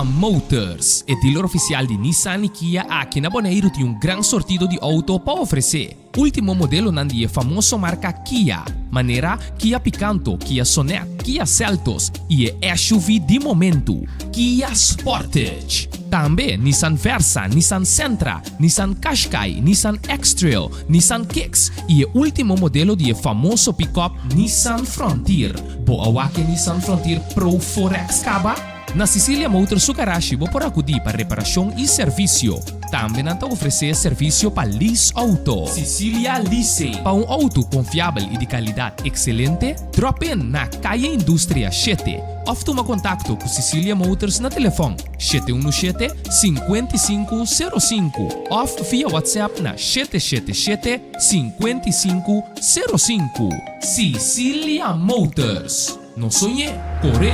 Motors, el dealer oficial de Nissan y Kia aqui na Bonaire tem gran sortido de auto para oferecer. Último modelo nandi famoso marca Kia, maneira Kia Picanto, Kia Sonet, Kia Seltos e SUV de momento, Kia Sportage. Também Nissan Versa, Nissan Sentra, Nissan Qashqai, Nissan X-Trail, Nissan Kicks e o último modelo de famoso pick-up Nissan Frontier. Boa que Nissan Frontier Pro 4X Caba? Na Cecilia Motors su garagem vou por acudir para reparação e serviço. Também não oferecer serviço para lease auto. Cecilia Leasing. Para auto confiável e de qualidade excelente, drop in na Calle Indústria 7. Ou toma contato com Cecilia Motors na telefone 717-5505 ou via WhatsApp na 777-5505. Cecilia Motors. Não sonhe, corre.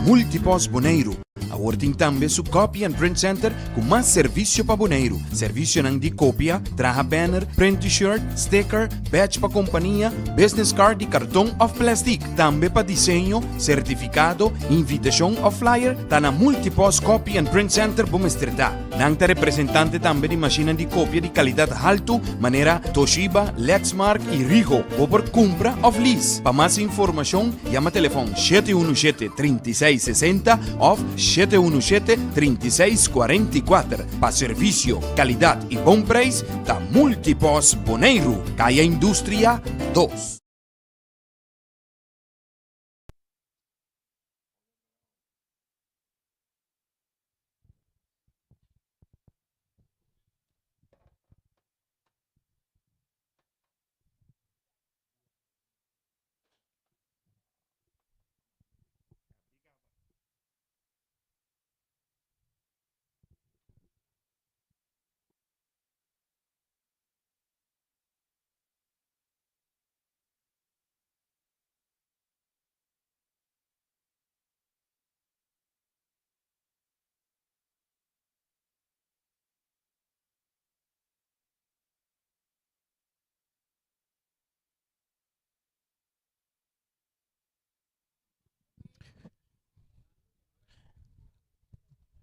Multipos Bonaire. Awarding tambe su Copy and Print Center com mais serviço para Bonaire. Serviço nang di copia, traha banner, print t-shirt, sticker, badge pa companhia, business card e cartão of plastic. Tambe pa desenho, certificado, invitação of flyer, tá na Multipos Copy and Print Center Bumestrita. Nang ta representante tambe di macchina di copia di qualidade alto, maneira Toshiba, Lexmark e Rigo. O por compra of lease. Pa mais informação, llama telefone 717-3660 of 717-3644. Pa serviço, qualidade e bom preço, da Multipos Bonaire, Calle Indústria 2.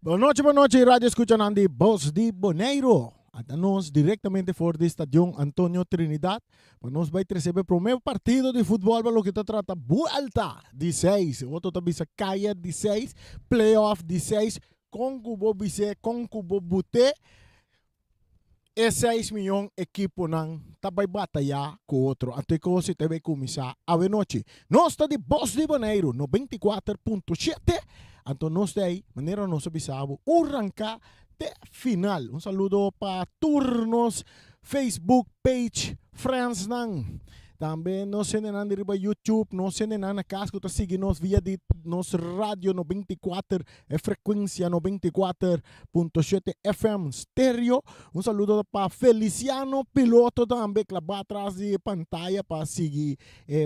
Boa noite, rádio escuchan Andy Voz de Bonaire. Estamos diretamente fora do estádio Antonio Trinidad. Nós vamos receber o primeiro partido de futebol para o que trata volta de 6. Outro também se caia de 6, playoff de 6, com cubo bise, com cubo bute. E 6 milhões equipo não vai batalhar com outro. Até que você deve começar a noite. Nós estamos de Voz de Bonaire, 94.7. Então, nós temos, maneira nós sabemos, arrancar de final. Um saludo para turnos, Facebook page, friends nang. Também nós temos na YouTube, nós temos na casa que seguir nós via de nosso rádio 94, frequência 94.7 FM stereo. Um saludo para Feliciano, piloto também, que lá atrás de pantalla para seguir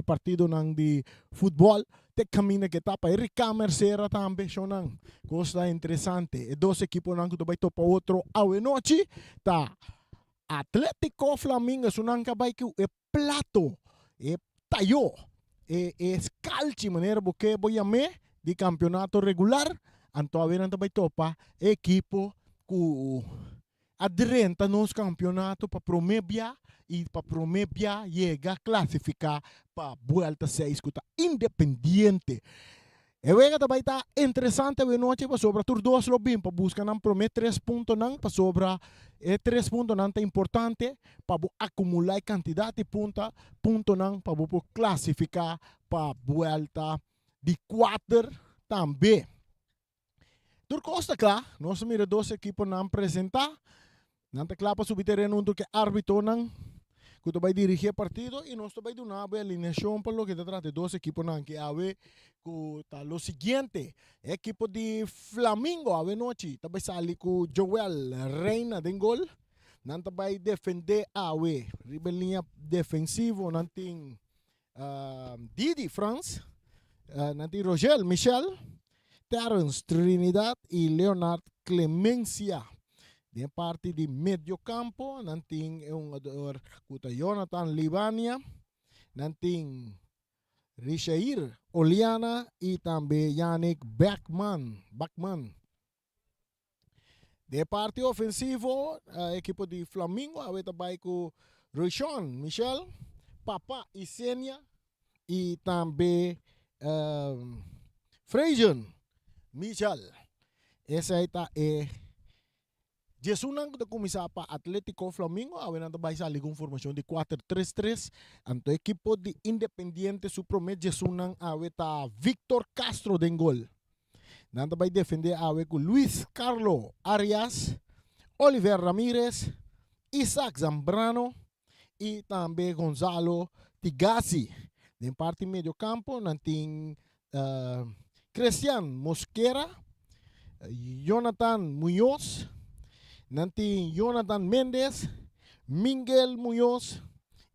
partido nang de futebol. Te camina que tá para Erika Mercera também, sonang. Coisa interessante. E dois equipos nang que vai topar outro ao noite. Tá Atlético Flamengo, sonang que vai que é plato, é tayo, é scalci maneira porque voy a me de campeonato regular. Então a ver vai topar equipo que adrenta nos campeonato para promebia e para promebia chega a classificar para volta 6 que está independente. E vega também está interessante a noite para sobra tur dois lobim para buscar não promet 3 pontos não para sobra 3 pontos não é importante para acumular quantidade de ponto não para classificar para volta de 4 também. Tur costa claro, nós mira dois equipos não apresentar, não está claro para subir terreno que árbitro não que vai dirigir o partido e nós vai dar uma alineação para o que trata de dois equipos que a ver que tá lo seguinte, equipo de Flamengo a ver noite, também sali com Joel Reina de gol, não vai defender a ver, ribelinha defensivo não tem Didi France, não tem Rogel Michel, Terence Trinidad e Leonard Clemencia. De parte de medio campo, nanting jogador kuta Jonathan Libania, nanting Rishair Oliana e também Yannick Bachmann. De parte ofensivo, a equipe de Flamengo, a também com Rochon Michel, Papa e Senia e também Frazier Michel. Essa aí é Jesunan que começar para Atlético Flamengo, a ver também sali com formação de 4-3-3. Anto equipo de Independiente Supromet Jesunan a ver tá Victor Castro den gol. Nanda vai defender a ver com Luis Carlos Arias, Oliver Ramírez, Isaac Zambrano e também Gonzalo Tigasi. De parte meio campo, nanting Cristian Mosquera, Jonathan Muñoz, nanting Jonathan Mendes, Miguel Muñoz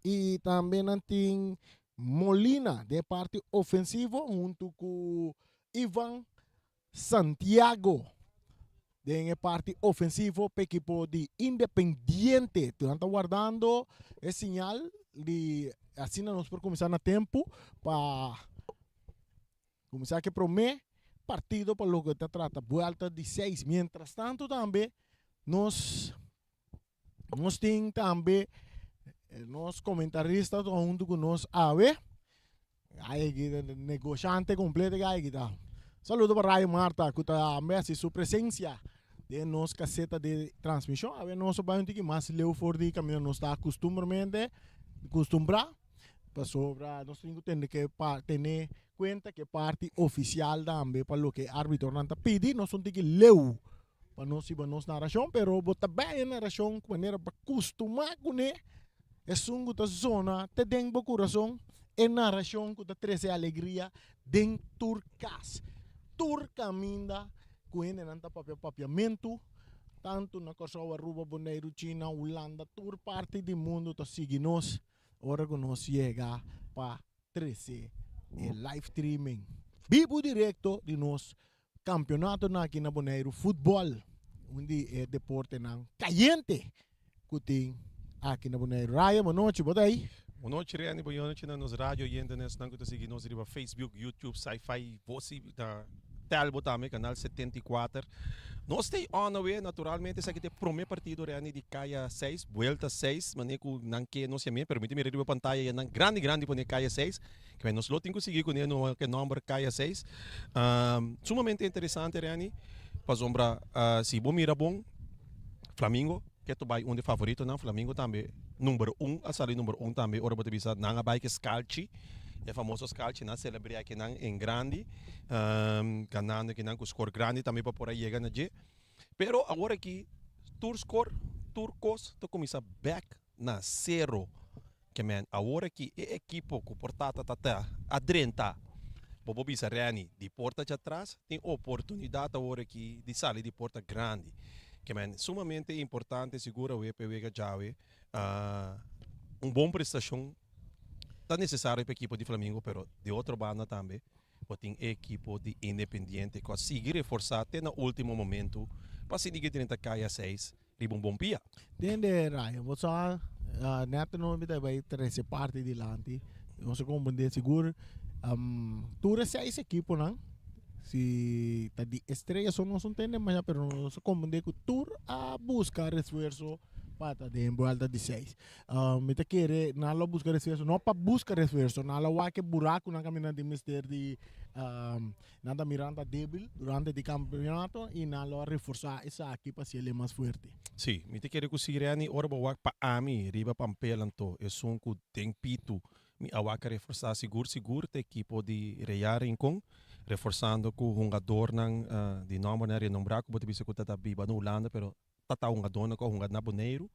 e também nanting Molina de parte ofensivo junto com Ivan Santiago de parte ofensivo para equipo de Independiente. Estão guardando o sinal de assim nós por começar no tempo para começar que promete partido para lo que te trata vuelta de 6. Mientras tanto também nós temos também nós comentaristas junto com nós a ver aí negociante completo aí tá. Saludo para Raio Marta, que está a sua presença de nossa caseta de transmissão. A ver, nós vamos ter que mais leu for de caminho, nós está acostumbrado, para sobra, nós temos que ter conta que parte oficial também para o que o árbitro não pede, nós temos que leu para nós ir para nossa narração, pero bota bem a narração de maneira para acostumar com ele, é sungo da zona, te den bo coração, é narração que te traz alegria dentro casa. Tur caminda com ele nanta papiamento tanto na Kosovo, Aruba, Bonaire, China, Holanda, tur parte do mundo tá seguindo nós. Ora que nós chega para 13 live streaming vivo direto de nós campeonato na aqui na Bonaire futebol onde é deporte não caliente que tem aqui na Bonaire. Raya, boa noite, boa aí. Boa noite, Riane. Boa noite nos rádio e internet. Nós estamos seguindo no Facebook, YouTube, Sci-Fi, você da Telbo também, canal 74. Nós temos naturalmente, esse aqui é o primeiro partido de Caia 6, Vuelta 6, mas não que não se me permite ver a pantalla e não grande para Caia 6, que nós não temos conseguido com ele no número Caia 6. Sumamente interessante, Riane, para sombra, se bom mira bom, Flamengo, que é o um favorito, não, Flamengo também, número 1, a saída número 1 também, ora para bisa, não a bike Scalci, é famoso Scalci, não celebrar aqui não em grande, ganhando aqui não com score grande também para por aí chegar na G. Pero agora aqui, turcos, tu começa back na 0, que man, agora aqui é equipo que portata tata adrenta, bobo bisa Rani, de porta de atrás, tem oportunidade agora aqui de sair de porta grande. Que man, sumamente importante, segura o EPW Jawe, bom prestação, está necessário para a equipe de Flamengo, pero de outro banda também, tem equipe de Independiente, que consegue reforçar até no último momento, para se ninguém tentar cair a 6, e bom pia. Entende, Raya, você neto não vai ter parte de lante, você compreende seguro, tu essa equipe, não? Se tadi estrela só não entende mas pero não se compreende que tour a buscar esforço para de volta de 6. Me te querer não buscar esforço, não para buscar esforço, não lá que buraco na caminhada de mister de nada miranda débil durante o campeonato e não reforçar essa aqui para ser mais forte. Sim, me te querer conseguir ani ora para ami riba pampelanto é som que tem pito me awaka reforçar seguro te equipo de Real Rincon reforçando com um jogador de nome na renombrar que pode ser que está viva na Holanda, pero tá um jogador com um jogador Bonaire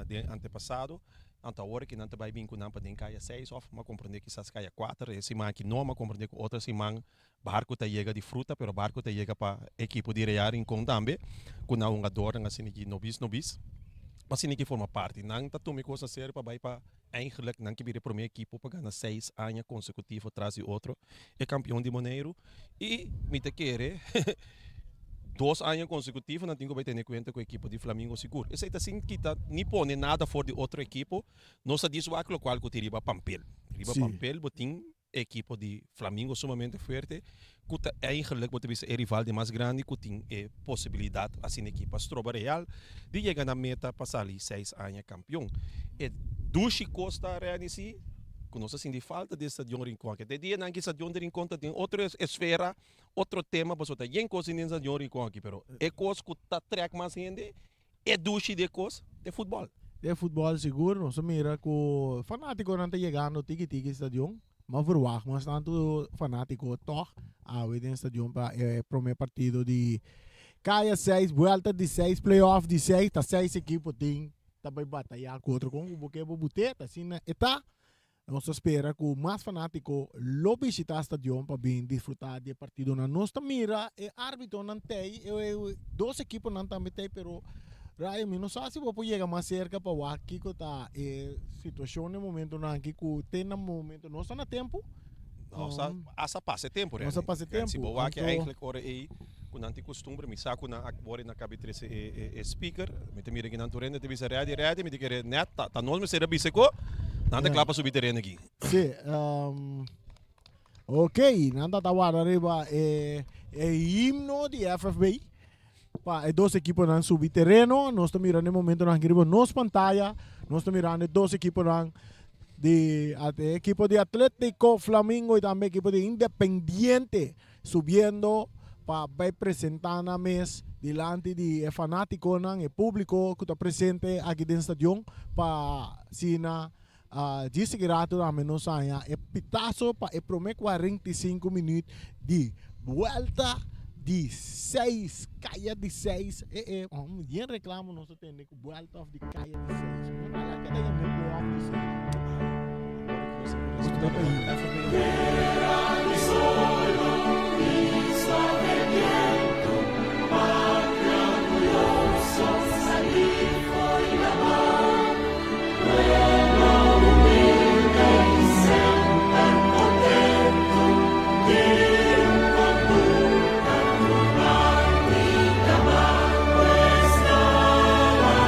de antepassado, então agora que não vai vir com não para caia 6 ou mas compreender que essas caia 4, esse man que não mas compreender que outra se man barco tá chega de fruta, pero barco tá chega para equipe de Real Rincon também, com um jogador assim que nobis. Mas sim que forma parte, não tá tomando coisa séria para vai para eigenlijk não que vire a primeira equipe para ganhar 6 anos consecutivos atrás de outro, é campeão de Bonaire e me te querer 2 anos consecutivos não tenho que ter conta com a equipe de Flamengo seguro. Esse é assim que tá nem põe nada fora de outra equipe, não se diz o qual que te riba Pampel. Riba Pampel botin equipo de Flamengo sumamente forte. Que eigenlijk moet we rival de mais grande que tem possibilidade assim equipa Stroba Real de chegar na meta passar ali 6 anos campeão. E Dushi Costa Reanisi conosco assim de falta de Stadion Rincon. Que de dia não que Stadion Rincon tem outra esfera, outro tema, mas outra tem coisa em Stadion Rincon aqui, pero é coisa que tá track mais gente é Dushi de coisa de futebol. De futebol seguro, nós mira que o fanático não está chegando tiki-tiki stadion. Mas verwacht, mas tanto fanático toch awit in stadion para primeiro partido de caia 6, vuelta de 6, playoff de 6, tá 6 equipos tem também batalhar contra com o porque boteta assim, né? Eta nós espera que o mais fanático lo visitar stadion para bem desfrutar de partido na nossa mira e árbitro não tem, dois equipos não também tem, pero Raya, não sei se você chega mais cerca para o aqui que tá situação no momento não que tem no momento não está no tempo. Nossa, essa passa tempo, né? Nossa passa tempo. Se você que eigenlijk ora aí, quando não tem costume, me saco na agora na cabeça speaker, me te mira que não torrente te visa reade, me te querer net, tá nós me será biseco, não te clapa subir terreno aqui. Sim, ok, nada tá guarda arriba himno de FFB. Dois equipos não subir terreno, nós estamos mirando no momento não que nos pantalla, nós estamos mirando dois equipos não de equipo de Atlético Flamengo e também equipo de Independiente subindo para apresentar na mesa delante de fanático não e público que está presente aqui dentro do estádio para sina disse que rato também não saia é pitaço para o primeiro 45 minutos de volta de 6, caia de 6. Bien reclamo nós temos que volta de caia de 6. Não lá que daí meu playoff de 6. Você tá aí. Solo y suavemente, patria orgulloso, salifo y la mar, pueblo humilde y siempre contento, bien conducta, romántica mar, nuestra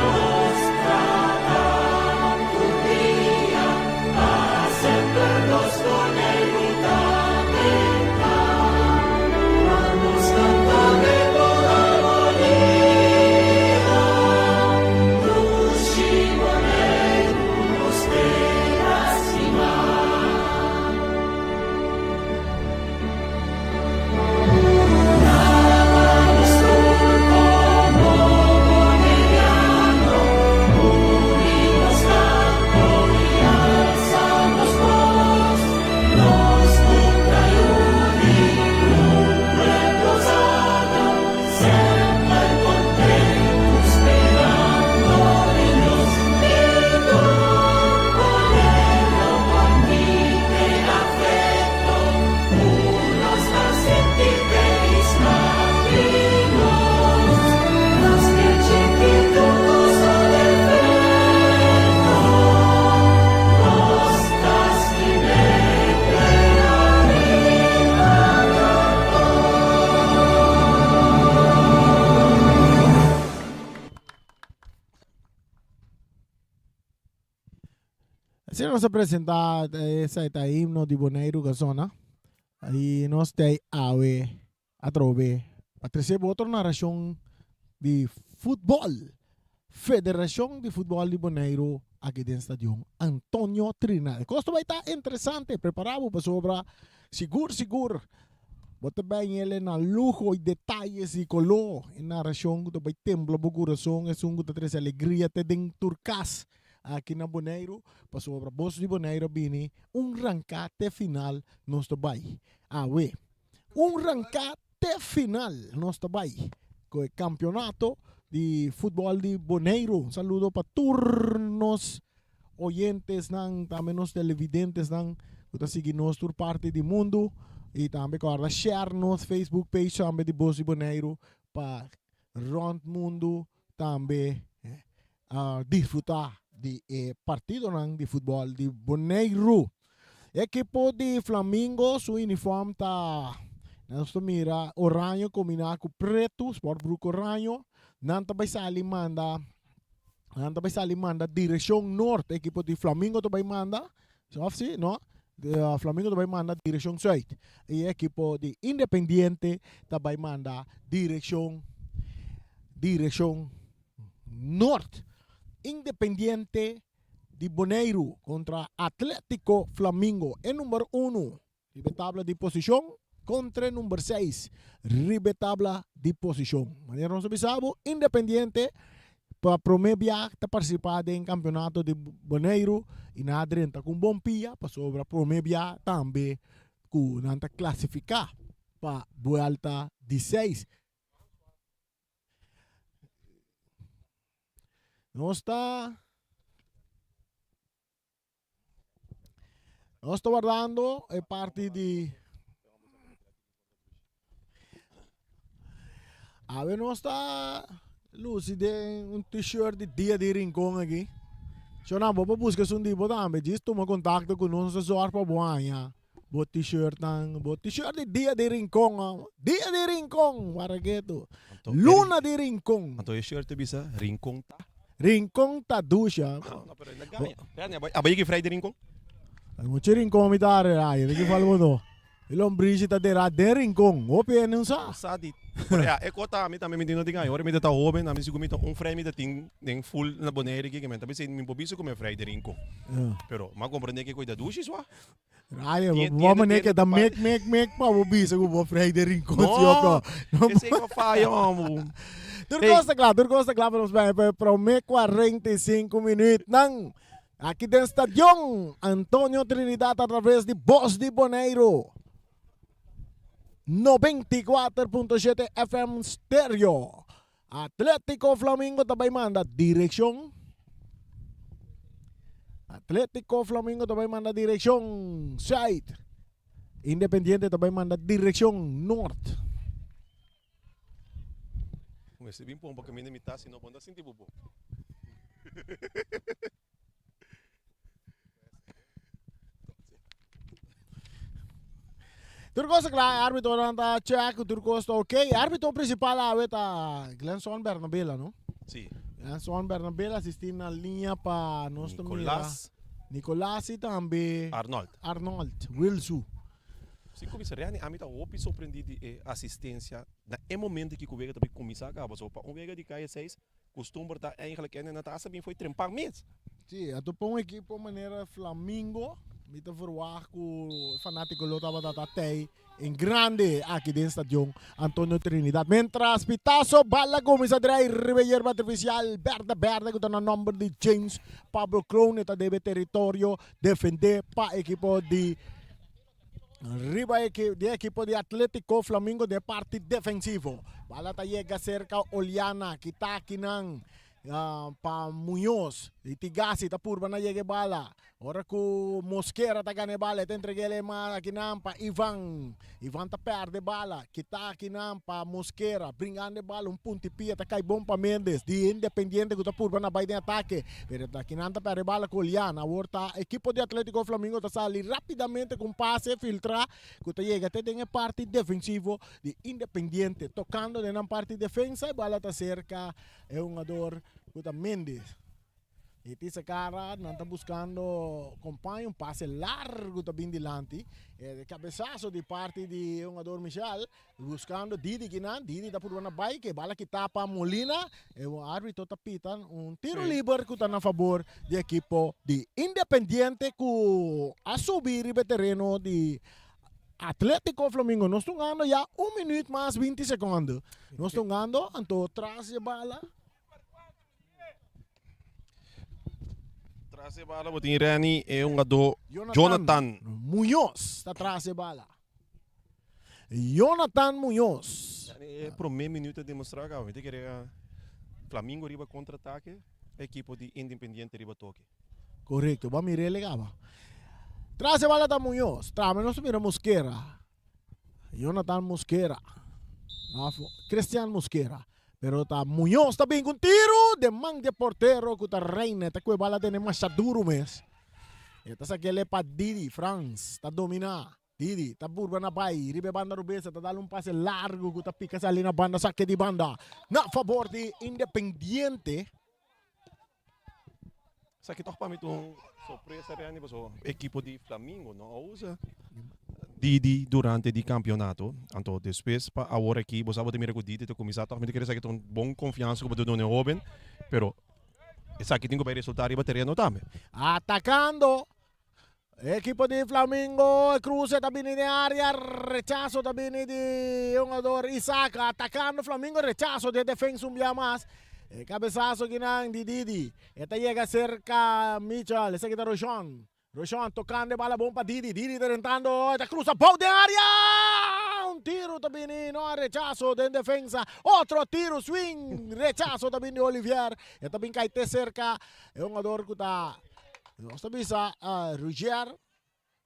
voz cada día, para siempre los boneiros vamos cantando por armonía, Dushi Boneiro nos terá cima. Amamos como boneiano, unimos tanto y alzamos voz, nos nunca pueblo sano, siempre contentos, esperando niños, lindo, bonero, bonito afecto, unos ascendentes caminos, los que chiquitos son defecto, los casquinete Se nós apresentar esse himno de Boneiro da zona, aí nós temos a trove, a terceira outra narração de futebol, Federação de Futebol de Boneiro, aqui dentro do estádio Antônio Trinidad. Costa vai estar interessante, preparado para sobra, seguro. Bota bem ele na luxo e detalhes e color, e narração que vai templo o coração, é um que traz alegria, te den turcas. Aqui na Boneiro, passou para Bolso de Boneiro, bini, rancate final nos trabalho. Rancate final nos trabalho. Com o campeonato de futebol de Boneiro. Um saludo para turnos oyentes, também nos televidentes, que estão seguindo nos por parte do mundo. E também para share nos Facebook page também de Bolso de Boneiro para rond mundo também desfrutar de partido de futebol de Boneiro. Equipo de Flamengo, su uniforme está nós mira orange combinado com preto, sport bruco orange. Nanta vai sair manda direção norte. Equipo de Flamengo também manda, no? Flamengo também manda direção Zuid. E a equipe de Independiente também manda direção Norte. Independiente de Bonaire contra Atlético Flamengo. É número 1. Ribe tabla de posição contra número 6. Ribe tabla de posição. Maneira não sabe, Independiente para promebiar ta participar em campeonato de Bonaire e na adrenta com bom pia para sobre promebiar também com nanta classificar para volta de 6. Nós está guardando a parte de a ver nós está Lucy tem t-shirt de dia de rincón aqui. Se não vou buscar um tipo também, diz toma contato com nós assessor para boanha. Bot t-shirt de dia de rincón, dia de rincón, para que tu. Luna de rincón. Então é shirt bisa rincón ta. Rincón ta ducha. Não, pero nagaya. Abay que Friday rincón. Mucho rincón mi tare aí, de que fala mo. Ilong bridge ta de rincón, open não sa. Sadi. É kota mi também me dino de ganho. Ora me tá open, na me sigo me tá frame da ting full na boneira que me também sei me bobiso como Friday rincón. Pero ma compreende que cuida ducha só. Ai, vamos né que da make pa bobiso com Friday rincón sio ko. Esse que faz amo. Turcosta claro, vamos bem para o 45 minutos nang aqui dentro do estádio Antônio Trinidad através de Voz de Bonaire 94.7 FM Stereo. Atlético Flamengo também manda direção. Atlético Flamengo também manda direção Side. Independiente também manda direção Norte. Comecei bem bom porque me imitar se não manda sentir bobo. Turcosta claro, árbitro anda check, Turcosta ok. Árbitro principal é Glenson Bernabella, não? Sim. Glenson Bernabella assistindo na linha para nós Nicolás e também Arnold, Wilson. Se comissário, a mim tá opi surpreendido a assistência na momento que o Vega também começar a só para Vega de caia 6 costuma estar eigenlijk na taça bem foi trempar mês. Sim, a tu põe equipe maneira Flamengo. Mita verwacht com o fanático lota batatay em grande aqui dentro do estádio Antônio Trinidad. Mientras pitazo bala começa a trair Ribeirão artificial verde com o número de James Pablo Crone está deve território defender para a equipe de equipo de Atlético Flamengo de parte defensivo. Bala ta chega cerca Oliana que está aqui nang pa Muñoz itigasi ta purba na yege bala ora ku Mosquera ta gane bala te entregele ma kinam pa Ivan ta perde bala kita kinam pa Mosquera bringande bala punti pia ta kai bom pa Mendes di Independiente ku ta purba na baide ataque pero ta kinam ta perde bala ku Liana orta equipo de Atlético Flamengo ta sali rapidamente com passe filtra ku ta yega te den parte defensivo de Independiente tocando de na parte defensa e bala ta cerca é um ador Kuta Mendes. E essa cara não está buscando companheiro, um passe largo também delante. De cabeçaço de parte de um jogador Michel, buscando Didi Guinan. Didi está por uma bike, bala que tapa Molina. E o árbitro está pitando tiro livre que está na favor da equipe de Independiente que a subir o terreno de Atlético Flamengo. Nós estamos ganhando já 1 minuto mais 20 segundos. Nós estamos ganhando, então traz a bala. Traz a bala, o Rani é um jogador Jonathan Muñoz está atrás de bala. Jonathan Muñoz. É para o meio minuto demonstrar que Flamengo riba contra-ataque, a equipe de Independiente riba toque. Correto, vamos mirar legal. Traz a bala da Muñoz. Trama, nós mira Mosquera. Jonathan Mosquera. Cristian Mosquera. Pero tá Muñoz tá bem com tiro de man de portero que tá reina, tá com a bala de mais duro mes. Esta sa aquele pa Didi France, tá dominar. Didi tá burba na bai, ribe banda rubesa, tá dando passe largo que tá pica ali na banda, saque de banda. Na favor de Independiente. Sa que toca para mim Sorpresa Rani, o equipo di Flamengo não usa Didi durante o campeonato. Então, depois, para agora aqui, você vai ter que Didi te começar a querer dizer que tem bom confiança como do jovem, pero essa aqui tem que resultar e bateria no também. Atacando. Equipo di Flamengo, cruce tabini di area, rechazo tabini di jugador Isaac, atacando Flamengo, rechazo de defensa un día más. Cabezazo ginang di Didi. Esta llega cerca Mitchell, ese quita Rochon. Rochon tocando bala bom para Didi. Didi tentando, esta cruza pau de área. Un tiro tabini, no rechazo de defensa. Otro tiro, swing, rechazo tabini de Olivier. Esta bin caite cerca, jugador que está Nós bisa Roger,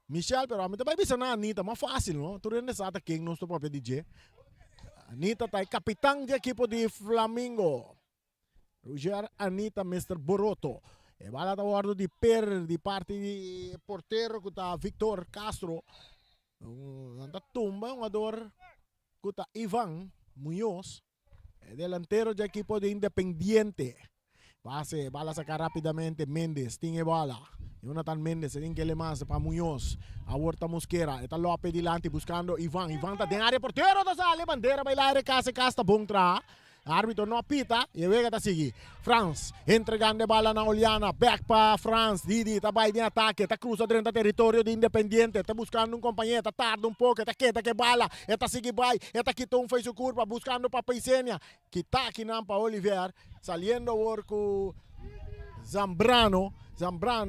Michel, pero a mim também bisa na Anitta, mais fácil, não? Tu não sabe quem nós estamos para DJ. Anitta tá capitão de equipo de Flamengo. Roger, Anitta, Mr. Boroto. E bala tá guardo de parte de porteiro que tá Victor Castro. Anda tumba, jogador que tá Ivan Muñoz. Delantero de equipo de Independiente. Bala sacar rapidamente Mendes, tiene bala. Jonathan Mendes, tiene que le más para Muñoz. A Huerta Mosquera, está López delante buscando Ivan. Ivan está en área portero, da sale, bandera, bailar, casta, buntra. Árbitro no apita e vega tá seguir. Franz entregando bala na Oliana, back para Franz. Didi tá vai de ataque, tá cruza dentro do território de Independiente, tá buscando um companheiro, tá tarda um pouco, tá quieta que bala, tá seguir vai, tá quitou fez o curva buscando para Paisenia, que tá aqui não para Olivier, saliendo work Zambrano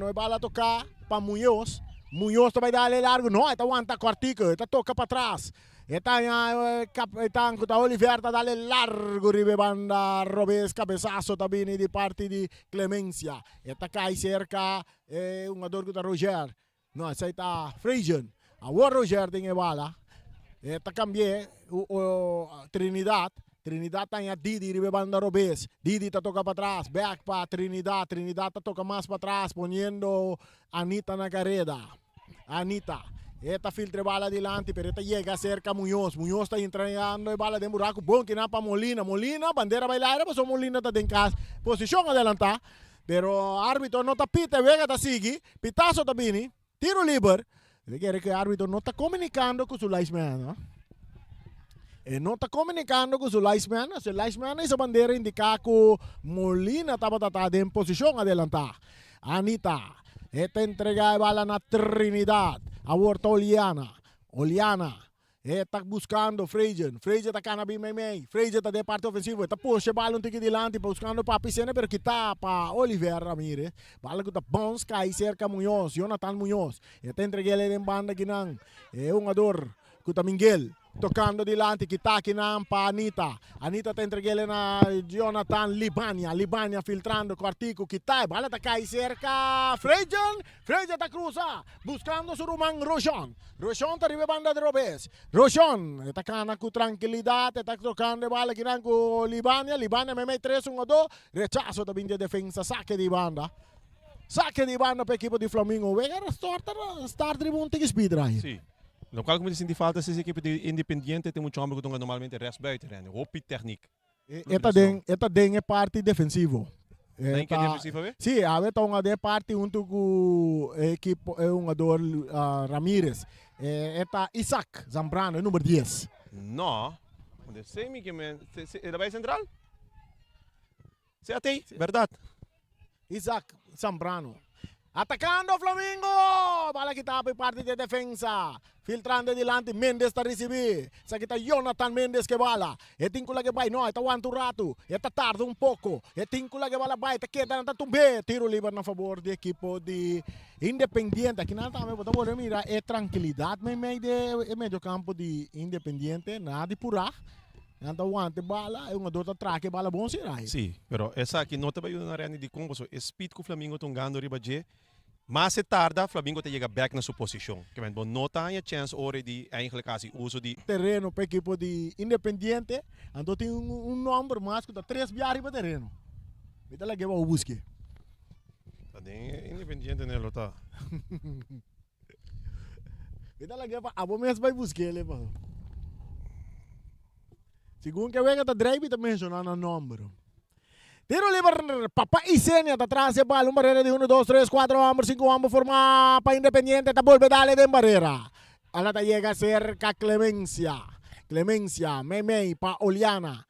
e bala tocar para Muñoz. Muñoz vai dar largo, não, tá aguanta quartico, tá toca para trás. Capitán Olivier tá dale largo ribe banda Robes cabezazo tabini di parte di Clemencia. Eta cai cerca un jogador que Roger. No, essa tá Frisian. A Roger tem bala. Eta cambie Trinidad. Trinidad tá em Didi ribe banda Robes. Didi tá toca para trás, back para Trinidad. Trinidad tá toca mais para trás, poniendo Anita na carrera. Anita. Esta filtra bala adelante, pero esta llega cerca Muñoz. Muñoz está entregando a bala de buraco. Bom que na para Molina. Molina, bandera bailar, mas Molina está en casa. Posición adelantada. Pero árbitro no está pita, vega está sigue. Pitazo está bini. Tiro libre. Quiere que el árbitro no está comunicando con su linesman, ¿no? No está comunicando con su linesman. Su linesman esa bandera indica que Molina estaba en posición adelantada. Anita. Esta entrega de bala na Trinidad. A Huerta Oliana. Está buscando Freiden. Freiden está canabim meio. Freiden está de parte ofensiva. Está puxa bala um tique delante buscando para Picena, pero que está para Oliver Ramírez. Bala que está bons cai cerca Muñoz, Jonathan Muñoz. Está entregue ele em banda que não. É um jogador que está Miguel. Tocando delante, que está aqui para Anita. Anita está entregue na Jonathan Libania. Libania filtrando quartico, que está. Bala está cai cerca Freiden. Freiden está cruza. Buscando su Roman Rochon. Rochon está arriba banda de Robes. Rochon está cana com tranquilidade. Está tocando bala que não com Libania. Libania me 3-1-2. Rechazo da de defesa. Saque de banda. Saque de banda para a equipe de Flamengo. Vega start dribble que speed aí. Sim. No qual como dizem de falta se equipe de Independiente tem muito homem que normalmente rest buiten rennen. Hopi techniek. Esta den é parte defensivo. Tem que defensivo ver? Sim, a ver uma de parte junto com a equipe um jogador Ramírez. Esta Isaac Zambrano, número 10. Não. Onde sei que me ele vai central? Se até, verdade. Isaac Zambrano. Atacando Flamengo! Bala que está por parte de defensa. Filtrando adelante, Mendes está a receber. Essa aqui está Jonathan Mendes que bala. É Tincula que vai, não, está aguanta um rato. Está tarde um pouco. É Tincula que bala vai, está quieta, está tumbe. Tiro livre na favor do equipo de Independiente. Aqui não está, mas mira, é tranquilidade no meio campo de Independiente, nada de purar. Não aguanta bala, é uma dor de traque, bala bom será. Sim, pero essa aqui não está bem na arena de Congo, so speed que o Flamengo está ganhando riba de. Mas se tarda, Flamengo te chega back na sua posição. Que bom, não tem a chance hora de eigenlijk assim uso de terreno para equipo de Independiente. Então tem número mais que dá 3 viagens para terreno. Então lá que vai buscar. Tá bem, Independiente né, tá. Então lá que vai, a bom mesmo vai buscar ele, pô. Segundo que venga da drive está mencionando o número. Tiro libre, Papa Isenia, atrás el balón, barrera de 1, 2, 3, 4, ambos, 5, ambos, forma para Independiente, te vuelve dale de barrera. A la llega cerca Clemencia, Memei pa Oliana,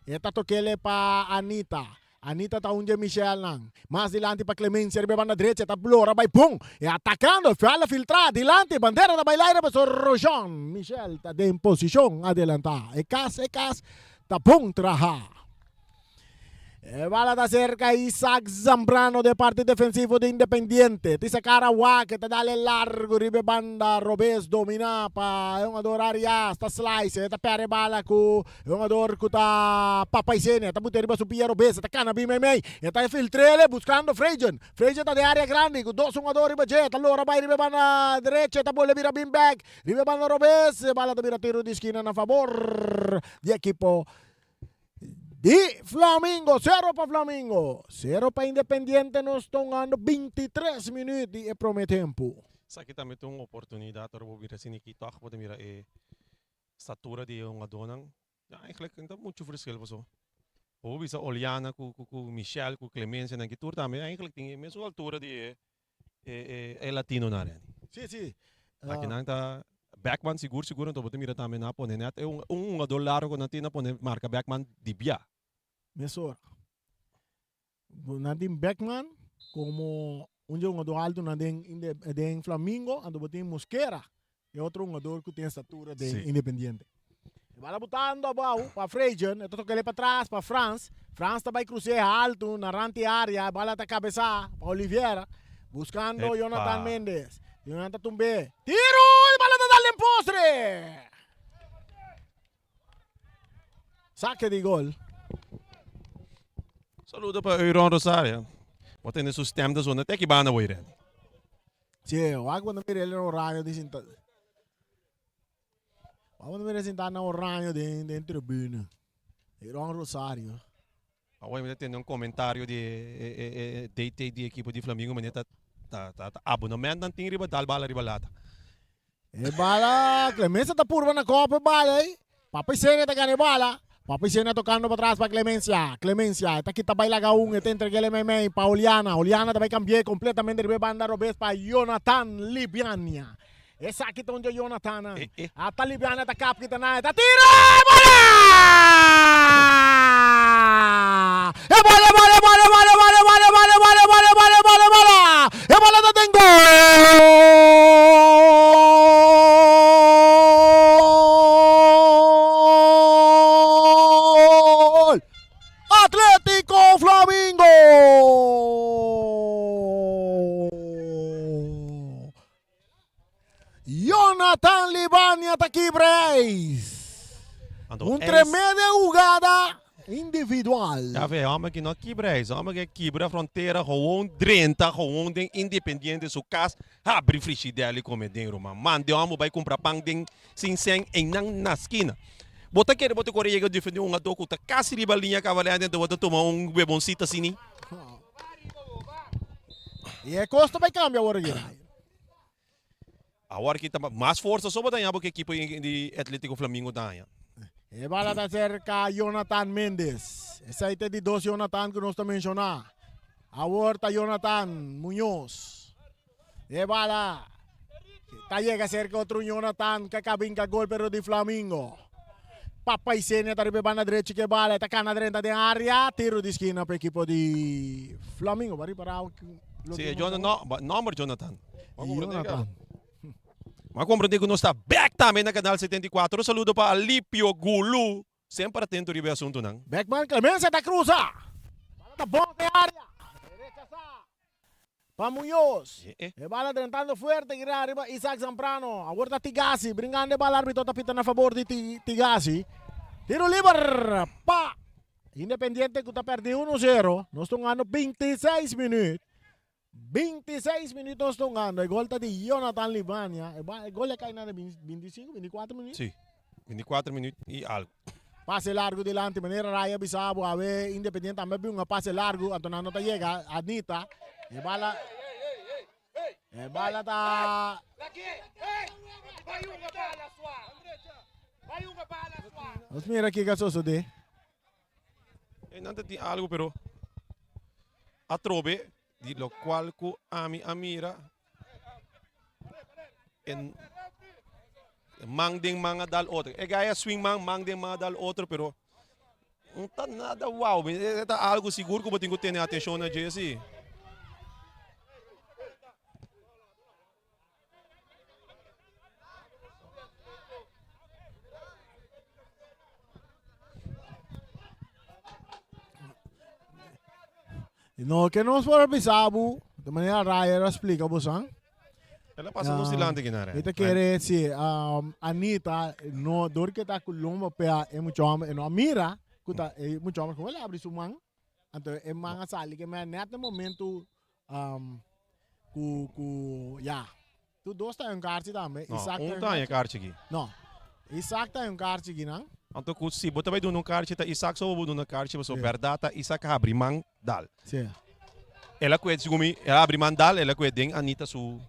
esta toquele pa Anita. Anita ta unje Michel lang. Mas dilante pa Clemencia, ribe na derecha, ta Blora by Pung. E atacando, falla filtrada, dilante, bandera da bailaire pa Rojon. Michel ta de en posición adelanta. E cas, ta Pung traha. Bala da cerca Isaac Zambrano de parte defensivo de Independiente. Tisa Carawa que te dale largo ribe banda Robes domina pa yung ador Arias ta slice ta pere bala ku yung ador ku ta Papaisene ta buter riba supia Robes ta kana bimemei ta filtrele buscando Frejen ta de área grande ku dos un ador riba jet allora vai ribe banda derecha ta bola vira beanbag ribe banda Robes bala ta vira tiro di esquina na favor di equipo di Flamengo, 0 para Flamengo, 0 para Independiente, nós estamos andando 23 minutos de prometempo. Sa kita met een opportuniteit waarop we zien ik toch wat mira statura die jonge donang. Ja, eigenlijk dat moet je verschil was zo. Hoe bisa Oliana ku Michel ku Clemencia na gitur tame eigenlijk tingi meso altura die latino na rin. Sì. Akin ta Backman siguro to bote mira tame na pone net un dollar ko natin na pone marca Backman di bia. Mesor. Natin Beckman, como un jogador alto de Flamengo, ando botin Mosquera, e outro jogador que tem estatura de Independiente. Vai botando abaixo para Frejen, então toca ele para trás para France também cruzeia alto na rante área, bala da cabeça para Oliveira, buscando Jonathan Mendes. Jonathan Tumbe. Tiro! E bala da darle en postre! Saque de gol. Saludo para Euron Rosario. Wat in de zo stemde zo net ik bana weer. Sì, quando mi il orario di sentare. Quando mi sentare orario di tribuna. Euron Rosario. Agora me tem comentário de DT de equipe de Flamengo, mas tá abonamento não tem riba dal bala riba lata. E bala, Clemencia tá purva na copa bala, eh. Papaisene tá ganhando bala. Papaisene tocando para atrás para Clemencia, está aqui também lagaun, está entre ele meme para Oliana também cambiou completamente de banda Robes para Jonathan Libiania. Essa aqui tá onde Jonathan. Até Libiania tá cap kita na, tá tira bola! E bola! E bola da tengo! Atlético Flamengo! Jonathan Libania Taquibreis. Un tremenda jugada individual. Ja, we hebben que não quebra, homem que quebra a fronteira, gewoon drenta, gewoon den Independiente su cas, abre frigidaire como den Roma. Mande homem vai comprar pão den sin em na esquina. Bota que bota Coreia defender um adoco, tá quase riba linha cavalhando, então bota tomar um beboncito assim. E a costa vai cambiar agora. Agora que tá mais força só botar porque a equipe de Atlético Flamengo tá. E bala da cerca Jonathan Mendes. Essa aí tem de dois Jonathan que nós estamos mencionando. Agora tá Jonathan Muñoz. E bala. Tá chega cerca outro Jonathan que cabinca gol pero de Flamengo. Papaisene tá riba na direita que bala, tá cá na direita de área, tiro de esquina para a equipe de Flamengo. Vai para Sim, Jonathan. Jonathan. Mas compreender que nós está back também na canal 74. Um saludo para Alipio Gulu. Sempre atento ao assunto, não? Beckman, Clemencia da cruza. Tá bom de área. Para Muñoz. E bala tentando fuerte, gira arriba Isaac Zambrano. Agora Tigasi, brincando bala, árbitro tá pitando a favor de Tigasi. Tiro livre, pa. Independiente que está perdendo 1-0. Nós estamos ganhando 26 minutos. 26 minutos estão ganhando. O gol está de Jonathan Libania. O gol é cai na 25, 24 minutos? Sim, 24 minutos e algo. Pase largo delante, maneira Raya Bisabo, a ver Independiente também viu um passe largo, Antonio tá chega, Anita, e bala tá... Vai uma bala sua! Vai uma bala sua! Vamos mirar aqui que é de. Nada tem algo, pero atrobe, di lo qual ku ami amira en mang ding mga dal outro. E gaya swing mang ding mga dal outro, pero não tá nada uau. Tá algo seguro que eu tenho que ter atenção na Jesse. No, que nos for bisabu, de maneira raya explica busang. Ela passa no silante ginara. Ita quer si Anita no dor que tá kulumba pea é muito homem, no mira, kuta é muito homem como ela abre sumang. Então é manga sali que me net no momento ku ya. Tu dois tá em carte também. Não, tá em carte aqui. Não. Isaac tá em carte aqui, não? Então, se você vai doon carte, tá Isaac só vai doon carte, mas verdade, Isaac abre mang dal. Sim. Ela cuida gumi, ela abre mang dal, ela cuida ding Anita su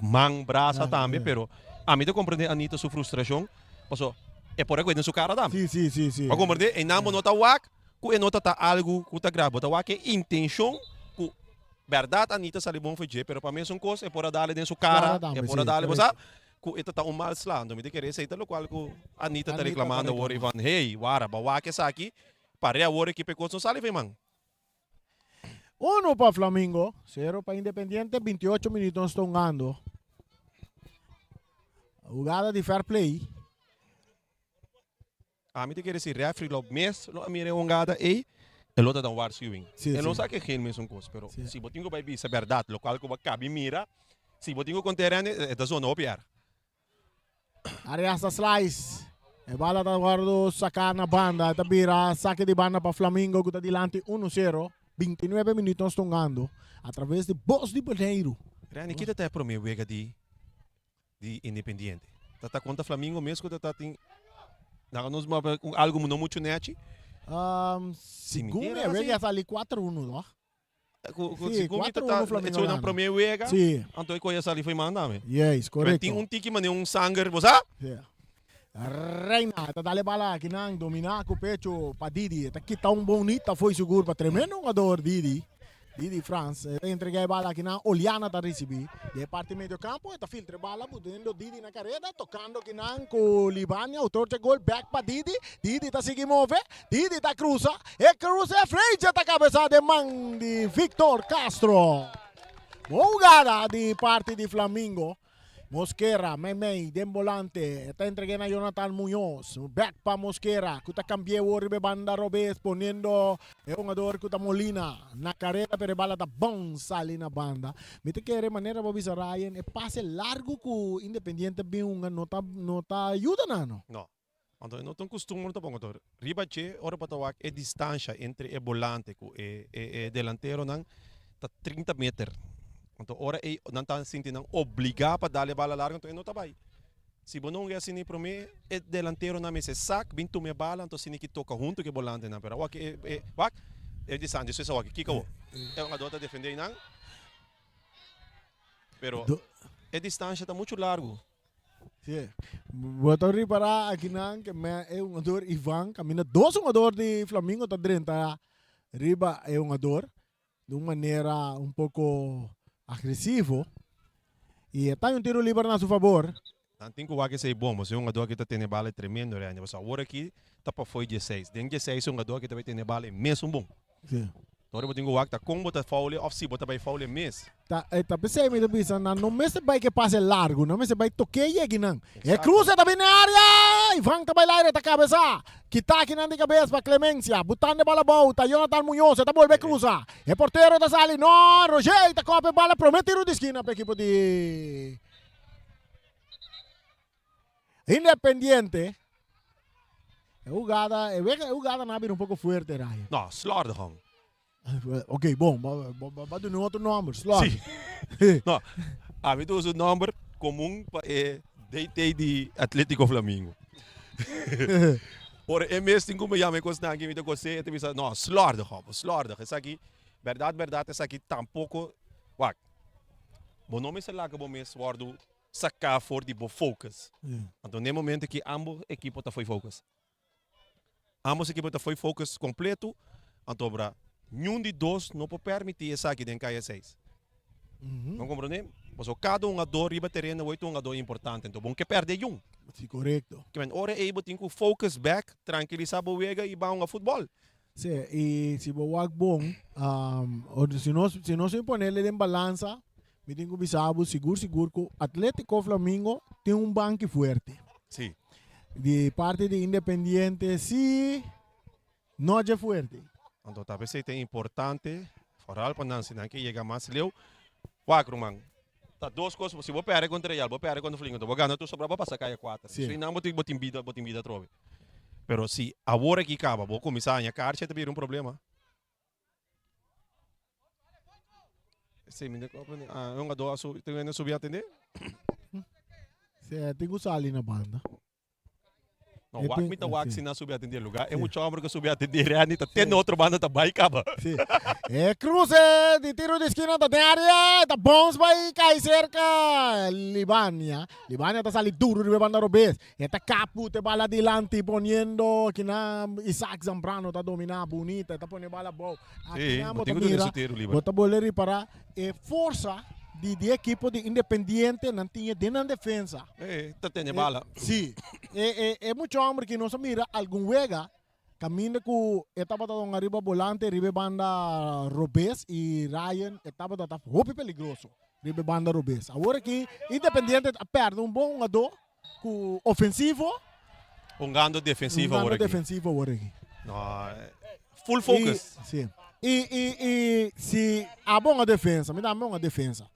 mang braça também, pero a mim te compreende Anita su frustração, paso é por cuida su cara também. Sim. Para compreender, e não nota wak, ku e nota tá algo ku tá grave, tá wak é intenção, ku verdade Anita sali bom fazer, pero para mim são coisas é por dar dentro su cara, é por dar, você ku ito tá mal slando, me te querer sei tá lo qual ku Anita tá reclamando o Ivan, hey, wara, bawa que sa aqui, pare a wora que pecou não sali vem mang. 1 para Flamengo, 0 para Independiente, 28 minutos estão ganhando. Jogada de fair play. A mim te querer ser referee lo mes, lo mire jogada e el outro dá um waarschuwing. Sim, não sim. sabe que geen mesmo coisa, pero Sim. se botinho vai vir, é verdade, lo qual que vai cabe mira, se botinho com terreno, é da zona opiar. Arias da slice. E bala da guardo sacar na banda. Tabira, saque de banda para Flamengo. Que está dilante 1-0. 29 minutos estão ganhando. Através de Voz de Boneiro. Rani, kita tayo pro wega di Independiente. Tata conta Flamengo mesmo, tata tem nakanos algo não muito net. Segundo é vega está ali 4-1, não? Sim, Segundo 4-1 tata Flamengo ito na ganha. pro wega. Sim. Anto ko yasa ali foi mandame. Yes, correto. Tem tiki man yung sanger, bosa? Yeah. Reina, tá dale bala que não dominar com o pecho para Didi. Tá aqui tá bonita, foi seguro para tremendo jogador Didi. Didi France, entreguei a bala que não Oliana tá recebi. De parte meio campo, tá filtra bala, botando Didi na carreira, tocando que não com Libânia, autor de gol back para Didi. Didi tá seguindo move, Didi tá cruza, e cruza é frente tá cabeça de mão de Victor Castro. Boa jogada de parte de Flamengo. Mosquera, Memei, den volante, está entregando a Jonathan Muñoz, back para Mosquera, que está cambiando o banda Robes, poniendo un jugador que está Molina, na carrera, pero bala está bom, sale na banda. Mete que de manera Bobby Ryan, e pase largo que Independiente bem uma nota ajuda não. No. Anto não tem costume muito bom, doutor. Riba che, ora para tawak é distância entre o volante e delantero nang tá 30 metros. Então, ora é não está sentindo obrigado para dar a bala larga, então não está bem. Se você não é assim para mim, é delantero na mesa sac, vem tomar bala, então se que toca junto que volante não, pero aqui é distante, isso é só aqui, que é uma dota defender não. Pero a distância está muito largo. Sim. Vou reparar aqui não que é um jogador Ivan, camina dois jogadores de Flamengo tá dentro, riba é um jogador de uma maneira um pouco agressivo e está um tiro livre a seu favor. Não tem que ser bom, mas é um jogador que está tendo bala tremendo, né? Mas agora aqui tá para foi 16. Dentro de 16 é um jogador que está tendo bala mesmo bom. Sim. Agora eu tenho que tá com bota foul off se bota vai foul mesmo. Tá pensei me bisa não me se vai que passe largo, não me se vai toquei aqui não. É cruza também na área. Ivan tá bailar tá cabeça. Quita aqui na cabeça para Clemência, botando a bola volta, Jonathan Muñoz tá volve cruza. É porteiro da sali, no, Roger tá copa bola promete tiro de esquina para equipo de Independiente. É jogada na um pouco forte, Ryan. Não, slordig. Ok, bom, vai do outro nome, slot. Sim. Não, a mim usa o número comum para DT de Atlético Flamengo. Ora, é mesmo tem como me costa aqui, me você, te bisa, não, slordig, essa aqui, verdade, essa aqui tampouco, wak. Bom nome é lá que bom mês guardo sacar fora de focus. Então, no momento que ambos equipos tá foi focus. Ambos equipos foi focus completo. Então, nenhum de dois não pode permitir essa aqui dentro da 6. Não compreende? Mas cada um ador riba terreno é um ador importante. Então, bom que perde um. Sim, correto. Que ora é tem que focus back, tranquilizar a wega e vão a futebol. Sim, e se você é bom, se nós ponerle em balança, me tenho que pensar seguro que o Atlético Flamengo tem um banco forte. Sim. De parte de Independiente, sim, não é forte. Então, talvez seja importante, oral para Nancy, que chega mais leu. Quatro, man. Tá duas coisas, se você perde contra ele, você perde contra o Flamengo, você ganha, tu sobra para passar caia 4. Sim. Se não, você tem vida trove. Pero se a hora que acaba, vou começar a cara, você tem um problema. Sim, me decopre. Um ador, tem que subir a atender? Sim, tem que usar ali na banda. Não, o Wak mita Wak se não subir a atender lugar. É muito homem que subir a atender, é anita, tem outro banda também, acaba. Sim. É cruze de tiro de esquina da área, da bons vai cair cerca Libania. Libania está saliendo duro de banda Robes. Está capu te bala delante poniendo que na Isaac Zambrano está dominando bonita, está poniendo bala boa. Sim, tenho que discutir o livro. Bota boleri para força de equipo de Independiente não tinha de na defesa. Tá tendo bala. Sim. É muito homem que não se mira algum vega. Camina com etapa da arriba volante, ribe banda Robes e Ryan etapa da roupa peligroso. Ribe banda Robes. Agora que Independiente perde um bom jogador com ofensivo, Gando defensivo agora aqui. defensivo agora aqui. Full focus. Sim. E se a boa defesa, me dá uma defesa.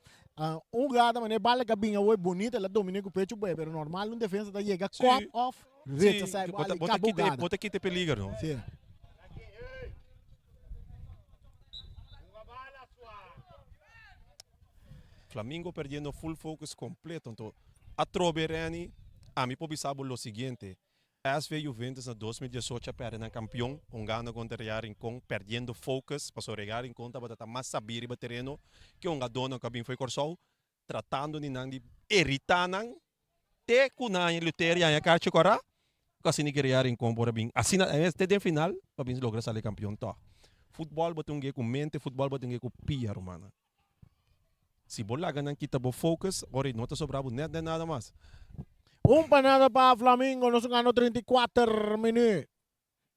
Gada, mas bala cabinha é bonita, ela domina com o pecho bem, mas normal um defesa da chega cop off, recha sai bala e acabou gada. Bota aqui te peligro, não? Sim. Flamengo perdendo full focus completo. Então, a Troberani, a mim pode saber o seguinte. SV Juventus na 2018 perde na campeão, gana contra Real Rincón, perdendo focus, passou Real Rincón, estava mais sabir no terreno, que dona que foi corsol, tratando de não irritar, te kunay luter yang karte kora, kasi ni Real Rincón por bem. Assim, este de final, para bem logra sair campeão to. Futebol batungue com mente, futebol batungue com pia, romana. Se bola ganhar kita bo focus, ora não está sobrado nada mais. Panada para Flamengo, nos ganó 34 minutos.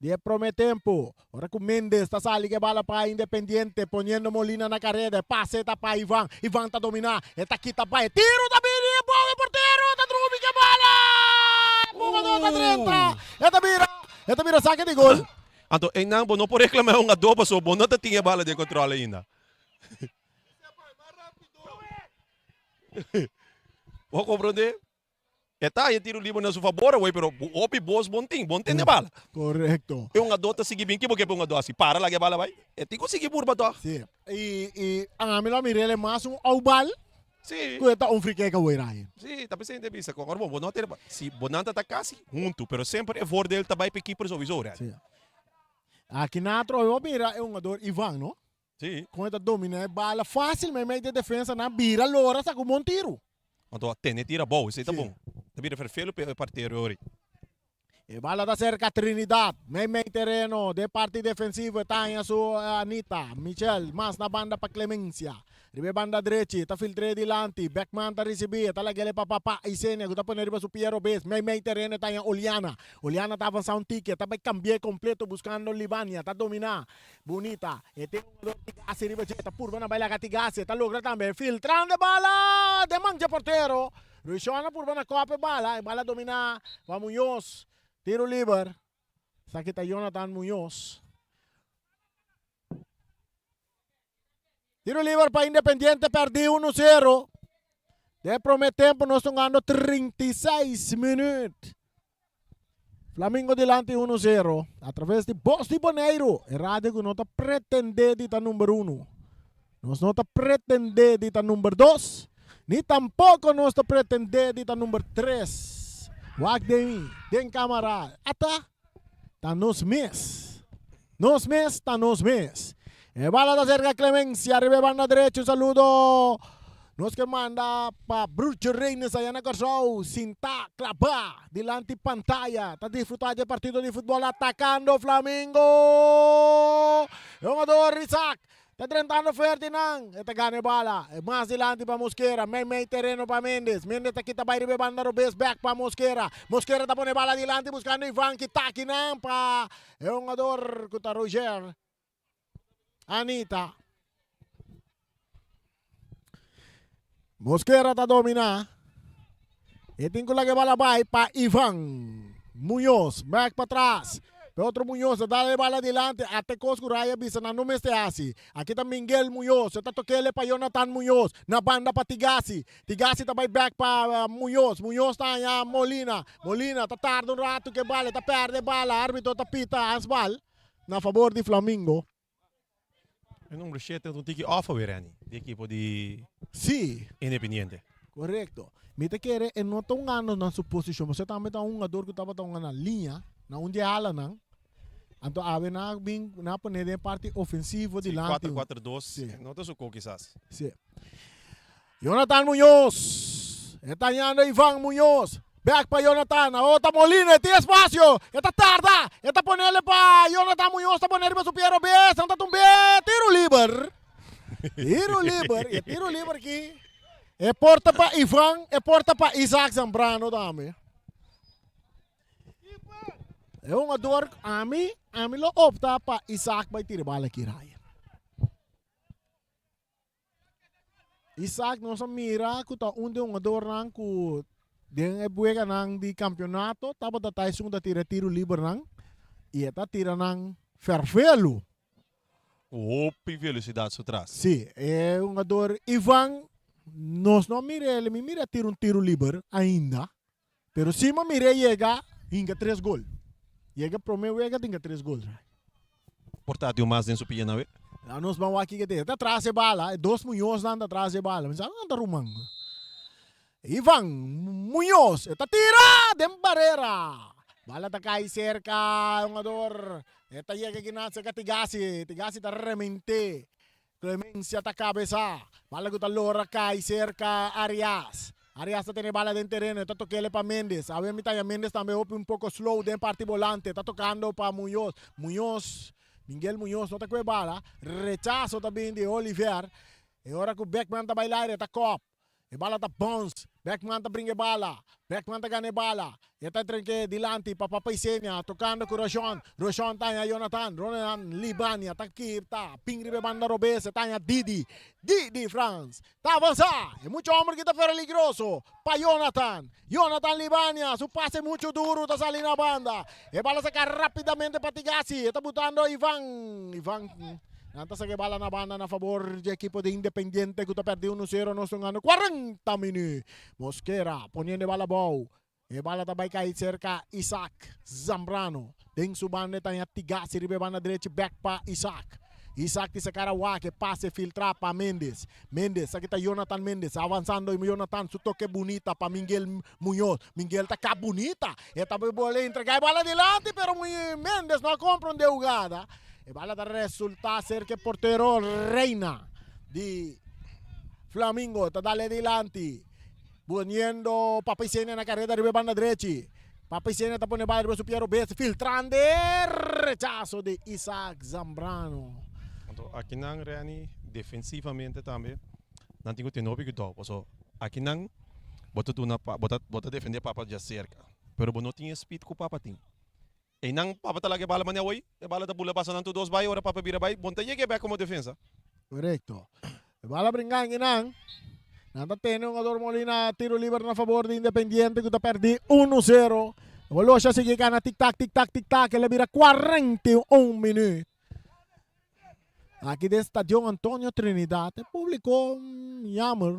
10 tempo. Ahora con Méndez está saliendo que bala para Independiente, poniendo Molina na carrera, pase está para Iván, Iván está dominando, está quita para tiro también, pobre portero, está trubi que bala. Esta mira saque de gol. Então, não pode reclamar adobo, só não tinha bala de controle ainda. Vou compreender? Aí tiro livre na sua favor, pero opi boss bom tem de bala. Correto. Adota seguir bem que porque adota assim, para lá que bala vai. Tem que seguir por bato. Sim. E a minha mirele mais aubal. Sim. Que tá frique que vai aí. Sim, tá pensando em isso. Agora bom, não ter se bonanta tá quase junto, pero sempre é for dele também para equipe supervisora. Sim. Aqui na eu mira é jogador Ivan, não? Sim. Com esta domina bala fácil, mas meio de defesa na bira lora sa com um tiro. Então, tem tira bom, isso tá bom. Tá vira ferfelo para partir hoje. E bala da cerca Trinidad, meio terreno, de parte defensiva está em sua Anita, Michel, mas na banda para Clemencia. Ribe banda direita, está filtre dilante, Beckman está recebia, está lagele para Papa Isenia, está pondo riba su Piero Bes, meio terreno está em Oliana. Oliana está avançando um ticket, está para cambiar completo buscando Libania, está dominar, bonita. E tem Tigasi riba está purva na baila Tigasi, está logra também, filtrando bala, de manja portero. Ruishona purva na copa bala, bala domina, va Muñoz. Tiro libre. Sakita Jonathan Muñoz. Tiro libre para Independiente, perdí 1-0. De primeiro tempo, nós estamos ganhando 36 minutos. Flamengo delante 1-0. Através de Voz de Boneiro. É rádio que não está pretendendo de estar número 1. Nós não está pretendendo de estar número 2. Nem tampouco nós está pretendendo de estar número 3. Wag de den camarada. Ata, tá nos mes. Tá nos mes. Bala da cerca Clemencia, arriba banda derecha, un saludo Nos que manda pa Bruce Reines aí na Corsou, Sinta Clapa, dilante pantalla, tá disfrutar de partido de futebol atacando Flamengo. Jogador Isaac, tá tentando Ferdinand, eta gane bala, mais dilante pa Mosquera, may terreno pa Mendes, Mendes tá kita bayri banda Robes back pa Mosquera, Mosquera tá pone bala dilante buscando Ivan Kitakinan pa jogador kuta Roger, Anita. Mosquera tá domina. E tem que lagi bala bay pa Ivan Muñoz, back para trás. Outro Muñoz, dá bala adiante, até Coscuraya bisa na no este assim. Aqui tá Miguel Muñoz, tá toquele pa Jonathan Muñoz, na banda pa Tigasi. Tigasi tá back pa Muñoz, Muñoz tá em Molina. Molina tá tarde rato que bala, tá perde bala, árbitro tá pita asbal na favor de Flamengo. O número 7 é um tique off weer, Rani. De equipo de Sim. Independiente. Correto. Mita quer e não tão ganhando na sua posição. Você também tá um jogador que estava tão na linha, na onde ela não. Então, ave na bem na poner parte ofensiva de lá. 4-4-2. Não te sucou quizás. Sim. Jonathan Muñoz. Está ganhando Ivan Muñoz. Back para Jonathan. Outra Molina. Tem espaço. Está tarda. Está ponendo para Jonathan Muñoz. Está ponendo para o Piero B. Santa Tumbe. Tiro livre. Tiro livre. E tiro livre aqui. É porta para Ivan. É porta para Isaac Zambrano também. É um jogador. A mim lo opta para Isaac vai tirar bala aqui, Ryan. Isaac não se mira que tá um jogador não que den buega nang di campeonato, tapa da Tyson da tiro livre nang, e tá tira nang fervelo. Opa, velocidade atrás. Sim, é um jogador Ivan, nós não mira ele, me mira tiro livre ainda, pero se me mira chega, hinga 3 gols. Chega promeu chega tinha 3 gols. Portátil mais dentro do pia não é? Nós vamos aqui que tem, tá atrás de bala, 2 milhões lá atrás de bala, mas não tá rumando. Ivan Muñoz, esta tira de barreira. Bala tá cai cerca, jogador. Esta chega que nasce com Tigasi, Tigasi tá remente. Clemencia tá cabeça. Bala que tá lora cai cerca Arias. Arias tá tendo bala dentro do terreno, tá tocando para Mendes. A ver, mitad Mendes também um pouco slow dentro parte volante, tá tocando para Muñoz. Muñoz, Miguel Muñoz não tá com a bala. Rechazo também de Oliver. E hora que o Beckman tá bailar, tá cop. E bala tá bons. Beckman tá brinque bala. Beckman tá ganha bala. E tá trenque dilante pa Papaisenia. Tocando com Rochon. Rochon tá em Jonathan. Ronan Libania. Tá aqui. Tá. Pingribe banda Robes. Tá em Didi. Didi France. Tá avançar. É muito homem que tá peligroso. Pa Jonathan. Jonathan Libania. Su passe muito duro. Tá salindo na banda. E bala saca rapidamente pa Tigasi. Tá botando Ivan. Nanta sa bala na banda na favor de equipo de Independiente que está perdido 1-0 no son 40 minutos. Mosquera poniendo bala bow. E bala tabay kahit cerca Isaac Zambrano. Ding subande tanya Tigasi ribe banda direito back pa Isaac. Isaac sa Karawake passe filtra pa Mendes. Mendes sa kita Jonathan Mendes avanzando Jonathan su toque bonita pa Miguel Muñoz. Miguel tá cá bonita. E tabi boleh entregar bala dilante pero Mendes não compreende jugada. E bala da resulta ser que portero Reina di Flamengo ta dale dilante poniendo Papaisenia na carrera ribe banda derecha. Papaisenia ta pone bala ribe su Piero Best filtrando rechazo de Isaac Zambrano. Aqui nang Rani defensivamente também não tenho tenopi que top. So aqui nang bota defender papa de cerca. Pero não tinha speed com papa tem. E nang papa talaga bala man hoy, e bala da bula passa nanto dos bay, ora papa bira bay, bonta llegue back como defensa. Correcto. E bala brincan inang. Nanta tene un jogador Molina tiro libre na favor de Independiente que tá perdi 1-0. Volou siya sige ka na tic-tac, ele vira 41 minutos. Aqui do Estadio Antonio Trinidad, público yammer.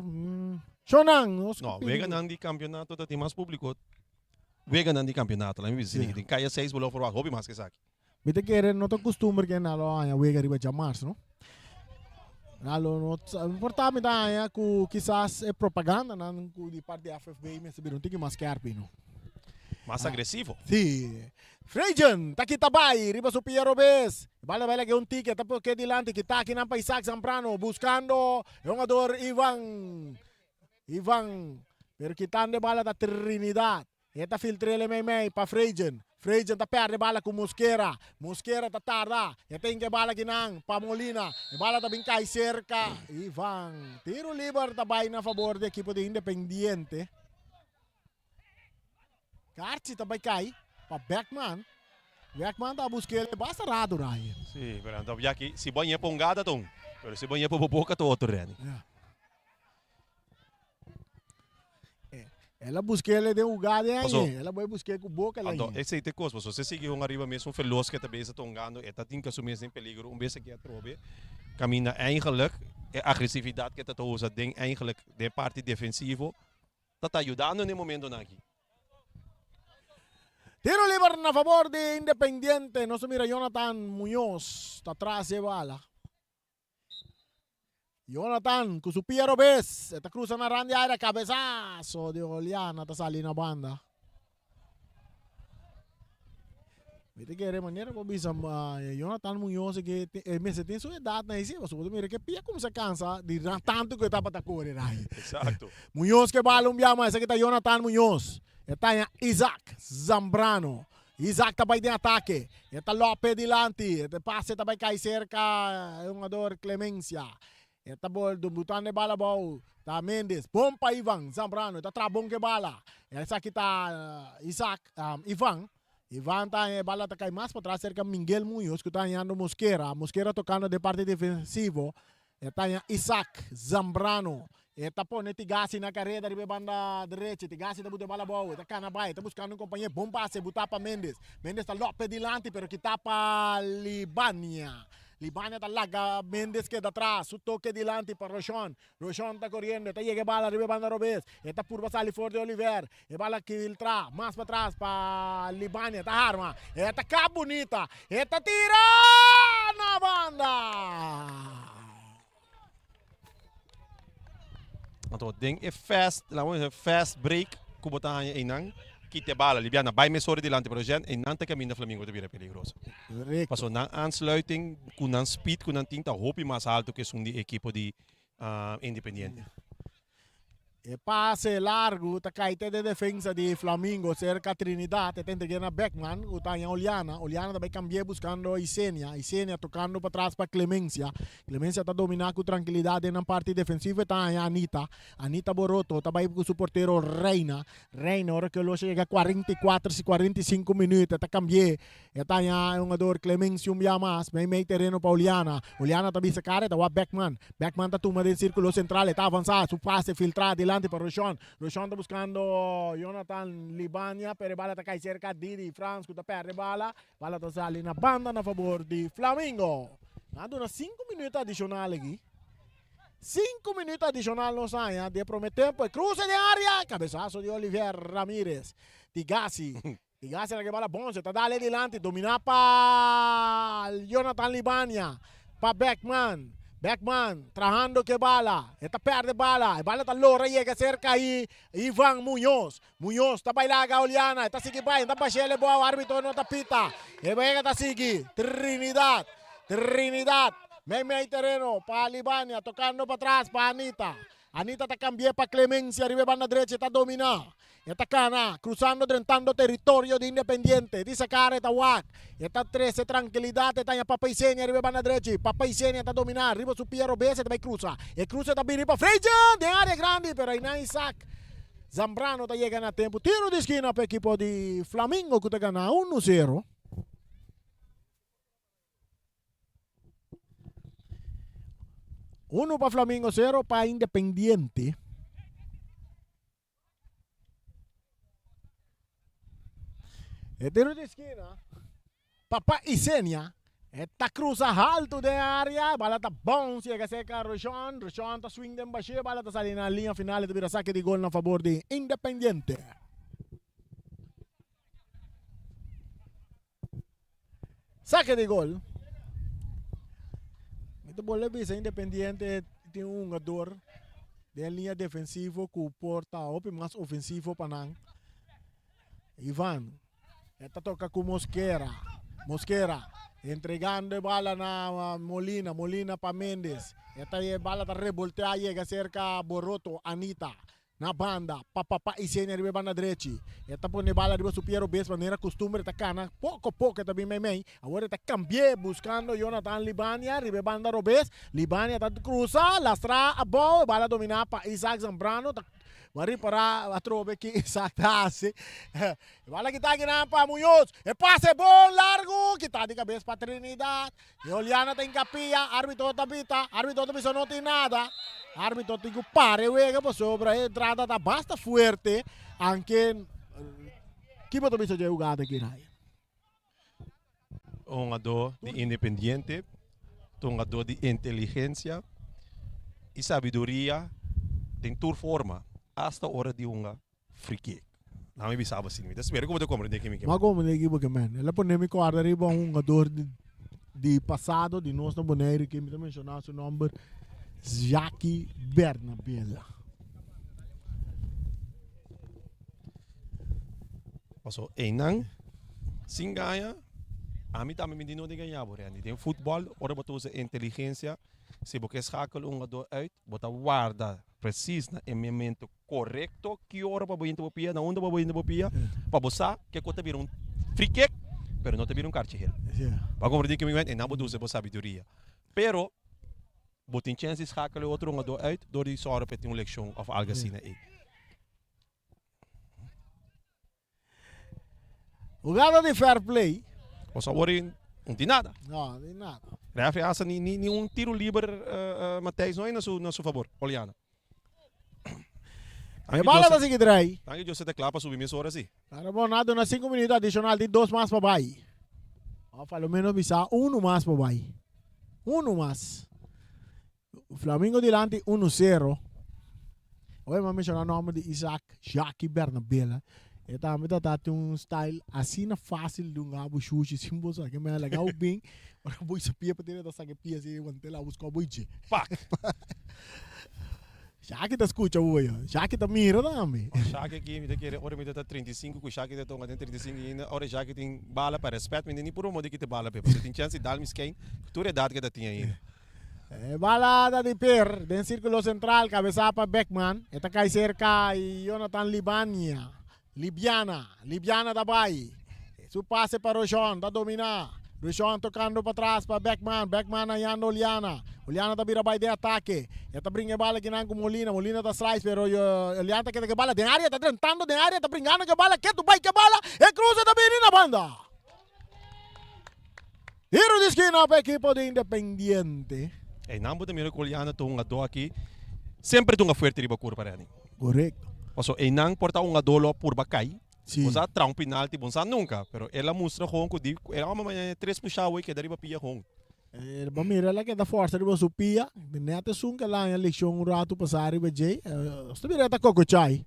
Shonang. No, wega nang di campeonato da timas público. Wega nang di campeonato, la mi visita que caia 6 bola for hobby mais que saque. Bite querer não tô costume que nalo anya wega riba jamars, no? Nalo no importante da que quizás é propaganda nan ku di parte da FFB me sabiram tem que mascar pino. Más agresivo. Sí. Frejan, takitabay, riba su Piero Bes. Bala-bala que un ticket, tapos que dilante, kita kinang pa Isaac Zambrano, buscando yung ador Ivan. Pero quitando bala da Trinidad. Eta filtrele may pa Frejan. Frejan ta perde bala com Mosquera. Mosquera ta tarda. Eta inke bala ginang pa Molina. E bala ta bingkay cerca. Ivan. Tiro liber tabay na favor de equipo de Independiente. Carci tabay kay pa Beckman. Beckman ta busquele basta rado Ryan. Sí, pero ando ya que si banha pongada tong. Pero si banha po boca to outro ren. Ela busquele de ugada Passou. aí. Ela vai buscar com boca lá. Ando, esse te coisa, se você seguir um arriba mesmo veloz que também está tongando, eta tem que assumir em peligro, vez que atrobe. Camina eigenlijk, a agressividade que está usa, ding eigenlijk de parte defensivo, está ajudando no momento aqui. Tiro libre na favor de Independiente. No se mira Jonathan Muñoz. Está atrás de bala. Jonathan, con su Piero Bes. Esta cruza na randa área. Cabezazo de Oliana. Está saliendo na banda. Viste que de maneira como bisa Jonathan Muñoz que se tem sua idade na cima. Só mira que pia como se cansa de tanto que está para correr aí. Exacto. Muñoz que bala mais. Esse aqui está Jonathan Muñoz. Está Isaac Zambrano. Isaac também de ataque. Está Lopes Dilanti. Este passe também cai cerca. É um ador Clemência. Está botando bala bom. Está Mendes. Bom para Ivan Zambrano. Está trabom que bala. Essa aqui está Isaac. Ivan. Ivan está bala tá cai mais para trás cerca Miguel Muñoz que está andando Mosquera. Mosquera tocando de parte defensivo. Está Isaac Zambrano. Eta pone Tigasi na carreira de banda direita. Tigasi tá botando bala boa. Tá Canabai. Tá buscando um companheiro. Bom passe. Botar para Mendes. Mendes tá Lopes Dilanti. Pero que tá para Libania. Libania tá larga. Mendes que da atrás. O toque Dilanti para Rochon. Rochon tá correndo. Tá chega bala de banda Robes. Eta por passar for de Oliver. E bala que filtra. Mais para trás para Libania. Tá arma. Eta cá bonita. Eta tira na banda. Então, ding é fast, fast break, kubotahan inang, kite bala, Libiana, bij me sorry dilante pero gen, en nante camino Flamengo te vira peligroso. Paso na aansluiting, kunan speed, kunan tinta, hopi mas alto que son di equipo di Independiente. E passe largo, tá caída de defesa de Flamengo, cerca Trinidad, tem que na Beckman, o tá em Oliana. Oliana também cambiou buscando Isenia. Isenia tocando para trás para Clemência. Clemência tá dominando com tranquilidade na parte defensiva, tá em Anita. Anita Boroto, tá bem com o porteiro Reina. Reina, hora que ele chega a 44, 45 minutos, tá cambiou. E tá em um ador Clemência mais, meio terreno para Oliana. Oliana tá bisa cara, tá o Beckman. Beckman tá tomando em círculo central, tá avançado, su passe filtrado adelante para Rochon. Rochon está buscando Jonathan Libania, pero bala está cae cerca Didi Franz, que está perde bala. Bala está saliendo na banda na favor de Flamengo. Nada, unos 5 minutos adicionales aqui. 5 minutos adicionales nos hay, de prometer, pues cruce de área, cabezazo de Oliver Ramírez. Tigasi. Tigasi la que bala bom, se está dale adelante, domina para Jonathan Libania, para Beckman. Beckman, trabajando que bala. Esta perde bala. Bala está lora, llega cerca ahí. Ivan Muñoz. Muñoz está bailando a Oliana. Está sigue bailando. Está bachele boa. O árbitro no está pita. E venga está sigue. Trinidad. Trinidad. Meio terreno para Libania. Tocando para atrás para Anita. Anita está cambiando para Clemencia. Arriba banda derecha. Está dominando. Esta cana, cruzando, drentando territorio de Independiente. Dice cara, esta Wack. Esta 13, tranquilidad, está en Papa Isenia, arriba banda derecha. Papa Isenia está dominando. Arriba su Piero Bese, también cruza. El cruce también arriba. Frejan, de área grande, pero ahí no hay Isaac. Zambrano está llegando a tiempo. Tiro de esquina para el equipo de Flamengo, que está ganando 1-0. Uno para Flamengo, 0 para Independiente. El tiro de esquina, Papa Isenia, esta cruza alto de área, bala está bom, llega cerca a Rochon, Rochon está swing de baixo, bala está saliendo en la línea final, de saque de gol a favor de Independiente. Saque de gol. Este bola visa Independiente tem um jogador de linha defensiva que porta o mais ofensivo para nós. Ivan. Esta toca com Mosquera. Mosquera. Entregando bala na Molina. Molina para Mendes. Esta bala está revolteada. Llega cerca Boroto. Anita. Na banda. Papapá e Sênia riba banda direita. Esta põe bala riba supiero bes. Maneira costume. Esta cana. Pouco esta bem mei. Agora esta cambie. Buscando Jonathan Libania. Riba banda robes. Libania está cruza. Lastra a bola. Bala dominar para Isaac Zambrano. Mari para a trobe que exactasse. Bala que está aqui na para Munhoz. E passe bom, largo. Que está de cabeça para Trinidad. E Oliana tem capia. Árbitro tabita. Árbitro tabita não tem nada. Árbitro tem que parar. Wega para sobre a entrada da basta forte. Anche. Que botou bisa de jogada aqui, Ryan? Jogador de independiente. Jogador de inteligência e sabedoria. Tem tour forma. Hasta hora de uma free kick. Não me bisava assim. Mas espero que você compreenda que me quer. Mas como nem que você man? Ela põe me corda riba jogador de passado de nosso boneiro que me mencionou seu nome Jackie Bernabella. Passou Enang, sim ganha. A mim também me não de ganhar, porém. Tem futebol, ora botou a inteligência. Se você escala jogador out, bota guarda preciso no momento correto que hora para botar papia, na onda para botar papia, para botar que você vira um free kick, pero não te vira um cartão. Para compreender que me vem, não botou a sabedoria. Pero botem chance de escalar outro jogador out, door die só repetir uma leção of algo assim aí. Jogada de fair play. O sabor não tem nada. Não, de nada. Referee asa ni um tiro livre, Mateus, não é no seu favor, Oliana. A bala da seguinte aí. Tanto que você declara para subir minhas horas assim. Para bom nada na 5 minutos adicional de 2 mais para baixo. Pelo menos bisa 1 mais para baixo. 1 mais. Flamengo delante 1-0. Hoje vamos mencionar o nome de Isaac Jackie Bernabella. E também tem um style assim na fácil de um abo xuxi simboso que é legal bem. Ora boi sapia para ter da saque pia se o lá buscar boi de. Fuck. Jackie tá escuta hoje. Jackie tá mira também. Jackie aqui me quer ora me tá 35, com Jackie tá tonga 35 ainda. Ora Jackie tem bala para respeito, mas nem por um modo que te bala para. Você tem chance de dar-me quem? Toda idade que tá tinha ainda. Balada de Per, den círculo central, cabeça para Beckman. Esta cai cerca e Jonathan Libania. Libiana da Bahia. Su passe para Rochon, da dominar. Rochon tocando para trás para Beckman. Beckman ayando Oliana. Oliana da vira vai de ataque. Esta brinca bala que não com Molina. Molina da slice, pero Oliana tá que bala de área, tá tentando de área, tá brincando que bala, que tu vai que bala, e cruza da na banda. Tiro de esquina para equipo de Independiente. E não pode mirar com Oliana tonga do aqui. Sempre tonga forte riba cor para ele. Correcto. Also, não porta um adolo por bacai. Sim. Você trá um penalti, você nunca. Pero ela mostra com que ela uma 3 puxar que daí pia com. Vamos mirar lá que da força de você pia. Neta sunca lá em leção um rato passar riba Jay. Você mira tá coco chai.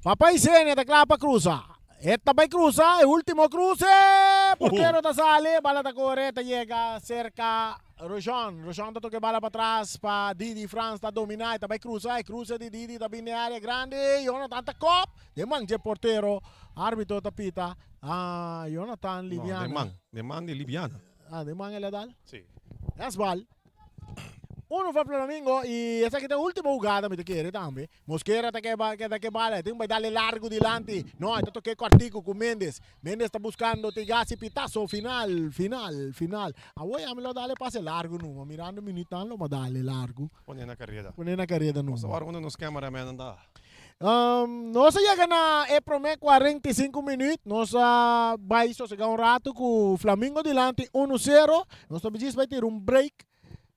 Papai Sênia da clapa cruza. Esta vai cruzar, el último cruce. Portero da sale, bala da correta, llega cerca Rochon. Rochon da toque bala para trás para Didi France, da dominar, vai cruzar, cruza de Didi da bine área grande. Jonathan da cop, de manje portero, árbitro da pita. Jonathan Libiana. De man de Libiana. De man ele dal? Sim. Es bal. Uno para Flamengo e essa aqui é a última jogada me te quer também. Mosquera tá que bala, tem vai darle largo delante. Não, está toque quartico com Mendes. Mendes está buscando Tigasi pitazo final. Agora a me lo dale passe largo não, mirando minutando mas dale largo. Põe na carreira. Não. Agora quando nos cameraman anda. Nós chega na promete 45 minutos. Nós vai sossegar um rato com o Flamengo delante 1-0. Nós também vai ter um break.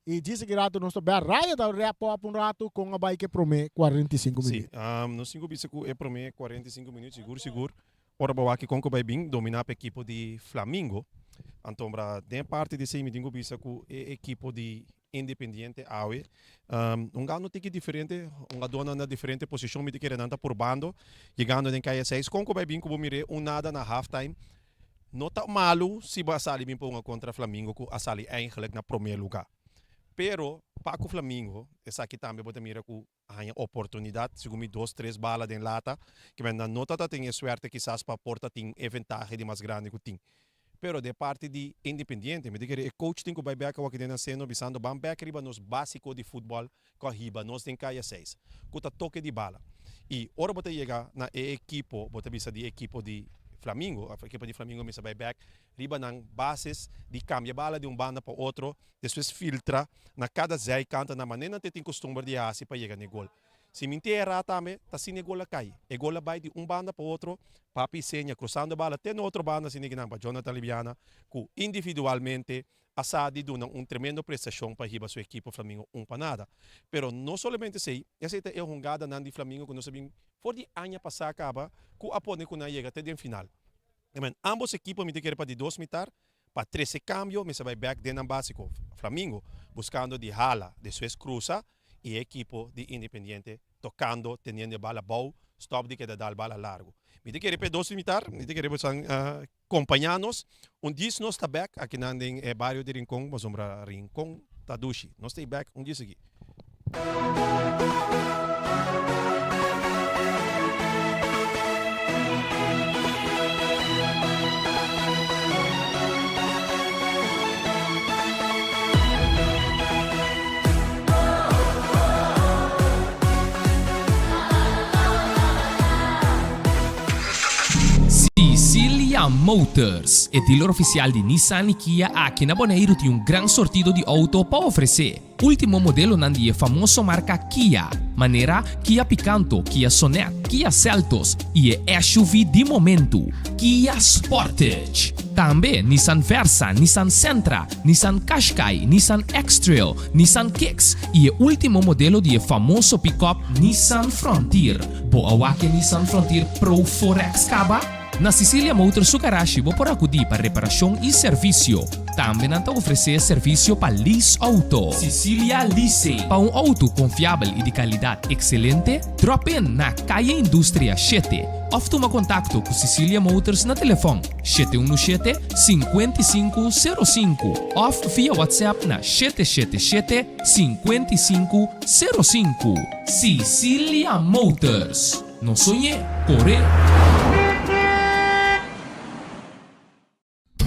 E disse que rato nós estamos raia da reapo um rato com a bike promete 45 minutos. Sim, nos 5 bisa que promete 45 minutos, seguro. Ora boa que com que vai bem dominar a equipe de Flamengo. Então, para de parte de 6 minutos bisa que a equipe de Independiente awe. Gano tiki diferente, dona na diferente posição me querendo andar por bando, chegando em caia 6 com que vai bem que mire nada na halftime. Não tá malo se vai sair bem para contra Flamengo que a sair eigenlijk na primeiro lugar. Pero para o Flamengo, essa aqui também bota mira com a oportunidade, segundo 2-3 balas de lata, que ainda não tá tem suerte quizás para porta tem vantagem de mais grande que tem. Pero de parte de Independiente, me diga que o coach tem que vai back o que tem sendo bisando bam back riba nos básico de futebol, com riba nos tem caia 6. Cuta toque de bala. E ora bota chega na equipo, bota bisa de equipo de Flamengo, a equipe de Flamengo me vai back, riba nang bases de cambia bala de banda para outro, depois filtra na cada zai canta na maneira que tem costume de assim para chegar no gol. Se mentir errado também, tá sem gol a cai. E gol vai de banda para outro, papi senha cruzando a bala até no outro banda sem ninguém para Jonathan Liviana, que individualmente assadi duna tremendo prestação para riba sua equipe Flamengo para nada. Pero não somente sei, essa é a jogada nan de Flamengo que nós sabemos, for de ano passado acaba, que apone que não chega até o final. Ambos equipos me querem para de 2 mitar, para 13 cambio, me vai back dentro básico Flamengo, buscando de hala, de suas cruza, e equipo de Independiente tocando, teniendo bala bow, stop de que dar bala largo. Me te querer para 2 mitar, me te querer para companhia-nos, diz nós está back, aqui na barrio de Rincón, mas Rincón, Tadushi, nós está back, diz aqui. Sicilia Motors é dealer oficial de Nissan e Kia aqui na Bonaire tem grande sortido de auto para oferecer. Último modelo nandi famoso marca Kia, maneira Kia Picanto, Kia Sonet, Kia Seltos e SUV de momento, Kia Sportage. Também Nissan Versa, Nissan Sentra, Nissan Qashqai, Nissan X-Trail, Nissan Kicks e último modelo de famoso pick-up Nissan Frontier. Boa que Nissan Frontier Pro 4X caba? Na Sicilia Motors Sugarashi vou por acudir para reparação e serviço. Também não oferecer serviço para lease auto. Sicilia Leasing. Para auto confiável e de qualidade excelente, drop in na Calle Indústria 7. Ou toma contato com Sicilia Motors na telefone 717-5505 ou via WhatsApp na 777-5505. Sicilia Motors. Não sonhe, corre.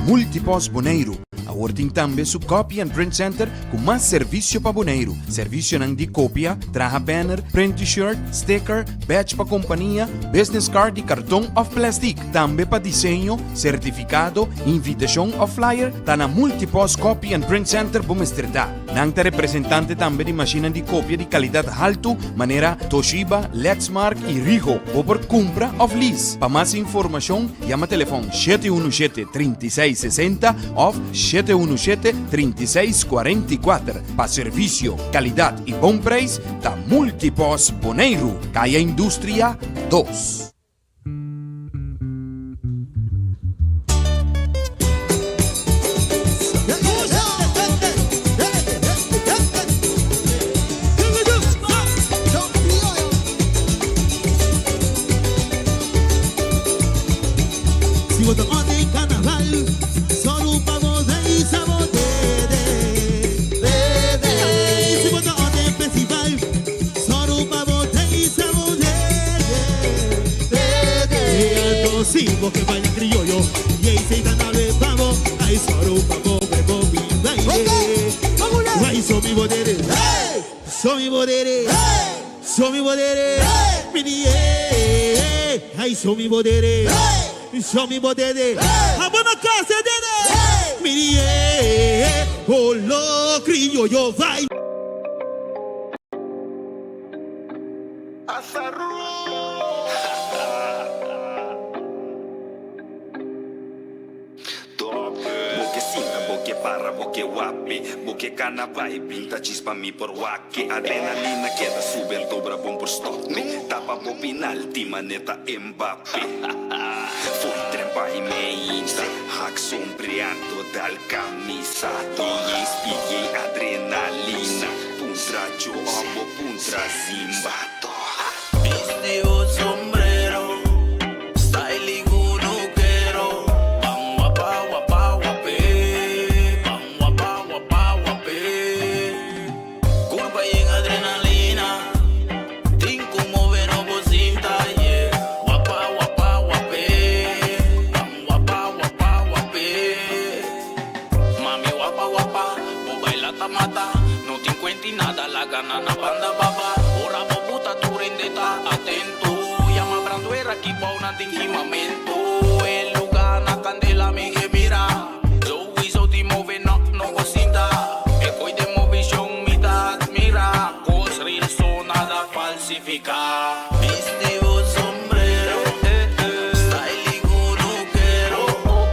Multipos Bonaire. Agora também su Copy and Print Center com mais serviço para Bonaire. Serviço de cópia, traja banner, print t-shirt, sticker, badge para companhia, business card e cartão of plastic. Também para desenho, certificado, invitação ou flyer, tá na Multipos Copy and Print Center Bumesterdá. Nangta representante também de máquina de cópia de qualidade alta, maneira Toshiba, Lexmark e Ricoh, ou por compra ou lease. Para mais informação, chama telefone 717-3660 ou 717-3644. Para serviço, qualidade e bom preço, da Multipos Bonaire, Caia Indústria 2. Que baila criollo y ahí se dan a ver pavo ahí solo pavo bebo mi baile ahí son mi bodere son mi bodere son mi bodere mini ahí son mi bodere son mi bodere a buena casa dede mini oh lo criollo vai Boke kana vibe, ta chispa mi por wake adrenalina queda sube el dobra bom por stop me tapa po penalti maneta Mbappé foi trepa e meinta hack sombreado dal camisa e espiguei adrenalina puntra jo abo puntra zimbato viste o sombrero styling uno quero ya ta mata. No te encuentras nada, la gana na banda baba. Ora bobuta tu rendeta, atento. Llama branduera aquí pa' un antingimamento. El lugar na candela me que mira. So hizo ti move no cosinta. E coi de movision mi ta admira. Cos real nada falsifica. Viste vos sombrero, style igunuquero.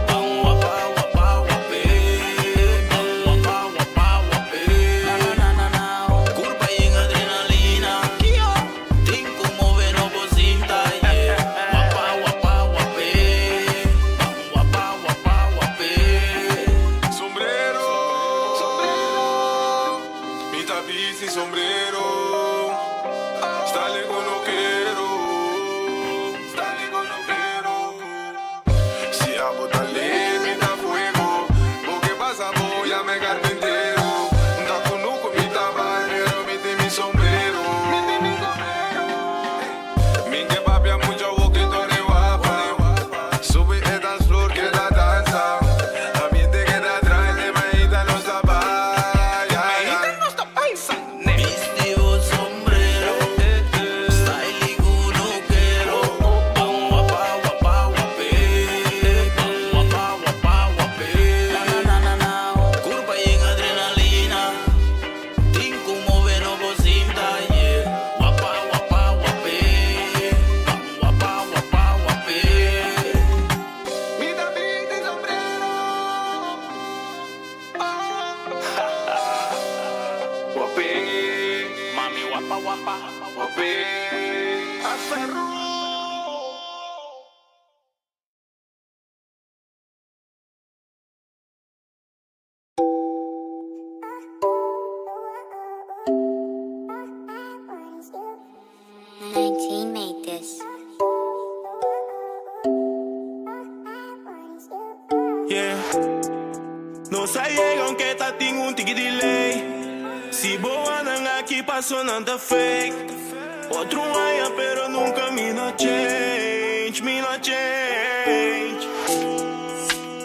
Bang wapa wapa wape, bang wapa wapa wape. Na na na, curva y en adrenalina. Tinko move no cosinta, yeah. Wapa wapa wape, bang wapa wapa wape. Sombrero, mi tapiz y sombrero. Style con lo quiero, style con lo quiero. Si a botarle mi da fuego, porque pasa voy a me carpintero. Da con nuco mi tabanero, mi sombrero. Mi que papi a mucho boquito de guapa. Sube el dance floor que la danza. Ambiente que te atrae, te medita los zapallos. Viste vos sombrero, style igunuquero. Bang wapa wapa wape, bang wapa wapa wape. Na curva y en adrenalina. Tinko move no cosinta, yeah. Wapa wapa wape, bang wapa wapa wape. Mi tapiz y sombrero. Guapé, Mami wapa wapa guapé, aferro. Made this. Yeah. No sai aunque tá tem tique delay. Si boa nanga aqui passou nada fake. Outro aia pero nunca me no change, me no change.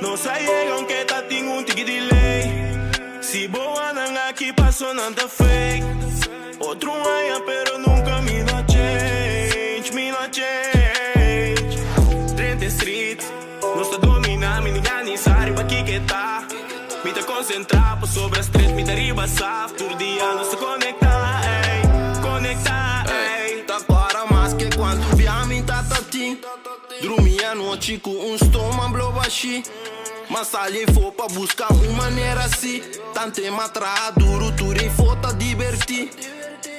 No sai aunque tá tem tique delay. Si boa nanga aqui passou nada fake. Outro aia pero nunca me no change, me no change. 30 Street, não se domina, me ninguém nem sabe aqui que tá. Me tá concentrar por sobre a street, me tá riba saf. Todo dia não se conecta, ey, conecta, ey. Tá para mais que quando via me tá tati. Dormia à noite com estômago blow baixi. Mas ali for pra buscar uma maneira assim. Tante matra duro, tu rei for tá divertir.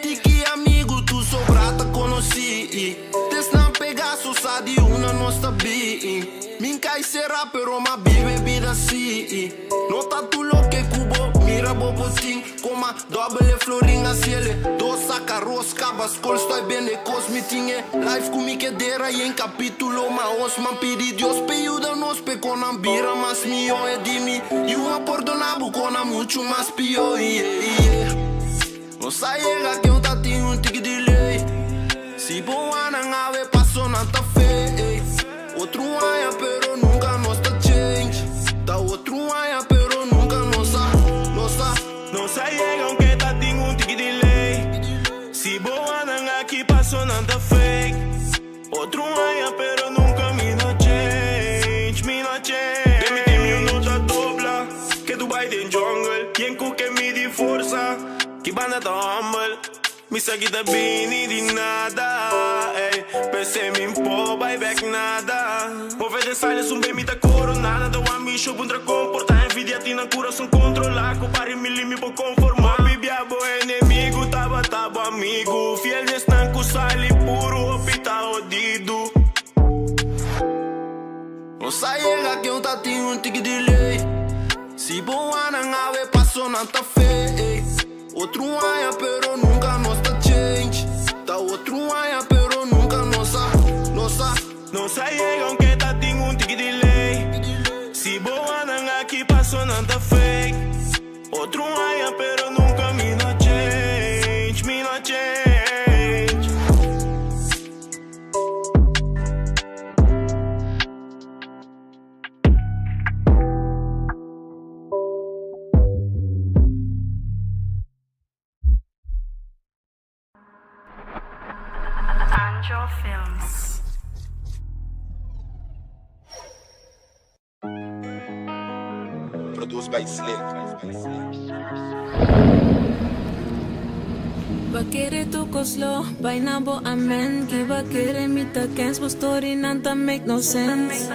Tiki amigo, tu sobrata conosci. Tes não pegar só sa di una nostra bi. Minca será pero ma bebida assim. Nota tu lo que cubo, mira bobotin. Coma double florinha ciele. Dosa carros, cabas, col stai bene cosmitinge. Life comigo que dera e em capítulo. Ma osman pedi Dios pe ayuda nos pe con ambira mas mio e dimi. E uma perdonabo con a mucho mas pio, yeah. No sai que eu tá tinha tique delay. Si boa não ave passo na ta fe. Outro aia pero nunca nos tá change. Tá outro aia pero nunca nos sa. No sai aunque tá tem tique delay. Si boa nanga aqui passou nada fake. Outro aia pero nunca me no change, me no change. Permite-me nota dobla. Que Dubai den jungle. Quem que me di força. Que banda tá humble. Me segue da bini di nada, ey. Pensei me impor, vai back nada. Pove de silence, bem me tá coronada. Da one me show contra comportar. Envidia tina coração controlar. Compare me limi por conformar. Bibiabo inimigo, tava amigo. Fiel de stanco, sali puro, opita odido. No sai que eu tá tinha tique delay. Si boa não ave passo na ta fe. Outro aia pero nunca nos tá change. Tá outro aia pero nunca nos sa. No sai aunque tá tem tique delay. Si boa nanga aqui passou nada fake. Outro aia pero nunca me no change, me no change. Films. Produced by Slick. Bakere tu koslo, bainabo amen. Ki bakere mita kens, but story nanta make no sense.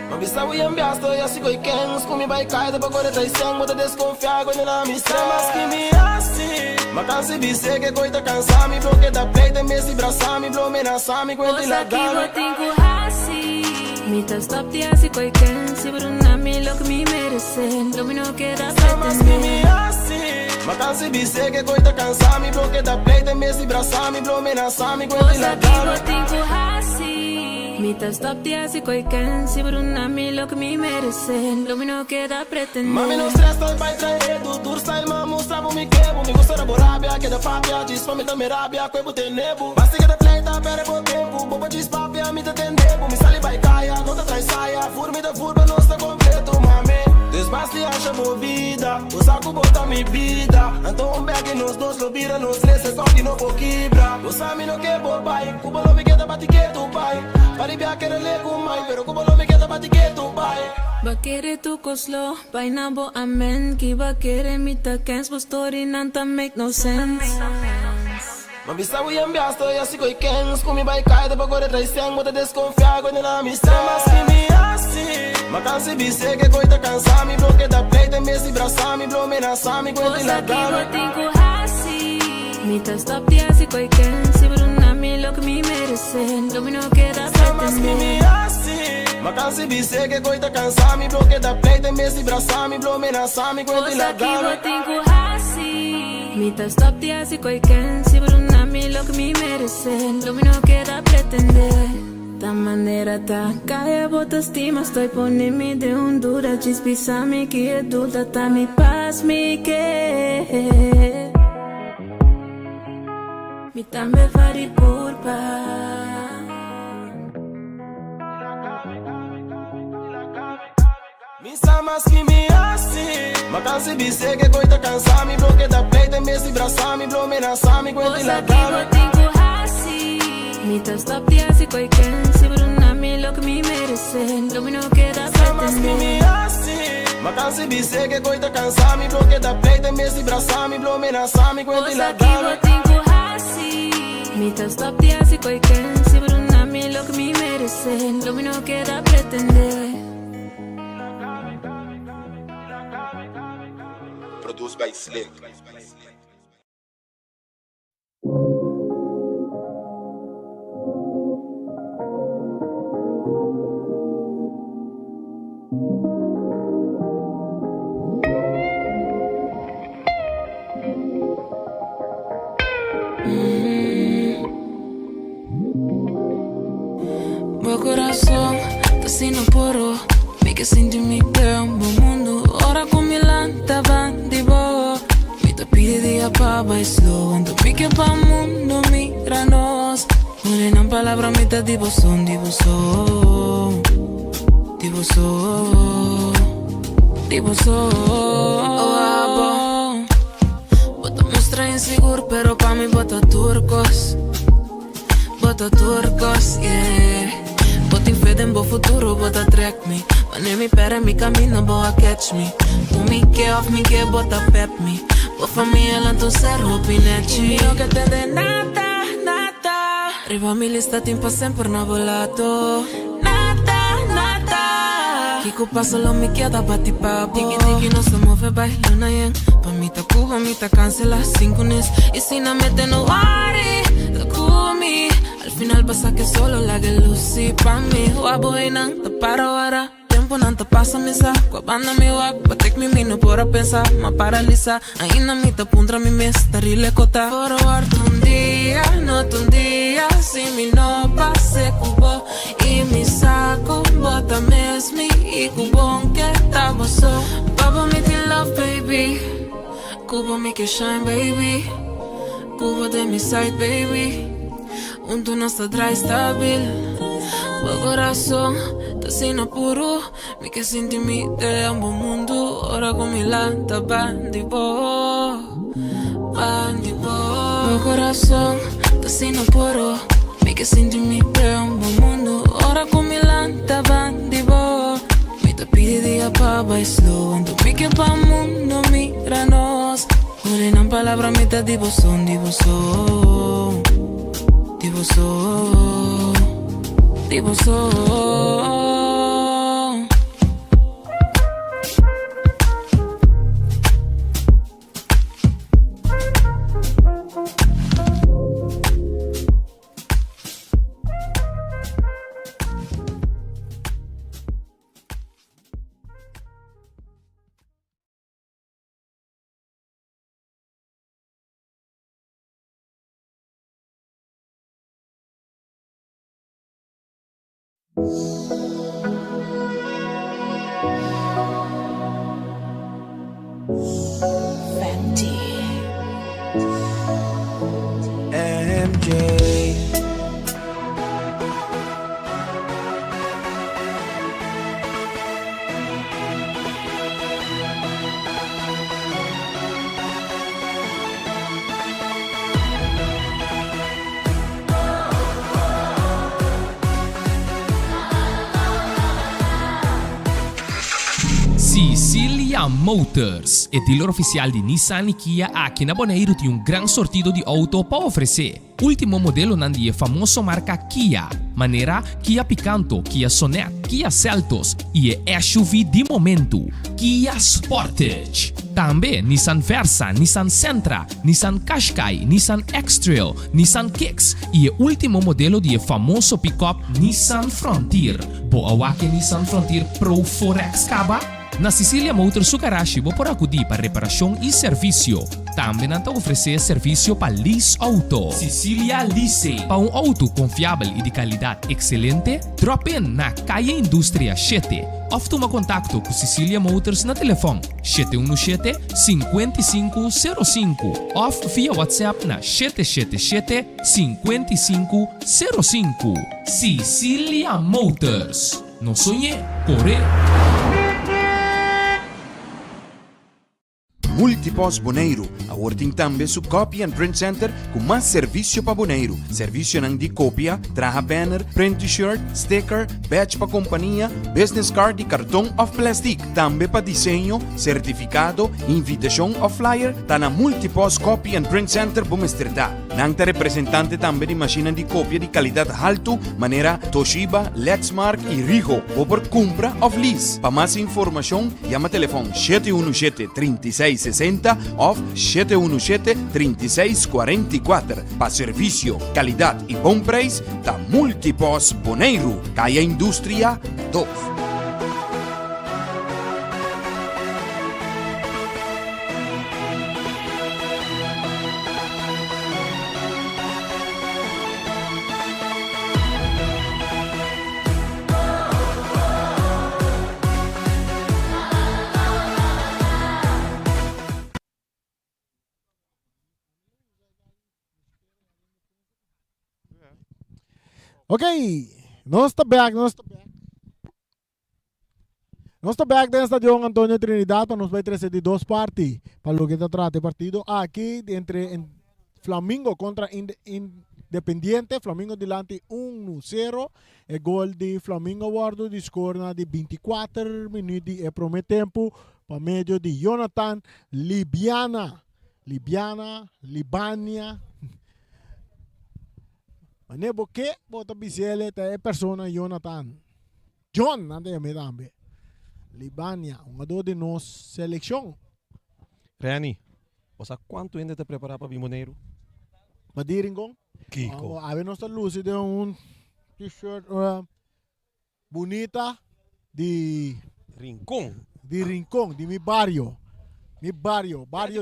Mabisa we ambiasto, ya sigo i kens. Kumi by kaida bagore traição, bota desconfiar quando na missão. Mas que me assim, ma cansi bise que coita cansami, bloque da pleita, mesi braçami, blome na sami, quando Osa la ki dame. botingu hasi. Mita stop ti asi koi kens, si bruna mi lo que mi merecen. Lo mino que da Mas que me assim, ma cansi bise que coita cansami, bloque da pleita, mesi braçami, blome na sami, quando la Osa ki dame. botingu hasi. Mita stop ti asi koi kens, si bruna mi lo que mi merecen. Lo mino que da pretender. Mami non stressa, vai traedo, dur style, ma mostravo mi quebo. Mi gusta rabo rabia, che da fabia, ci spami da me rabbia, quei bute nebu. Basti che da pleita, per po tempo, bobo ci spapia, mi te tendevo. Mi sali vai caia, non te trai saia, furmi da furba, non sta completo, mami. Desbasti acha movida, o saco bota mi vida. Então bag nos dois, lo bira nos três, só que não vou quebrar. O sami no que bobai, cuba lo me queda bati que tu pai. Paribia que era lego mai, pero cuba lo me queda bati que tu pai. Bakere tu koslo, bainabo amen. Ki bakere mita kens, but story nanta make no sense. Mabisa we ambiasto, ya sigo i kens. Kumi by kaida bagore traição, bota desconfiar quando na missão. Mas que me assim, ma cansi bise que coita cansami, bloque da pleita, mesi braçami, blome na sami, quando la Osa ki dame. botingu hasi. Mita stop ti asi koi kens, si bruna mi lo que mi merecen. Lo mino que da Mas que me pretender. assim, ma cansi bise que coita cansami, bloque da pleita, mesi braçami, blome na sami, quando la Osa ki dame. botingu hasi. Mita stop ti asi koi kens, si bruna mi lo que mi merecen. Lo mino que da pretender. Da manera ta caia bota estima, estoy ponemi de Honduras, cispisami que é duda, tá mi paz mi que. Mi tambe vari purpa. Mi sa mas que me assim, ma cansi bise que coita cansami, bloque da pleita, mesi braçami, blome na sami, quando la Osa ki dame. botingu hasi. Mita stop ti asi koi kens, si bruna mi lo que mi merecen. Lo mino que da Mas que me pretender. assim, ma cansi bise que coita cansami, bloque da pleita, mesi braçami, blome na sami, quando la Osa ki dame. botingu hasi. Mita stop ti asi koi kens, si bruna mi lo que mi merecen. Lo mino que da pretender. Produced by Slick. Meu coração tá sendo puro, me que senti mi é um bom mundo. Ora com Milan tava de boa, me te pedi a pa vai slow. Ando me que pa mundo mira nós. Morena em palavra me tá divo son, divo son, divo son, divo son. Oh, bota mostra inseguro, pero pa mi bota turcos. Bota turcos, yeah. Bota fede in bo futuro, bota track me. Ma ne mi pere mi cammino, boa catch me. Tu mi che off, mi che bota pep me. Bo famiglia l'anto servo pinecci. Io che te de nata, nata. Arriva mi lista tempo sempre una volato. Nata, nata. Chi cupa solo mi chieda batti papo. Tiki tiki no se muove bailona yen. Pa mi ta Cuba, mi ta cancela synchronous. Y si no mete no worry, la kumi. Al final pasa que solo la que lucy pa' mí. Wabo y nan, te paro ahora. Tempo não te passa misa. Com a banda me wak, batek mi mino por a pensar. Ma paralisa, ainda mi te pundra mi mes. Tarile kota. Forward un día, not un día. Si mi no pase cubo. Y mi saco, bota mesmi. Y cubón que tabo so. Babo mi te love baby. Cubo mi que shine baby. Cubo de mi side baby. Tu não está dry stabil. O coração tá sem apuro. Me que senti mi de ambo mundo. Ora com mi lanta bandibo, bandibo. O coração tá sem apuro. Me que sin ti me crea un buen mundo. Ora con mi lanta van di bo. Me te pide día pa' bailar. Ando mi que pa' mundo miranos. Una palabra me te divo son. Divo son. Fenty. MJ. Sicilia Motors é dealer oficial de Nissan e Kia aqui na Bonaire tem um grande sortido de auto para oferecer. Último modelo nandi é famoso marca Kia, maneira Kia Picanto, Kia Sonet, Kia Seltos e é SUV de momento, Kia Sportage. Também Nissan Versa, Nissan Sentra, Nissan Qashqai, Nissan X-Trail, Nissan Kicks e o último modelo de famoso pick-up Nissan Frontier. Boa que Nissan Frontier Pro 4X Caba? Na Sicilia Motors su garagem vou por acudir para reparação e serviço. Também não oferecer serviço para lease auto. Sicilia Leasing. Para um auto confiável e de qualidade excelente, drop in na Caia Indústria 7. Ou toma contato com Sicilia Motors na telefone 717-5505 ou via WhatsApp na 777-5505. Sicilia Motors. Não sonhe, corre! Multipos Bonaire, awarding tambe su Copy and Print Center com mais serviço para Bonaire. Serviço nang di copia, traha banner, print t-shirt, sticker, badge para companhia, business card e cartão of plastic. Tambe para desenho, certificado, invitação ou flyer, tá na Multipos Copy and Print Center Bumesterdad. Nang ta representante tambe di macchina di copia di qualidade alto, maneira Toshiba, Lexmark e Ricoh, ou por compra of lease. Para mais informação, chama telefone 717-3660 ou 717-3644. Para serviço, qualidade e bom preço, da Multipos Bonaire, Caia Indústria 2. Ok, nós está back. Nós está back dentro do Estadio Antonio Trinidad para nos vai trazer de duas partes para o que está tratando partido aqui entre Flamengo contra Independiente. Flamengo delante 1-0. O gol de Flamengo guardo de scorna de 24 minutos e prome tempo para meio de Jonathan Libania. Mas porque bota bisele é persona Jonathan John nada me dambe Libania um jogador de nossa seleção. Rani, você quanto ainda te prepara para Bonaire? Para Diringong? Kiko. A ver nós está luz de t-shirt bonita de Rincón. De Rincón, de mi barrio.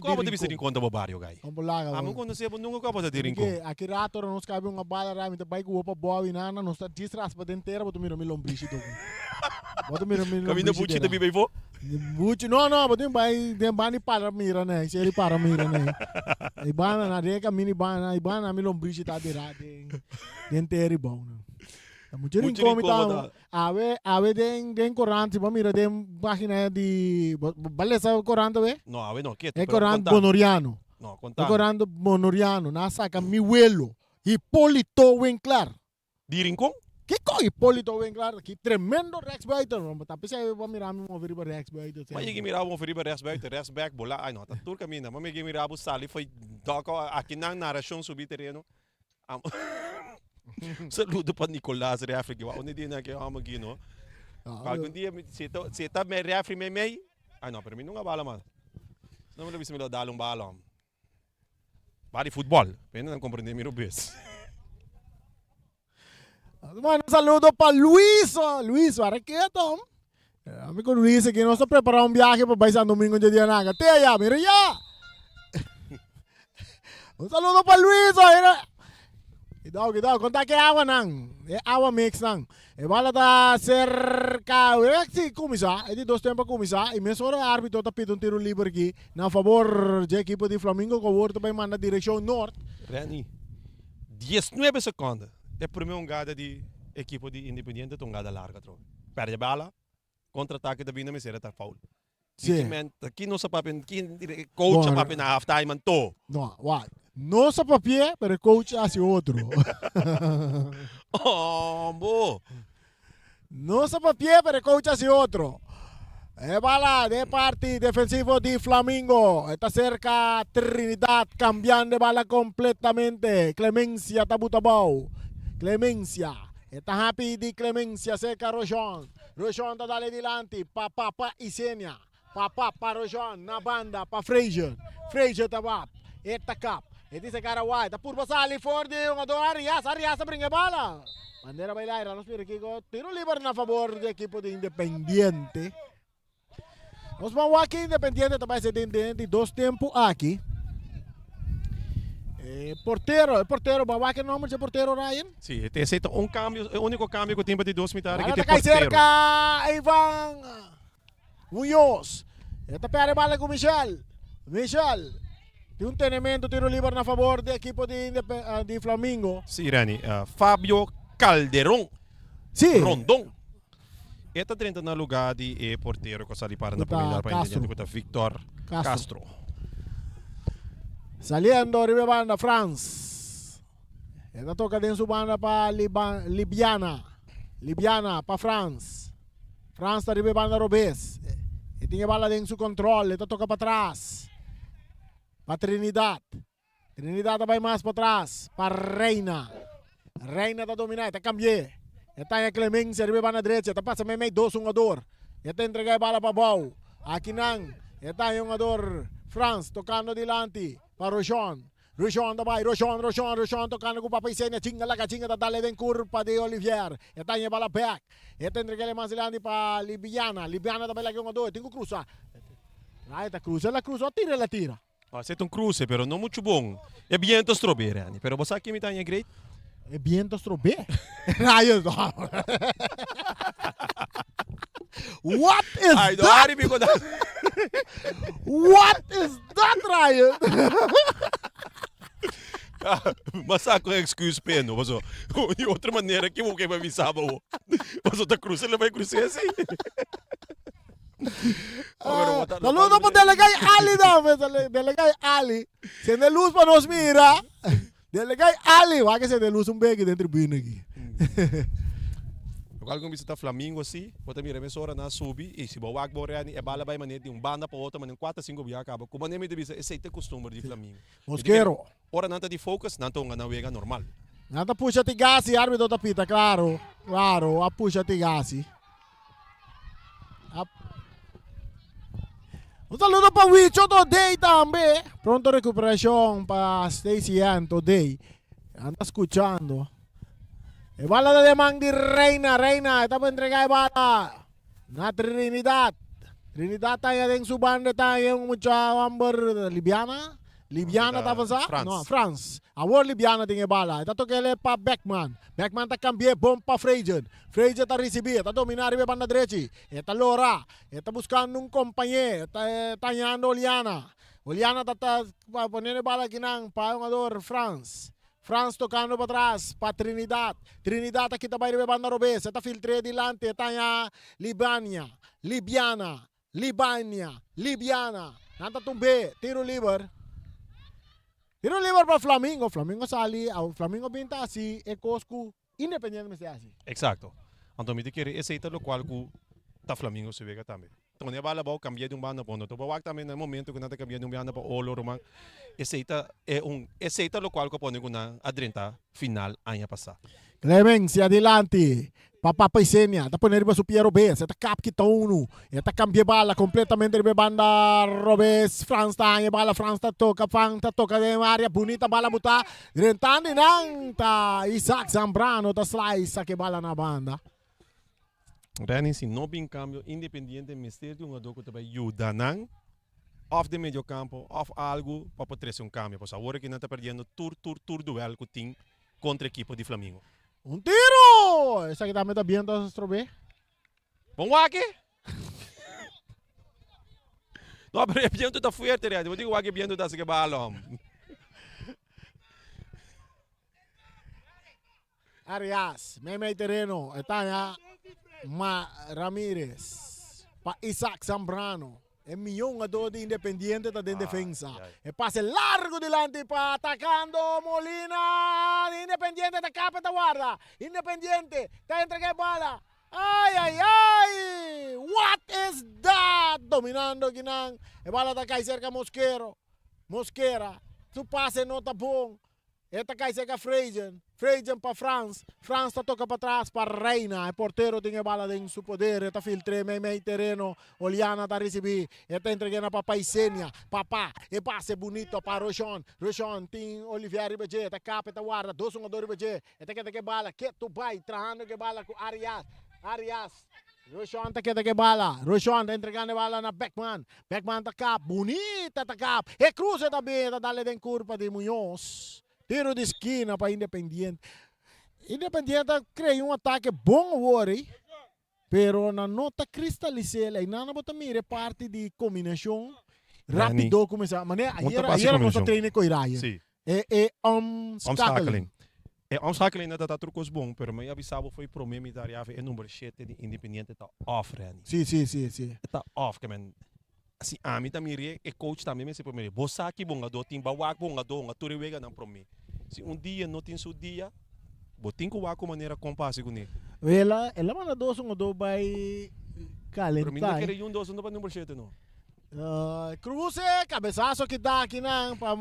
Como deve ser em conta o barrio, gai? Vamos lá, Amo quando você nunca acaba de Rincón. Aqui rato nós cabe uma bala lá, me vai com o boa e nana, nós está disraspa dentera, boto mira mi lombrici to. Boto mira mi lombrici. Caminho buchi também vai vo? Buchi, não, boto vai bani para mira né, se ele para mira né. Ibana na rega mini ibana mi lombrici tá de rade. Dentera bom. Muito rincón então. Ave den corante, vamos mira den página de vale essa corante ve? No, ave no, quieto. É corante bonoriano. No, contando. É corante bonoriano, na saca mi vuelo. Hipólito Winkler. Di Rincon? Que Hipólito bem claro, que tremendo rechtsbuiten. Tapi saya pamirami mo veri ba rechtsbuiten. Mas yung mirabo mo feriba rechtsback, bola. Ay no, tatur kami na. Mas yung mirabo sali foi doko aqui na narração subterreno. Saludo pa Nicolas referee wa oni din na kay amagino. Algum dia se tá me referee me. Ay no, pero mim não bala man. Não me lembro se me dalong balom. Bari futebol. Pena não compreender miro bes. Mano, un saludo para Luis Barrequeto. Amigo Luis, que nos ha preparado un viaje para San Domingo de Dianaga. Te allá, mira ya. Un saludo para Luis. Cuidado, conta que agua nang. Agua mix nang. Bala ta cerca. Si kumisa, de 2 tempos kumisa. E mesmo hora árbitro tá pedindo tiro livre aqui na favor do equipe de Flamengo que volta para mandar direção norte. Rani, 19 segundos. É primeiro jogada de equipe de Independiente, jogada larga. Perde a bala, contra-ataque da Bina Mesera tá foul. Sim. Aqui não sabe coach sabe na half time to. Não, what? Não sa papier, pero coach hace outro. Oh, bo. Não sa papier, pero coach hace outro. Bala de parte defensivo de Flamengo. Está cerca Trinidad, cambiando de bala completamente. Clemencia Tabutabao. Clemencia. Está happy de Clemencia seca Rojon. Rojon está dale dilante. Pa Isenia. Pa Rojon. Na banda pa Frazier. Frazier tabap. Eta cap. Iti se cara white. Está por pasar ali for de un ador Arias. Arias brinca bala. Bandera bailar. Los Piriquico. Tiro libre na favor do equipo de Independiente. Os vamos aqui Independiente também se tem de 2 tempos aqui. Porteiro, bawa que nome de porteiro Ryan? Sim, esse é um cambio, o único cambio que o tempo de 2 metades que tem porteiro. Cerca Ivan Muñoz. Esta pera bala com Michel. Tem um treinamento tiro livre na favor do equipo de Flamengo. Sim, Rani. Fábio Calderón. Sim. Rondon. Esta 30 na lugar de porteiro que está ali para na primeira para Independiente, Victor Castro. Saliendo arriba banda France. Esta toca de su banda para Libiana para France. France está arriba banda Robes. E tiene bala de su control. Esta toca para atrás. Para Trinidad. Trinidad vai mais para trás. Para Reina. Reina está dominada. Esta cambié. Esta é Clemencia arriba banda direita. Esta passa meio 2 jogador. Esta entrega a bala para Bau. Aqui não. Esta é jogador France tocando dilante. Para Rojon também, Rojon tocando com o Papa Isenia, chinga da dale den curva de Olivier. Esta é bala back. Esta entrega mais dilante para Libiana também lá que um ador, tem que cruzar. Esta cruza, ela tira. È un cruce, però non molto buono. È viento strobere, però você que me tá great. É viento strobere. Rayos. What is that? What is that, Ryan? Mas com excuse peno, mas de outra maneira que o que vai avisar o. Mas outra cruz ele vai cruzar assim. Saludo para delegado Ali, dame, delegado Ali. Se de luz para nos mira. Delegado Ali, vai que se de luz beco dentro do tribuna aqui. Algum visita Flamengo assim, bota mira me sora na subi e se boa agora é bala vai maneira de banda para outra maneira 4 5 via acaba. Como nem me devia esse é costume de Flamengo. Mosqueiro. Ora nanta de focus, nanta na vega normal. Nanta puxa tigasi, árbitro da pita, claro, a puxa tigasi. Un saludo para Wicho today também. Pronto recuperação para Stacy Ann today. Anda escuchando. E bala de man di Reina, esta para entregar bala. Na Trinidad tayo din su banda tayo mucha amber Libiana tá avançar? Não, France. Agora Libiana tem bala. Esta toca ele para Beckman tá cambiar bom para Frazier tá receber, tá dominar a banda direita. Esta Lora, está buscando um companheiro, está tanhando Oliana tá ponendo bala aqui não para jogador France tocando para trás, para Trinidad aqui também de banda Robes, está filtrando dilante, está Libiana, nanta tumbe, tiro livre para Flamengo sali, Flamengo pinta assim, e Cosco Independiente me assim. Exacto. Então, me quer aceita lo qual que tá Flamengo se vega também. Então, a bala vai cambiar de banda para outro. Então, também no momento que nada cambiar de banda para o Roman, aceita lo qual que pone na adrenta final ano passado. Clemência, adelante. Papa Paisenia, tá poner su Piero Bes, tá cap que uno, tá cambia bala completamente de banda Robes, France tá, bala France tá toca de área bonita bala buta, rentando nang tá Isaac Zambrano tá slice que bala na banda. Rani, se não bem cambio, independente mistério, um adulto também ajuda nang, off de meio campo, off algo para poder ser cambio, pois agora que não tá perdendo tour duelo que tem contra a equipe de Flamengo. Tiro! Essa que tá me tá viendo a Strobe? Bom aqui? Não, mas é viento tá fuerte, né? Eu digo que viento tá se que balão. Arias, meio terreno, está Ramírez, para Isaac Zambrano. É milhão de Independiente tá de defensa. E passe largo delante para atacando Molina. Independiente tá capa da guarda. Independiente tá entrega a bola. Ai. What is that? Dominando Guinan. E bola tá cai cerca Mosquera. Tu passe não tá bom. Eta cai cerca Freiden para France tá toca para trás para Reina, o porteiro tem a bola em seu poder, eta filtre meio terreno, Oliana tá receber, eta entregando para Paisenia, papá, e passe bonito para Rochon tem Olivier Ribeje, eta capa, eta guarda, 2-1 Ribeje, eta que bola, que tu vai, trajando que bola com Arias, Rochon tá que bola, Rochon tá entregando a bola na Beckman tá cap, bonita tá cap, e cruza também, tá dando em curva de Munhoz. Tiro de esquina para Independiente. Independiente criou ataque bom agora, pero na nota cristalizada e não bota mire parte de combinação rápido começar. Mané, aí não só treina com Iraia. Sim. É omschakeling. Omschakeling não tá trucos bom, pero me avisava foi problema da área é número 7 de Independiente tá off, Rani. Sim. Tá off, que man. Assim, a mim também é coach também, mas primeiro, você aqui bom ador, tem bawak bom ador, a tua rega não para mim. Se dia não tem seu dia, botem com a maneira compasse com ele. Ela manda dois vai calentar. Para mim não querer dois não para número 7 não. Cruze, cabeçaço que dá aqui não, para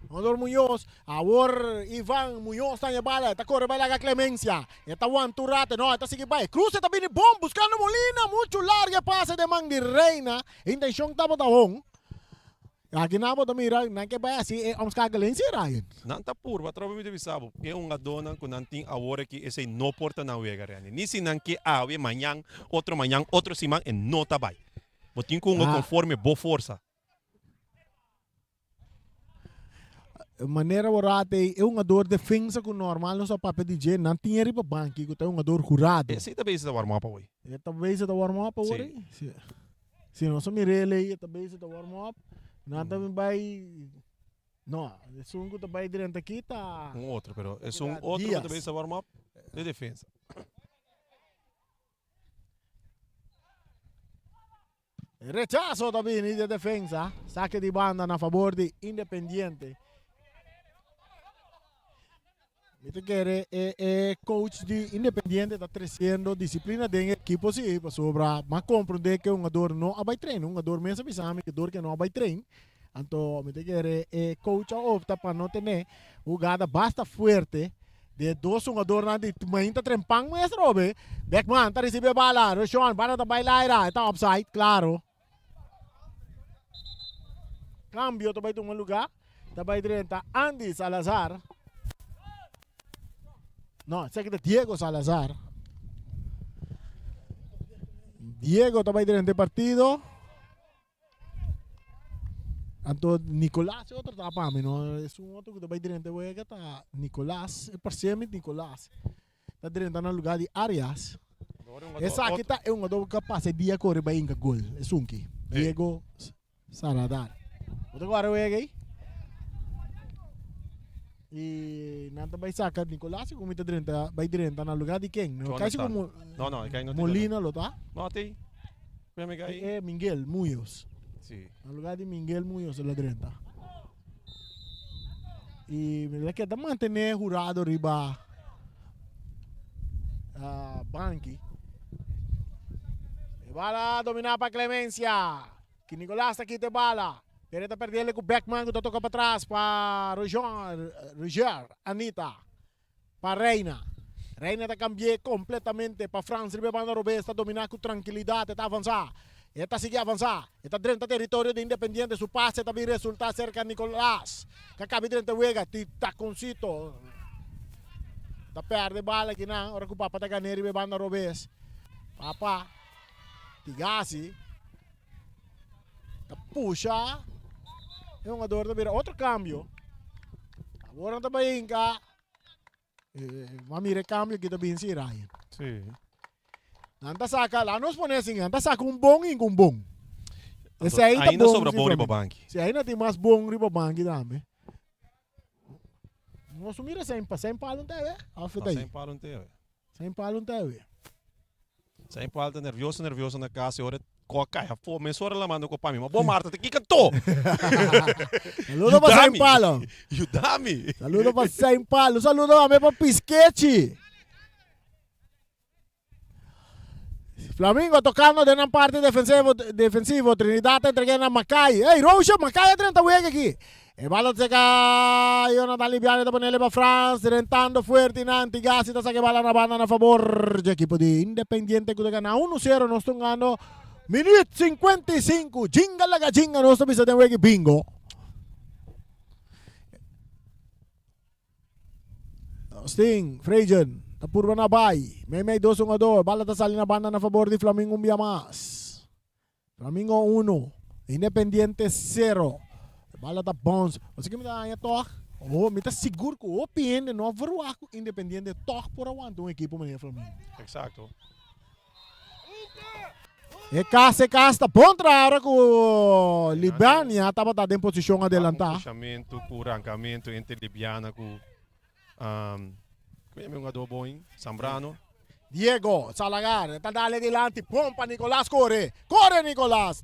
Mondor Munhoz, agora Ivan Munhoz tá em bala, tá corre bala com Clemência, tá one turate, não, tá seguindo vai, cruze tá vindo bom, buscando Molina, muito larga passe de mão de Reina, intenção tá bom. Aqui na bota mira, não que vai assim, é omschakeling se Ryan. Não tá por, vai trabalhar muito bisabo, é dona que não tem agora que esse não porta na vega, Rani, nem se não que amanhã, outro semana, e não tá vai. Botin com conforme boa força. Maneira orate é dor de defesa com normal no seu papel de gente não tinha riba banco que é dor curado. Esse também está warm up hoje. É também está warm up hoje. Se não só mirele é também está warm up. Não também vai não, é um que também dentro aqui tá outro, pero é outro que também está warm up de defesa. Rechazo também de defesa, saque de banda a favor de Independiente. Mito que é coach de Independiente está crescendo disciplina de equipo sim, para sobra, mas compreender que jogador não vai treinar, jogador mesmo sabe que jogador que não vai treinar. Então, mito que é coach opta para não ter jogada basta forte. De dois jogadores na de mainta trempang mas robe. Beckman tá recebe bala, Rochon, bala tá bailar, tá offside, claro. Cambio também de um lugar, também direito Andy Salazar. Não, esse aqui é Diego Salazar. Diego também direito partido. Anto Nicolás, outro tá para mim, não? É outro que também direito vai que tá Nicolás, é parcialmente Nicolás. Tá direito no lugar de Arias. Essa aqui tá é jogador capaz de dia correr bem com gol. É sunki. Diego Salazar. Outro agora vai aí. E nada vai sacar Nicolás como está direito, vai direito no lugar de quem? Não, cai como não, Molina lo tá? Não tem. É Miguel Munhoz. Sim. No lugar de Miguel Munhoz lá direita. E me lembra que da manter jurado riba Banqui. E bala dominar para Clemencia. Que Nicolás aqui te bala. Querendo perder ele com o Beckman, que toca para trás para Roger, Anita. Para Reina. Reina está cambiando completamente para Franz Ribebanda Robes, está dominando com tranquilidade, está avançando. Está sigue avançar. Está dentro do território de Independiente, su passe está bien resultado cerca de Nicolás. Que acaba dentro de Wega, está concito. Está perde bala aqui na hora que o Papa está ganhando Ribebanda Robes. Papa, Tigasi. Está puxa. É um jogador da outro câmbio. Agora está bem cá. Mamire cambio que também se Ryan. Sim. Nanta saca lá nos pone assim, nanta saca bom e bom. Esse aí tá ainda bom. sobra bom Ribobank. Se ainda tem mais bom Ribobank também. Nós mira sem palo não teve. Sem palo não teve. Sem palo não teve. Sem palo tá nervioso na casa, hora coca, a fome, só ela manda com mim. Mas bom Marta, te que tô. Saludo para sem palo. Ajudame. Saludo para sem palo. Saludo a mim para Pisquete. Flamengo tocando de una parte defensivo, Trinidad entregando a Macay. Hey, Rocha, Macay entra aqui. E bala se ca Jonathan Libiani da ponerle para Franz, rentando fuerte in Antigasi, da che bala na banda a favor del equipo di Independiente che gana 1-0, non sto ganando. Minute 55, jinga la gajinga, non sto bisogno di bingo. Sting, Frejen. Tapurba na bay. May 2-1. Bala ta sali na banda na favor di Flamengo un mas. Flamengo 1. Independiente 0. Bala ta bounce. O sige mita anya toch. Oh, mita seguro ko opin no verwa ko Independiente toch por aguanto um equipo meneer Flamengo. Exacto. E casta contra hora ko Libania tava tá em posição adelantar. Puxamento, com arrancamento entre Libiana com come un adobo in Zambrano. Diego Salagar, tandale dilanti, pompa Nicolás, corre Nicolás,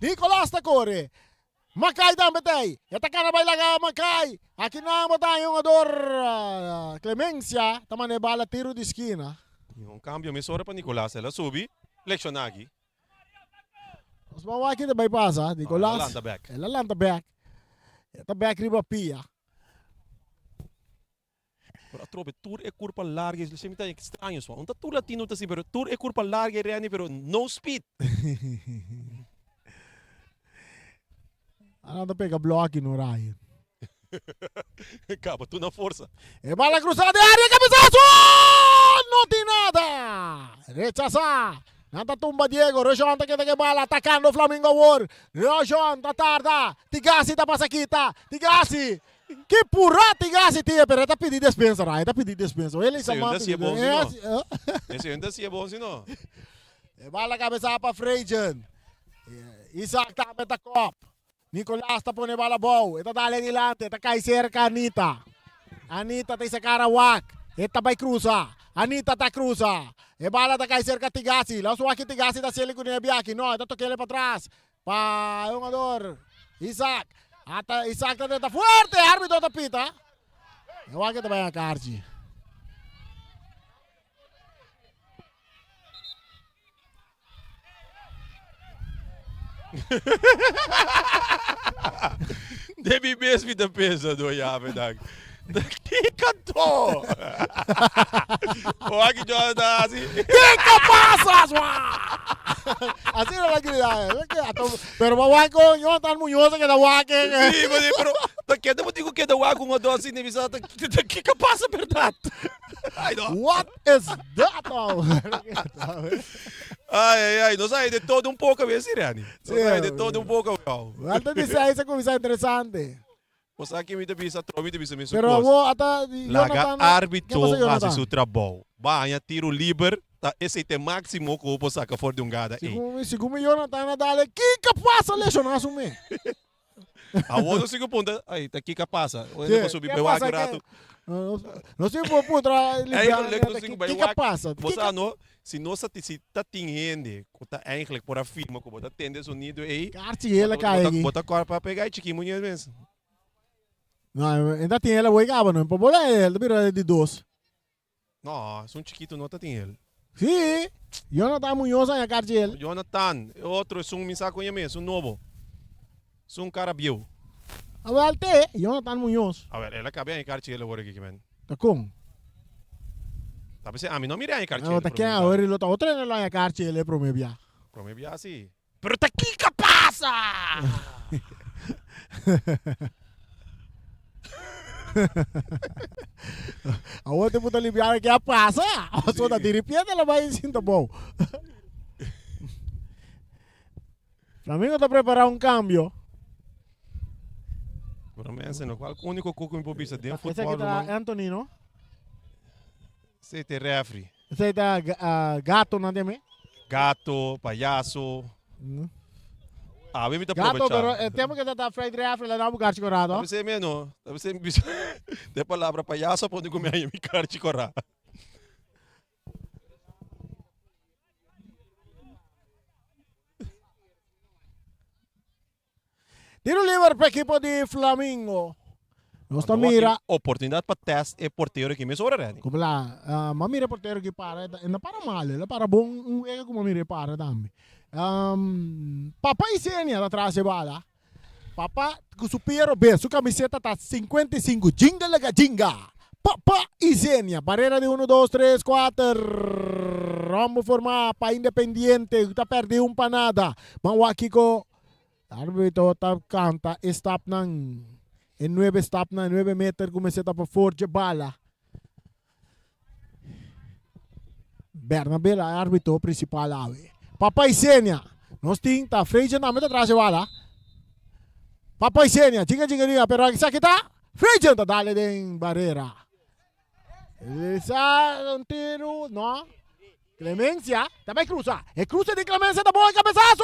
ta corre. Macay também tem, atacando vai lagar Macay. Aqui na botar um jogador Clemencia, tamane bala tiro de esquina. Um cambio mesura para Nicolás, ela subi, Lexionagi. Os mawaki também passa, Nicolás. Ela lanta back. Ela back riba pia. Pero trobe, tour é curva larga, isso é muito estranho só. Um tour latino tá assim, pero tour é curva larga, reani, pero no speed. Anda pega bloco no Ryan. Acaba tu na força. E bala cruzada de área, cabeçaço! Não tem nada. Rechaça. Nanta tumba Diego, Rojon tá que bala atacando o Flamengo War. Rojon tá tarda. Tigasi tá passa quita. Tigasi. Que purra Tigasi tinha, pero tá pedindo dispensa, Rai. Tá pedindo dispensa. Ele esse ainda se é bom, esse ainda se é bom, senão. E bala cabeça para Frejen. Isaac tá meta cop. Nicolás tá pone bala boa. Eta dale dilante, tá cai cerca Anita. Anita tá esse cara wak. Eta vai cruza. Anita tá cruza. E bala tá cai cerca Tigasi. Lá só aqui Tigasi tá sele com Nebiaki. Não, tá toque ele para trás. Pa jogador Isaac. Ata Isaac tá dentro forte, árbitro tá pita. Eu acho que tá bem a Cardi. Devi mesmo da pesa do verdade. Que cantou? O aqui já assim. Que capaz, assim não vai gritar. Pero bawa ko yo tan Muñoz que da wake. Sim, mas pero da que eu digo que da wake uma dose nem visata. Que capaz a verdade. What is that? Ai, nós aí de todo um pouco, vê, Siriani. Nós aí de todo um pouco, Antes de sair essa conversa interessante. Você aqui me devisa, me pero vou até Laga árbitro faz seu trabalho. Banha tiro livre, tá esse é máximo que você saca fora de um gada. Segundo Jonathan dale, que capaz a lesionar assumir. A outro sigo ponta, aí tá que capaz. Eu não subir meu rato. Não sei por putra, que capaz. Você não, se nós se tá tendo, tá eigenlijk por a firma que você tende sonido aí. Carti ela cai aqui. Bota cor para pegar e chiquinho mesmo. Não, ainda tem ela, o não, para bolar ele, vira de dois. Não, são chiquito não tá tem ele. Sí, Jonathan Muñoz en la cárcel. Jonathan, outro é um mensaje conhece, um novo. É um cara bio. A ver, te, Jonathan Muñoz. A ver, ele acabou em cartilha agora aqui, man. Tá com? Tá pensando, a mim não mirei em cartilha. Tá quem agora ele tá outra lá na cárcel, é promebia. Promebia assim. Pero tá aqui que passa! A outra puta aliviar que a passa. A sua da diripia ela vai sinta bom. Flamengo tá preparando um câmbio. Promessa, no qual o único coco me popisa dentro do Esse aqui futebol. tá Anthony, não? Esse é refri. Esse aí tá Gato, não tem? Gato, palhaço. Ah, vem me tá Gato, aproveitar. pero temos que tá Fred Refri, lá no lugar de corado. Deve ser menos. Deve ser... De palavra palhaço, pode comer aí, me carte correr. Tiro livre para a equipe de Flamengo. Nós mira. Oportunidade para teste e porteiro aqui mesmo, ora, Rani. Como lá, mira porteiro que para, não para mal, ele para bom, como mira para também. Papai Sênia lá atrás de bala. Papa, com o Piero B, sua camiseta tá 55, jinga lega jinga. Papa e Sênia, barreira de 1, 2, 3, 4. Vamos formar para Independiente, tá perdendo para nada. Vamos aqui com árbitro tá canta, stop nang em 9 stop na 9 meter camiseta para forte bala. Bernabé, árbitro principal ave. Papai Sênia, nós temos tá frente na meta atrás de bala. Papai Sênia, jinga, pero aqui tá frente tá dale de barreira. Essa um tiro, não? Clemência, também cruza. É cruza de Clemência, tá bom, cabeçaço!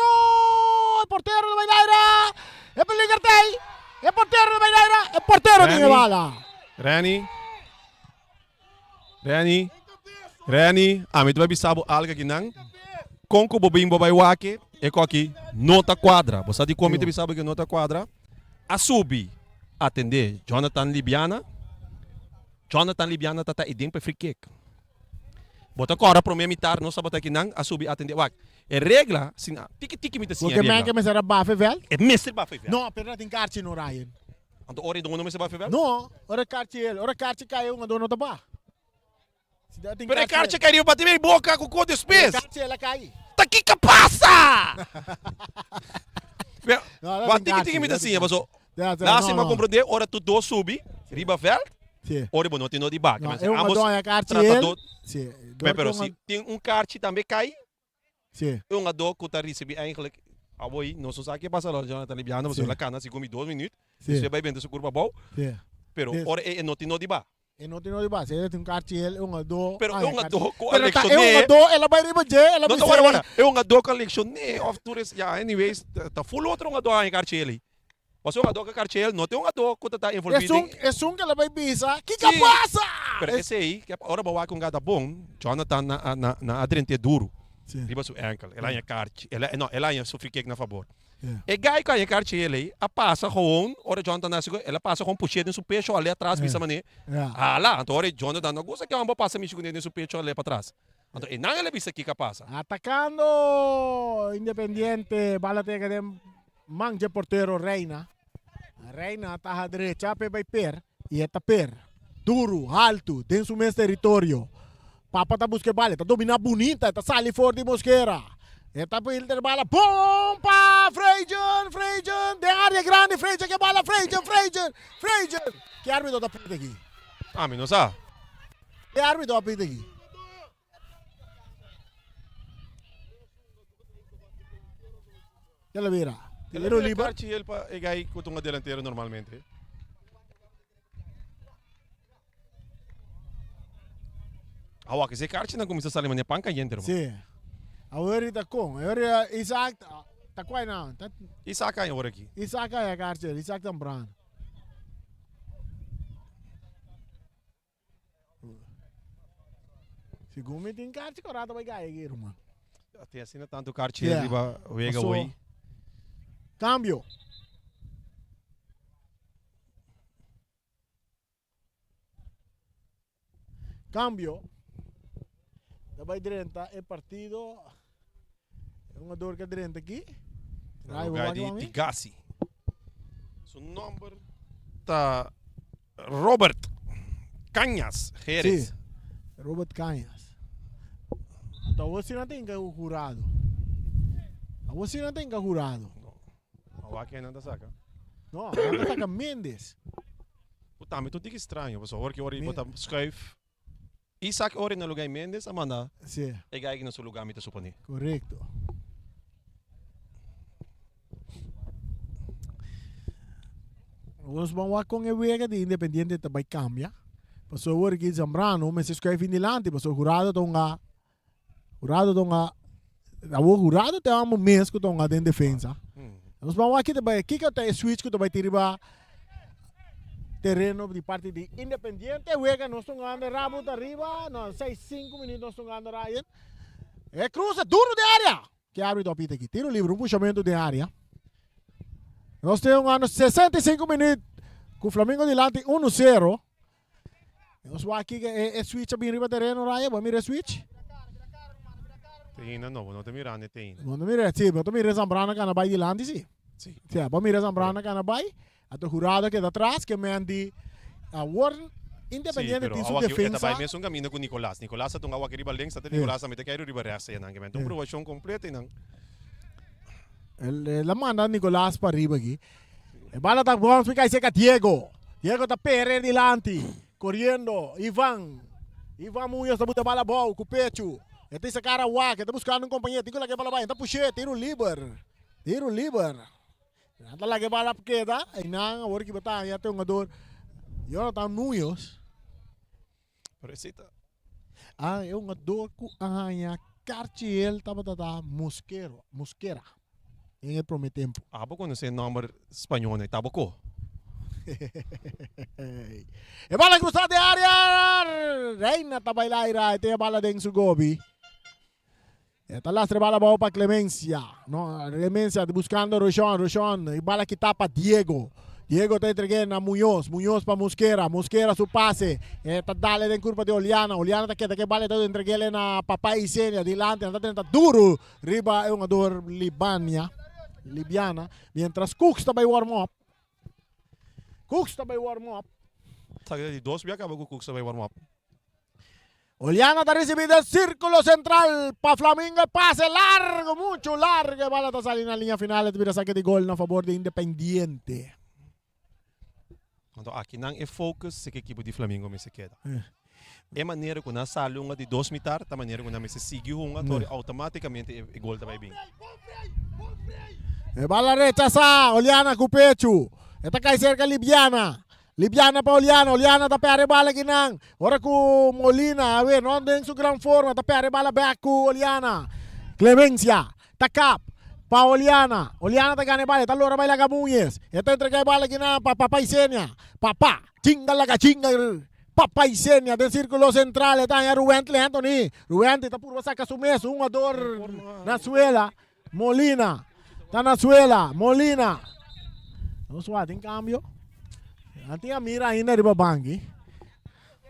É porteiro do Baidaira! É para Ligartei! É porteiro do Baidaira! É porteiro de bala! Rani, a mim tu vai bisabo algo aqui não? Conco bobimbo vai wake, é com aqui, nota quadra. Você de como tu bisabo que nota quadra? A subi, atender, Jonathan Libiana tá idem para free kick. Bota agora para militar, não sabe aqui não, a subir atender. É regra, sim, tiki me assim. Porque man que me será bafe vel? É mestre bafe vel. Não, pero tem carte no Ryan. Ando ore dono me se bafe vel? Não, ora carte caiu uma dono da ba. Pero carte caiu para ter boca com o despes. Carte ela cai. Tá aqui que passa. What tiki me assim, mas lá se me compreender, ora tu do subi, riba vel. Sim. Ora bom, não tem no de back, mas é uma dona carte sim. Pero se tem carte também cai. Sim. É uma dor que tá recebendo eigenlijk. Avoi, não só sabe o que passa lá, Jonathan Libiano, mas ela cana se come 2 minutos. Você vai vender sua curva bom. Sim. Pero ora é não tem no de back. E não tem no de base, ele tem carte ele uma dor. Pero é uma dor com a É uma dor, ela vai riba ela vai. Não, é uma dor com a leção, of tourist, anyways, tá full outra uma dor em carte ele. Mas é uma dor com a carte ele, não tem uma dor que tá envolvido. É sum que ela vai bisa. Que passa? Pero esse aí, que ora bawa com gada bom, Jonathan na adrente duro. Riba su ankle, ela é carte, ela é sofrer kick na favor. E gai com a carte ele, a passa com, ora Jonathan ela passa com puxada no seu pecho ali atrás, bisa mané. Ah lá, então ora Jonathan não gosta que uma passa me chegando no seu pecho ali para trás. Então, e não ele bisa que passa. Atacando Independiente, bala tega de manje portero Reina. Reina tá à direita, vai per, e tá per. Duro, alto, dentro do seu mesmo território. Papa tá buscando bala, tá dominando bonita, tá saindo fora de Mosqueira. Tá por ele ter bala, pompa, Freijan, de área grande, Freijan, que bala, Freijan. Que árbitro tá preto aqui? Ah, mas não sabe. Que árbitro tá preto aqui? Ela vira. Ele é o carte ele para gai com uma delantera normalmente. Ah, que esse carte não começa a sair mas panca gente, sim. Agora tá com, agora Isaac tá quase não. Isaac aí agora aqui. Isaac é a carte, Isaac tá brando. Segundo tem carte corada vai ganhar aqui, irmão. Tem assim tanto carte ele vai vega oi. Cambio. Também direito é partido. É uma dor que direito aqui. No lugar de Tigasi. Seu número tá Robert Cañas Jerez. Sim, Robert Cañas. Então você não tem que jurado. Você não tem que jurado. Não, aqui ainda saca. Não, ainda saca Mendes. Puta, me tudo que estranho. Você olha que ora bota schuif. Isaac ora no lugar de Mendes, Amanda. Sim. E gai no seu lugar me te supone. Correto. Nós vamos com a wega de Independiente também cambia. Passou o que Zambrano, mas se escreve em dilante, passou jurado tonga. Jurado tem um mês que tonga dentro de defesa. Nós vamos aqui também, aqui que tem switch que também tira terreno de parte de Independiente, wega nós estamos andando rabo de arriba, não sei 5 minutos nós estamos andando Ryan. É cruza duro de área. Que abre o apito aqui, tira o livro, puxamento de área. Nós temos 65 minutos com o Flamengo dilante 1-0. Nós vamos aqui é switch bem riba terreno, Raya, vamos mirar switch. Tem não te mirando, tem. Vamos mirar, sim, vamos mirar Zambrana que vai dilante, sim. Sim. Vamos mirar Zambrana que vai. A jurado que está atrás, que mande a Warren Independiente de sua defesa. Também mesmo um caminho com Nicolás. Nicolás tem um riba length, até Nicolás também quer riba reação, não. Então provação completa, não. La manda Nicolás para arriba aqui. E bala tá bom, fica aí seca Diego. Diego tá pere dilante, correndo. Ivan Munhoz tá botando bala boa, com o pecho. E tem esse cara que tá buscando um companheiro. Tem que lá bala vai, tá puxando, tiro liber. Anda lá que bala porque tá, aí não, agora que botar, já tem um jogador. Jonathan Munhoz. Precita. É um jogador com a Cartiel tá Mosquera. Em el primeiro tempo. Abo quando você número espanhol, né? Tabo co. E bola cruzada de área. Reina tá bailar, tem a bola dentro do gobi. Está lá a bola para Clemencia. No, Clemencia buscando Rochon. E bola que tapa Diego. Diego está entregando a Munhoz para Mosquera su pase. Está dale de curva de Oliana está que bola está entregando na Papai Isenia. Dilante, está tentando duro. Riba é um jogador Libiana, mientras Cooks também warm up. Sabe de dois acaba com Cooks também warm up. Oliana está recibida círculo central para Flamengo, pase largo, muito largo, a bola está saliendo na linha final, tira saque de gol a favor de Independiente. Então aqui não é focus se que equipe de Flamengo me se queda. É maneira que na sala uma de 2 mitar, da maneira que na me se sigue automaticamente o gol também bem. E bala rechaza, Oliana com o pecho. Está cai cerca Libiana para Oliana está perde bala aqui não. Ora com Molina, a ver, não tem sua grande forma, está perde bala back com Oliana. Clemencia, está cap para Oliana está ganhando bala, está lora baila Munhoz. Está entregando bala aqui não para Papai Isenia. Chinga. Papai Isenia, del círculo central, está em Ruentli, Anthony. Ruentli está por sacar su mes, um ador na suela. Molina. Está na suela, Molina. Vamos lá, tem câmbio. Tem a Mira ainda de Babangi.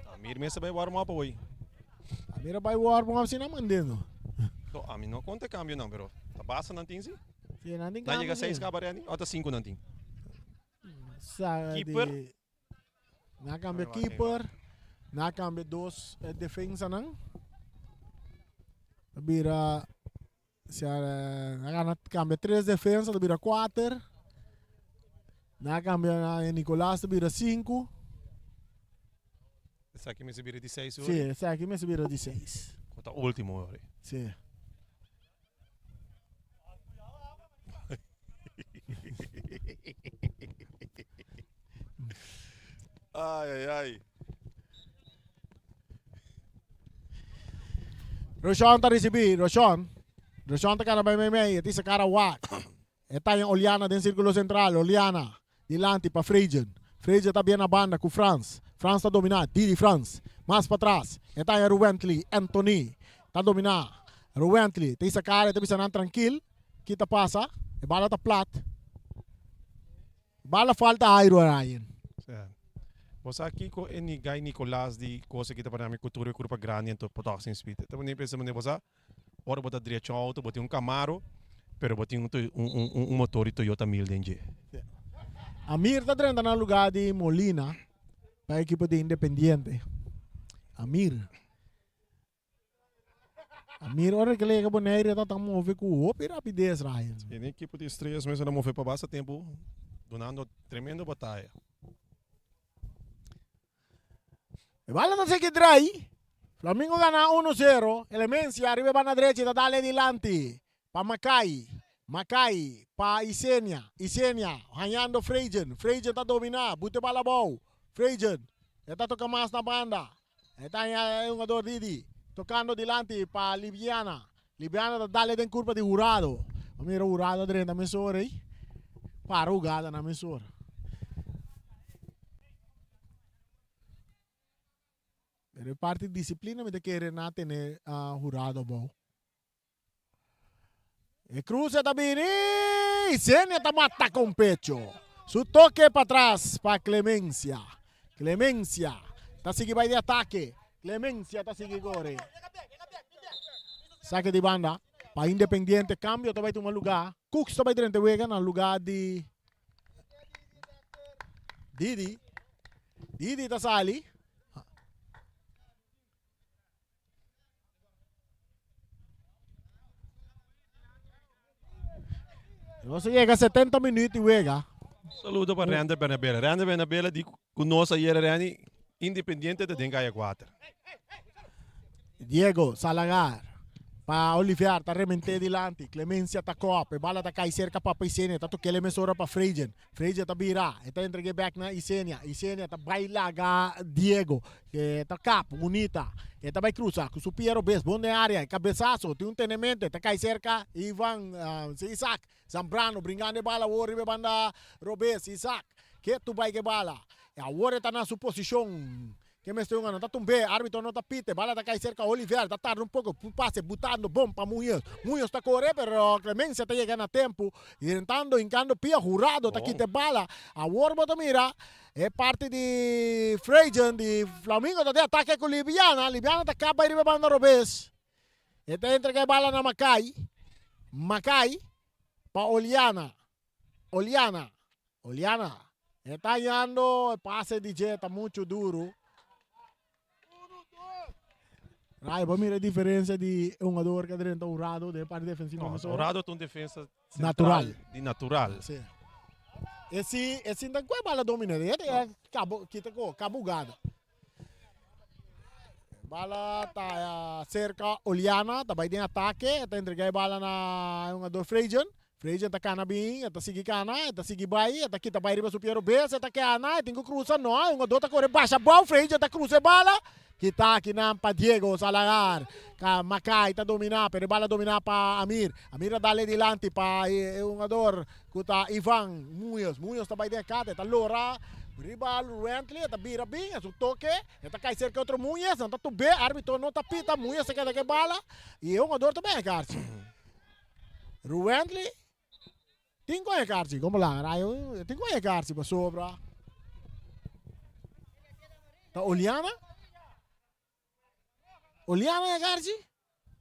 A Mira mesmo vai warm up hoje. A Mira vai warm up assim na mandendo. A mim não conta câmbio não, pero a base não tem sim. Sim, não tem câmbio. Não chega 6 cabarani, ou 5 não tem. Keeper. Na câmbio keeper. Na câmbio 2 defesa não. Bira se na cambia 3 defesa, bira 4. Na cambia Nicolás, bira 5. Esse aqui me subira de 6 hoje? Sim, esse aqui me subira de 6. Conta o último hoje. Sim. Ai. Rochon está recebido, Rochon está cara bem, esse sa cara wak. Está em Oliana dentro do círculo central, Oliana, dilante para Freidgen. Freidgen está bem na banda com Franz está dominado, Didi Franz, mais para trás. Está em Ruentli, Anthony, está dominado. Ruentli, tem essa cara, está pensando tranquilo, que está passa, a bala está plat. Bala falta aero, Ryan. Você aqui com o Guy Nicolás de coisa que está para a minha cultura e curva grande então para tocar sem speed. Então nem pensa nem você. Ora botar direito auto, botar Camaro, pero botar motor e Toyota 1000 dentro. Amir está treinando no lugar de Molina para a equipe de Independiente. Amir, ora que ele é Boneiro, está movendo com o rapidez, Ryan. E a equipe de estrelas mesmo não moveu para basta tempo, donando tremenda batalha. E bala da seguir trai. Flamengo gana 1-0. Elemencia arriba para la derecha, dale adelante. Pa Macai, pa Isenia, hanyando Freijen está dominar, bute bala bom. Freijen, está tocando mais na banda. Está um jogador Didi, tocando adelante pa Liviana. Liviana dale den curva de Jurado. Mira Jurado dentro da mesura aí. Para o gada na mesura. Pero parte de disciplina me que Renato tener Jurado bom. E cruza também, e Sênia tá mata com o pecho. Su toque para trás para Clemência. Clemência tá seguindo vai de ataque. Clemência tá seguindo agora. Saque de banda para Independiente, cambio também tem um lugar. Cooks também dentro de no lugar de Didi. Didi tá sali. Você chega a 70 minutos e chega. Saludo para Randa Bernabela. Randa Bernabela de conosco aí era Independiente de Dengaia 4. Diego Salagar. Pa Olivier, tá remente dilante. Clemência tá copa. Bala tá cai cerca para Isenia. Tá toquele mesora para Freijen. Freijen tá vira. Tá entregue back na Isenia. Isenia tá bailaga Diego. Que tá cap, bonita. E tá vai cruzar. Com o Piero Bes. Bom de área. Cabeçaço. Tem um tenimento. Tá cai cerca. Ivan Isaac. Zambrano. Bringando bala. Ori banda Robes. Isaac. Que tu vai que bala. E agora tá na sua posição. Que me estou ganhando, tá tumbé, árbitro não tá pite, bala tá cai cerca, Oliveira, tá tarde um pouco, passe, botando bom para Munhoz. Munhoz tá correndo, pero Clemência tá chegando a tempo, e tentando, encando, pia, Jurado, tá quite bala. A Warbo tá mira, é parte de Freijen, de Flamengo, tá de ataque com Liviana tá acaba de banda Robes. E tá entrega bala na Macai, pa Oliana, e tá ganhando, passe de Jeta, muito duro. Rai, vamos ver a diferença de um jogador que dentro do Jurado de parte defensiva. O Jurado tem uma defesa natural. De natural. Sim. Esse não é bala dominante, é cabugada. Bala tá cerca Oliana, tá vai em ataque, tá entregar a bala na jogador Freijen. Freijen tá cana bem, tá seguir cana, tá seguir vai, tá aqui tá vai riba superior B, tá cana, tem que cruzar não, um jogador tá correndo baixa bola, Freijen tá cruzando bala. Kita aqui para Diego Salagar, Macai tá dominar, pero bala dominar para Amir. Amir dale dilante para um jogador que tá Ivan Munhoz tá vai de cá, tá Lora, rival Rentley, tá vira bem, é o toque, tá cai cerca outro Munhoz, não tá tudo bem, árbitro não tá pita, Munhoz se queda que bala, e um jogador também, Carci. Rentley, tem que Carci, como lá, tem que Carci para sobra. Tá Oliana? Oliana Garci?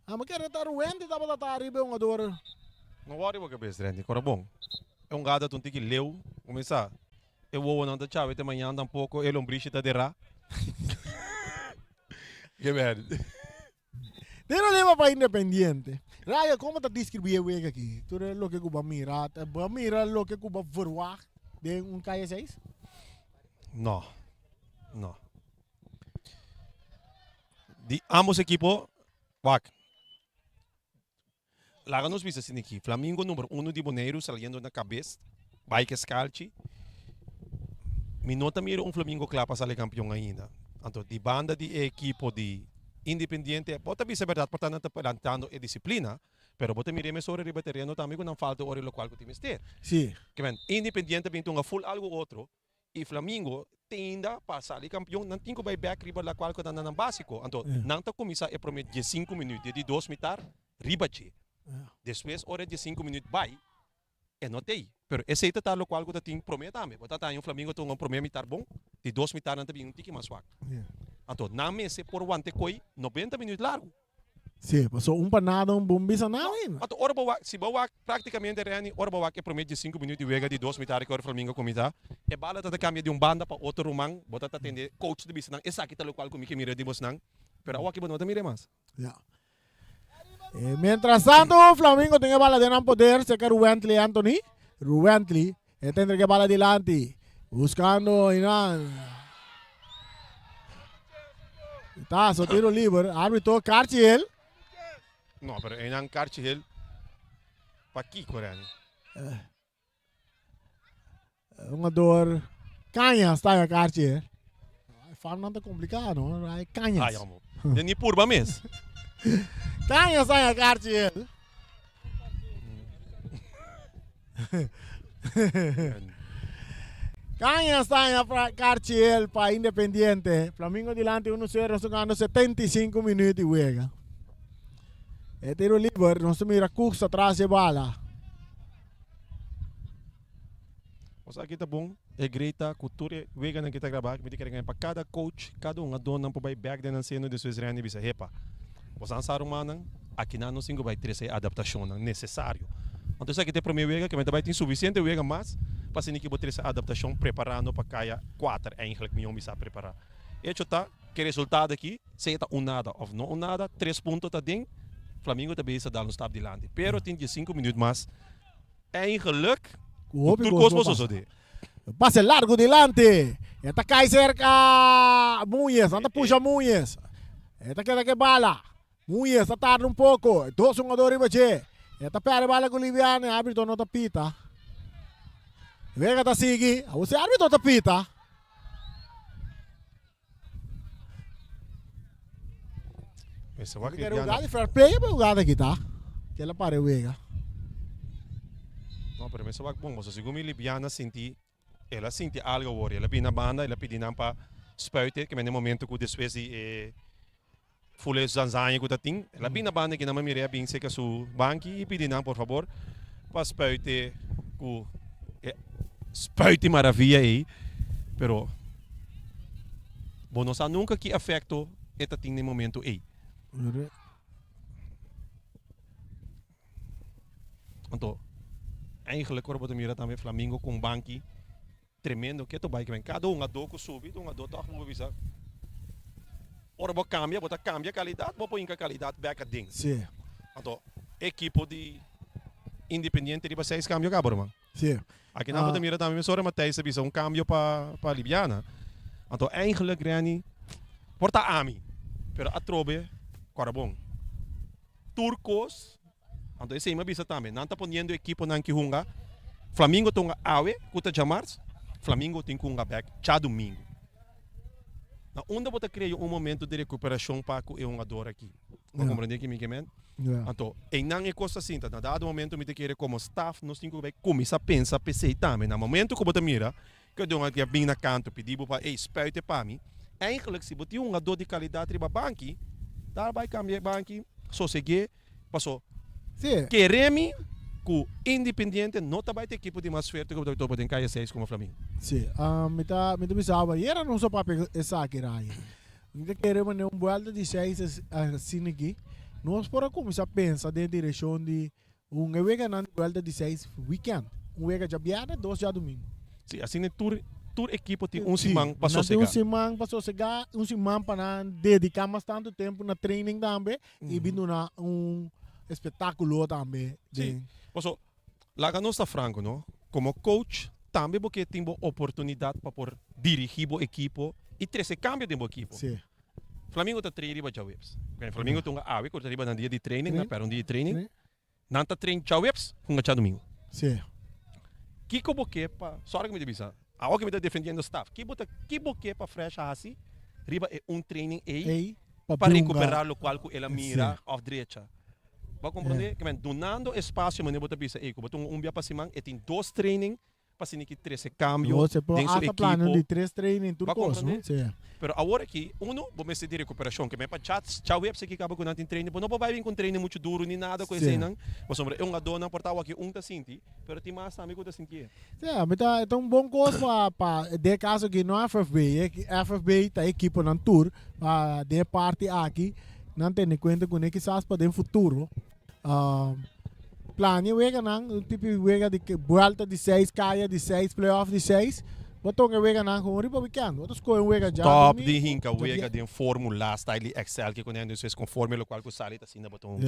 Mas quer estar ruendo e dá para estar arriba um jogador. Não worry o que cabeça, Randy. Cora bom. É um gado que que leu, começar. Eu vou não da chave até manhã um pouco, ele briche tá derra. Que merda. Pero leva para Independiente. Raya, como tá descrever o aqui? Tu é o que Cuba mira, o que Cuba verwacht de um caia 6? Não. De ambos equipos, lá nos visa assim aqui, Flamengo número 1 de Boneiro saliendo na cabeça, bike Scalci. Me nota miro Flamengo claro para sair campeão ainda. Então, de banda de equipo de Independiente, pode ser verdade, portanto, está plantando a disciplina, pero pode mirar me sobre ribateriano também com não falta hora lo qual que tem ter. Sim. Que bem, Independiente vem um full algo outro. E Flamengo tenda para sair campeão, não tem que vai back riba la qual que está no básico. Então, não está começar a prometer de 5 minutos, de 2 mitar, riba che. Depois, hora de 5 minutos, vai, e não tem. Pero esse está o qual que tem promete também. Bota tá, o Flamengo tem um promete mitar bom, De 2 metade também um tique mais swak. Então, na mesa por wante koi 90 minutos largo. Sim, passou panada, bombisa nada. Então, ora bawa, se bawa praticamente Rani, ora bawa que promete 5 minutos de vega de 2 metade que o Flamengo comida. E bala tá cambia de banda para outro rumang, bota tá atender coach de bisnang, essa aqui tá local comigo que mira de bosnang. Pero aqui não tá mira mais. Yeah. Mientras tanto, Flamengo tiene bala de no poder, se que Rubentley Anthony. Rubentley, tendrá que bala adelante. Buscando Inan. Está, so tiro libre. Árbitro Cartiel. No, pero Inan Cartiel. Pa Kiko, Rani. Uma dor. Canhas está a Cartiel. Fala nada complicado, não? É canhas. Ai, amor. De ni purba mes. Canhas está a Cartiel. Canhas está a Cartiel para Independiente. Flamengo delante 1-0, jugando 75 minutos e juega. É tiro livre, não se mira curso atrás de bala. O sea, aqui tá bom. É greita, cultura, vega na kita gravar, que me querem para cada coach, cada um adona não pode back de nascendo de suas reuniões bisa repa. Os ansar humanos, aqui não singo vai ter essa adaptação necessário. Então isso aqui tem para mim vega que me também tem suficiente vega mas para se que botar essa adaptação preparando para caia 4 eigenlijk milhão bisa preparar. E tá que resultado aqui, se tá nada ou não nada, 3 pontos tá dentro. Flamengo também está dando um stap de lande. Pero tem 5 minutos mais. Eigenlijk, tudo cosmos so de. Pase largo delante. Esta cai cerca Muñez. Anda puxa Muñez. Esta queda que bala. Muñez está tarde um pouco. 2 jogadores bache. Esta perde bala com Liviane. Árbitro não tapita. Vega tá sigue. Você árbitro tapita. Esse é o que jogar de fair play para jogar aqui, tá? Que ela pare o Vega. Não, pero isso é bom. Mas se como Liviana senti ela sente algo agora, ela vem na banda, ela pede para spuiten, que no momento que depois de fule zanzanha que tá tem, ela vem na banda que na maioria bem seca su banqui e pede por favor para spuiten com spuiten maravilha aí, pero bom não sabe nunca que afeto eta tem no momento aí. Então, eigenlijk hoor wat mira também Flamengo com banqui tremendo que tu vai que vem cada um adoko subido um adoko tá visa ora vou cambia bota cambia qualidade vou pôr em qualidade back a ding sim então equipo de Independiente de 6 cambio cabro man sim aqui na bota mira também só Matthijs visa cambio para Liviana então eigenlijk Rani porta ami pero a trobe cara bom turcos então esse aí bisa também não tá ponendo equipo nan que hunga Flamengo tonga awe kuta jamars Flamengo tem um back já domingo. Na onde você cria momento de recuperação para que eu adoro aqui. Não compreende que me queimem? Então, em não é coisa assim, na dado momento me te querer como staff, nós temos que começar a pensar, pensar também. No momento que você mira, que eu dou uma bem na canto, pedir para esperte para mim, eigenlijk se você um ador de qualidade para banco, dar vai cambiar banco, só seguir, passou. Queremos que Independiente não vai ter equipe de mais forte que o pode cair 6 como o Flamengo. Sim, me tá pensava, e era não só para essa aqui aí. Nós queremos um vuelta de 6 assim aqui. Nós podemos começar a pensar na direção de vega na vuelta de 6 weekend. Vega já viernes, 2 já domingo. Sim, assim é tour equipe tem semana para sossegar. Semana para sossegar, semana para dedicar mais tanto tempo na training também e vindo na espetáculo também. Sim. Posso, lá que nós está franco, não? Como coach, também porque tem oportunidade para dirigir o equipo e trazer cambio de equipo. Sim. Flamengo está treinando já webs. Flamengo tem a week, está na dia de training, para dia de training. Não está treinando já webs, já domingo. Sim. Que como que para, só que me divisa. A hora que me está defendendo o staff, que que para fresh assim, riba é training aí para recuperar o qual que ela mira à direita. Vai compreender? Que donando espaço, mas não pode pensar, como um dia para semana, e tem 2 training, para se que 13 cambio, dentro do equipo. Plano de 3 training, tudo coisa, não? Sim. Pero agora aqui, vamos de recuperação, que me pa chat, tchau web que acaba com nanti treino, não vai vir com treino muito duro nem nada com isso não. Mas hombre, uma dona portava aqui tá senti, pero ti mais amigo tá senti. Sim, é um bom coisa para de caso que no FFB tá equipe na tour, de parte aqui, não tem conta com que quizás para o futuro. Plano wega não, tipo wega de volta de 6, caia de 6, playoff de 6. Botou que wega na com o republicano, outros coisas wega já. Top de hinca wega de fórmula style Excel que quando isso é conforme o qual que sale assim na botão.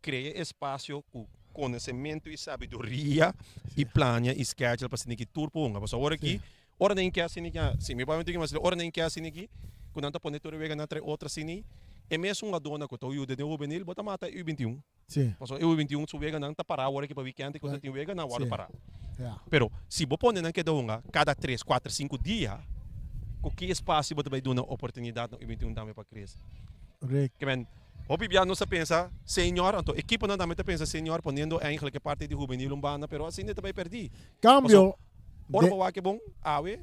Cria espaço com conhecimento e sabedoria e plania e schedule para se que tour ponga. Mas agora aqui, hora nem que assim que, sim, me vai dizer mas hora nem que assim aqui, quando anda ponendo wega na outra assim, é mesmo uma dona que tô de juvenil, bota mata U21. Sim. Mas o U21 su wega não tá parar agora que para weekend quando tem wega na hora parar. Pero se você põe na cada 3, 4, 5 dias, com que espaço você vai dar uma oportunidade no U21 também para crescer. Correto. Que men, o Bibiano não se pensa, senhor, então equipe não também pensa senhor, ponendo eigenlijk que parte de juvenil umbana, pero assim não vai perder. Cambio. Ora para que bom, awe,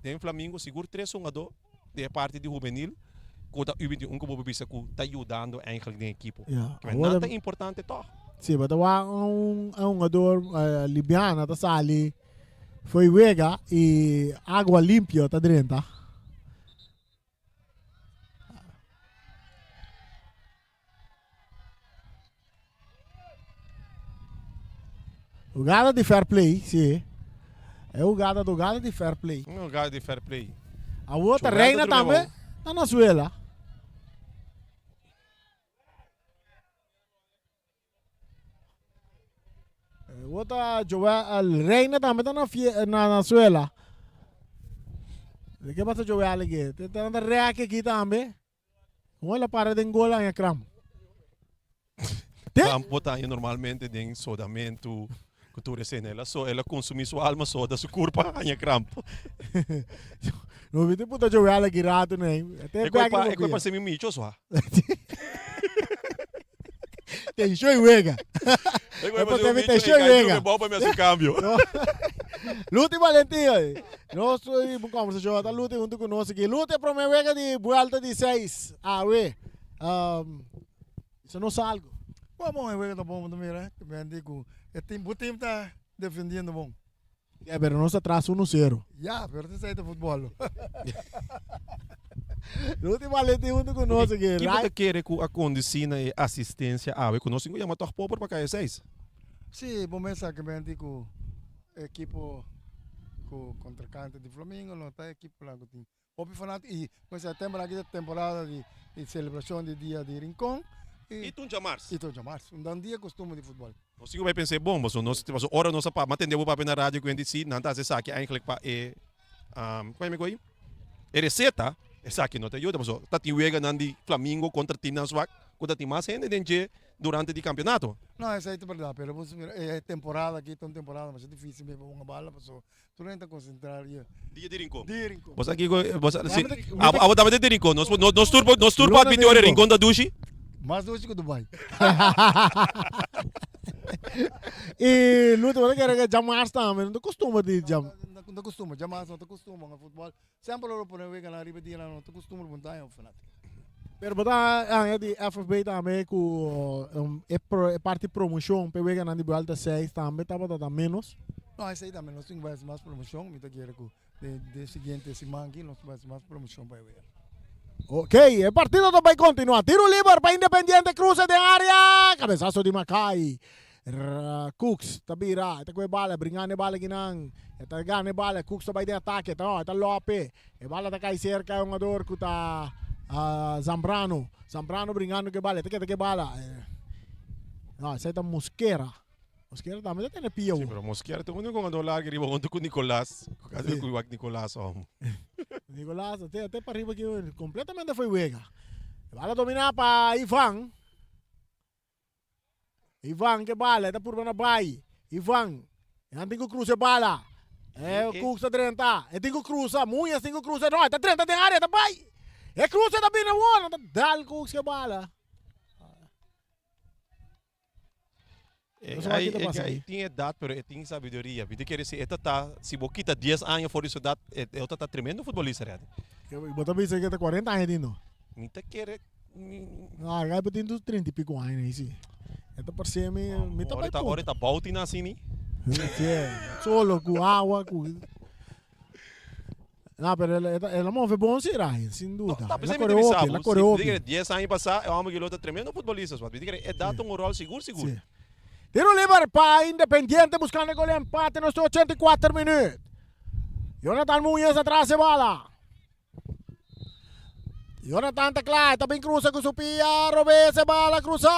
tem Flamengo seguro 3-1-2 de parte de juvenil. Quando o U21 como você está ajudando eigenlijk na equipe. Que nada é importante toch. Sim, mas um jogador libiano tá sali, foi wega e água limpa tá dentro. Jogada de fair play, sim. É jogada de fair play. Jogada de fair play. A outra reina também tá na suela. Outra reina também está na suela. O que passa jogar aqui? Tem uma reaque aqui também. Com ela para de engolar em cram. Campo tá normalmente tem sodamento, cultura cena. Ela consome sua alma soda, sua corpo em crampo. Não vi puta jogar aqui rato nem. É coisa para ser micho só. Tem show e wega. É para ter show e wega. Bom para me câmbio. Lute Valentim. Nós vamos conversar tá lute junto conosco aqui. Lute para minha wega de volta de 6. Isso não salgo. Bom, é wega tá bom também, né? Eu digo, o time tá defendendo bom. É, pero nós atrás 1-0. Já, pero você sai do futebol. Lute Valentim junto conosco aqui. Que você quer com a condição e assistência? Eu conheço que chama toch pobre para cair 6. Sim, bom pensar que eu digo, equipe com contracante de Flamengo, não tá equipe lá que tem. Opi fanático e com essa temporada de celebração de dia de Rincón. E tu já março? E tu já março. Um dia costume de futebol. Nós vai pensar bom, mas nós hora nossa para atender o papel na rádio que a gente não tá se que eigenlijk para como é que é receita, essa que não te ajuda, mas tá te wega nandi Flamengo contra time na swak, quando tem mais gente dentro durante o campeonato. Não, essa é verdade, pero é temporada aqui, tem temporada, mas é difícil mesmo uma bala, mas tu não está concentrar dia de Rincón. De Rincón. Você aqui você a de Rincón, nós turbo a vídeo de Rincón da Dushi. Mais doce que o Dubai. E luta você quer jamar também, não costuma de jam. Não costuma, jamar não costuma no futebol. Sempre eu por aí na riba dia não costuma montar um fanático. Pero botar de FFB também com é parte promoção, para ver na de volta 6 também tá botando menos. Não, esse aí também nós temos mais promoção, me tá querendo de seguinte semana aqui nós temos mais promoção para ver. Ok, el partido vai continuar. Tiro livre para Independiente, cruce de área. Cabezazo de Macay. Cooks, tabira. Ita ko bala, bringane bala ginang. Ita gane bala, Cooks vai de ataque. Ita Lope. E bala ta kay cerca yung ador kuta Zambrano. Zambrano bringando que bala. Ita que bala. No, essa é Mosquera. Mosquera também tem pia. Sim, pero Mosquera tem um jogador lá que riba junto com Nicolás. Cadê o Nicolás? Nicolás, até para arriba que completamente foi wega. Bala dominar para Ivan. Ivan que bala, está por na bai. Ivan, tem que cruzar bala. É o cruza 30. Tem que cruzar, muito tem que cruzar. Não, está 30 de área, tá bai. É cruza da bina one, tá dal cruza bala. Tem idade, mas tem sabedoria. Porque quer dizer, se você 10 anos for isso, você está tremendo futebolista. Bota bisa que tá 40 anos ainda. Me te quer. Não, agora eu tenho 30 e pico anos aí, sim. Esta parceria me tá bem. Ahora está bautina assim, né? Solo com água, com... Não, pero ela move bom se Ryan, sem dúvida. Tá Ela coreope, ela coreope. 10 anos passar, é uma guilota tremendo futebolista, é dado um rol seguro. Sim. Tiro livre para Independiente buscando gol de empate nos 84 minutos. Jonathan Muñoz atrás de bala. Jonathan Teclay também cruza com Sofia, Robes bala, cruza.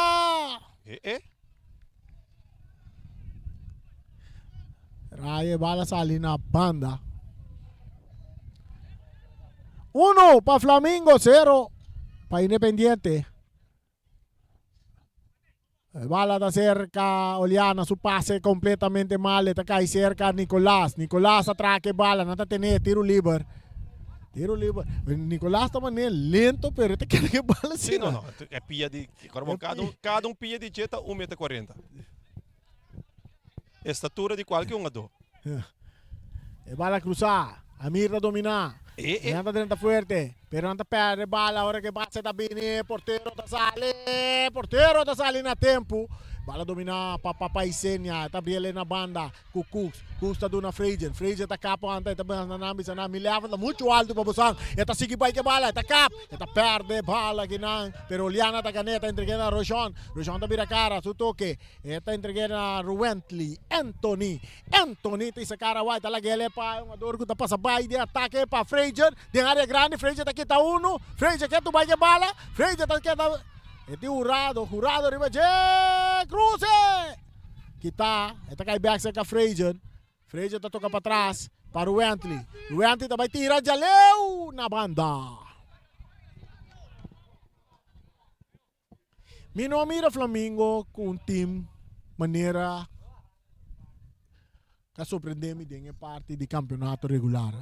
Raya bala sali na banda. 1 para Flamengo, 0 para Independiente. Bala está cerca, Oliana, su pase completamente mal, está cae cerca Nicolás. Nicolás atraque bala, no está tener tiro libre. Tiro libre. Nicolás está lento, pero te queda que bala sí. No, é pia de cada pia de jeta 1,40 m. Estatura de qualquer um do. Bala cruzar, Amir dominar. Anda dentro fuerte, pero anda perde bala, ahora que passa tá bem, porteiro tá sale na tempo. Bala dominar para Isenia, tá brilhando na banda, com Cooks tá dando Freiden tá capa anta, tá na me leva muito alto para buscar, tá seguir vai que bala, tá cap, tá perde bala que não, pero Liana tá caneta entregando a Rojon tá vira cara, su toque, tá entregando a Anthony tem essa cara vai, tá lá gele pa, um ador que tá passa vai de ataque para Freiden, de área grande, Freiden tá aqui tá uno, Freiden que tu vai que bala, Freiden tá aqui tá este jurado arriba cruce kita eta cai back sa Freiden tá toca para trás para o Wentley vai tirar de Leu na banda. Não mira Flamengo com um time maneira que surpreende-me em parte de campeonato regular.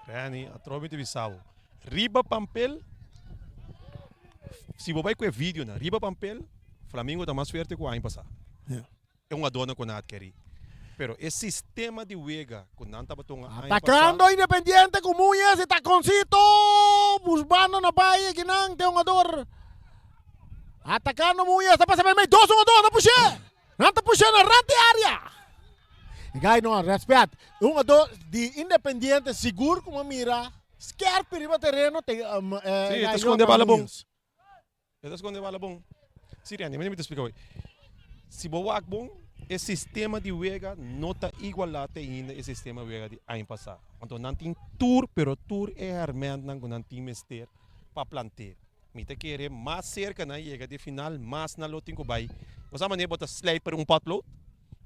Rani, a tropa de Bissau. Riba Pampel. Se você vai com o vídeo, Riba Pampel, Flamengo está mais forte que o ano passado. É uma dona que não quer. Pero esse sistema de Wega, que não estava tão atacando Independiente com Muñoz e Taconcito, buscando na baia que não tem um ador. Atacando Muñoz, está passando bem, 2-1-2, não está puxando, rante área. Gai não, respeito. Um ador de Independiente seguro como mira, quer perigo terreno, tem está escondendo bala bom. Está escondendo bala bom. Siriane, me explica hoje. Se você bom, o sistema de Wega não está igual ainda o sistema de Wega de ano passado. Então não tem tour, pero tour é armando não tem mester para plantar. Me te querer mais cerca na chega de final, mais na lotinho vai. Você maneira bota sniper potload,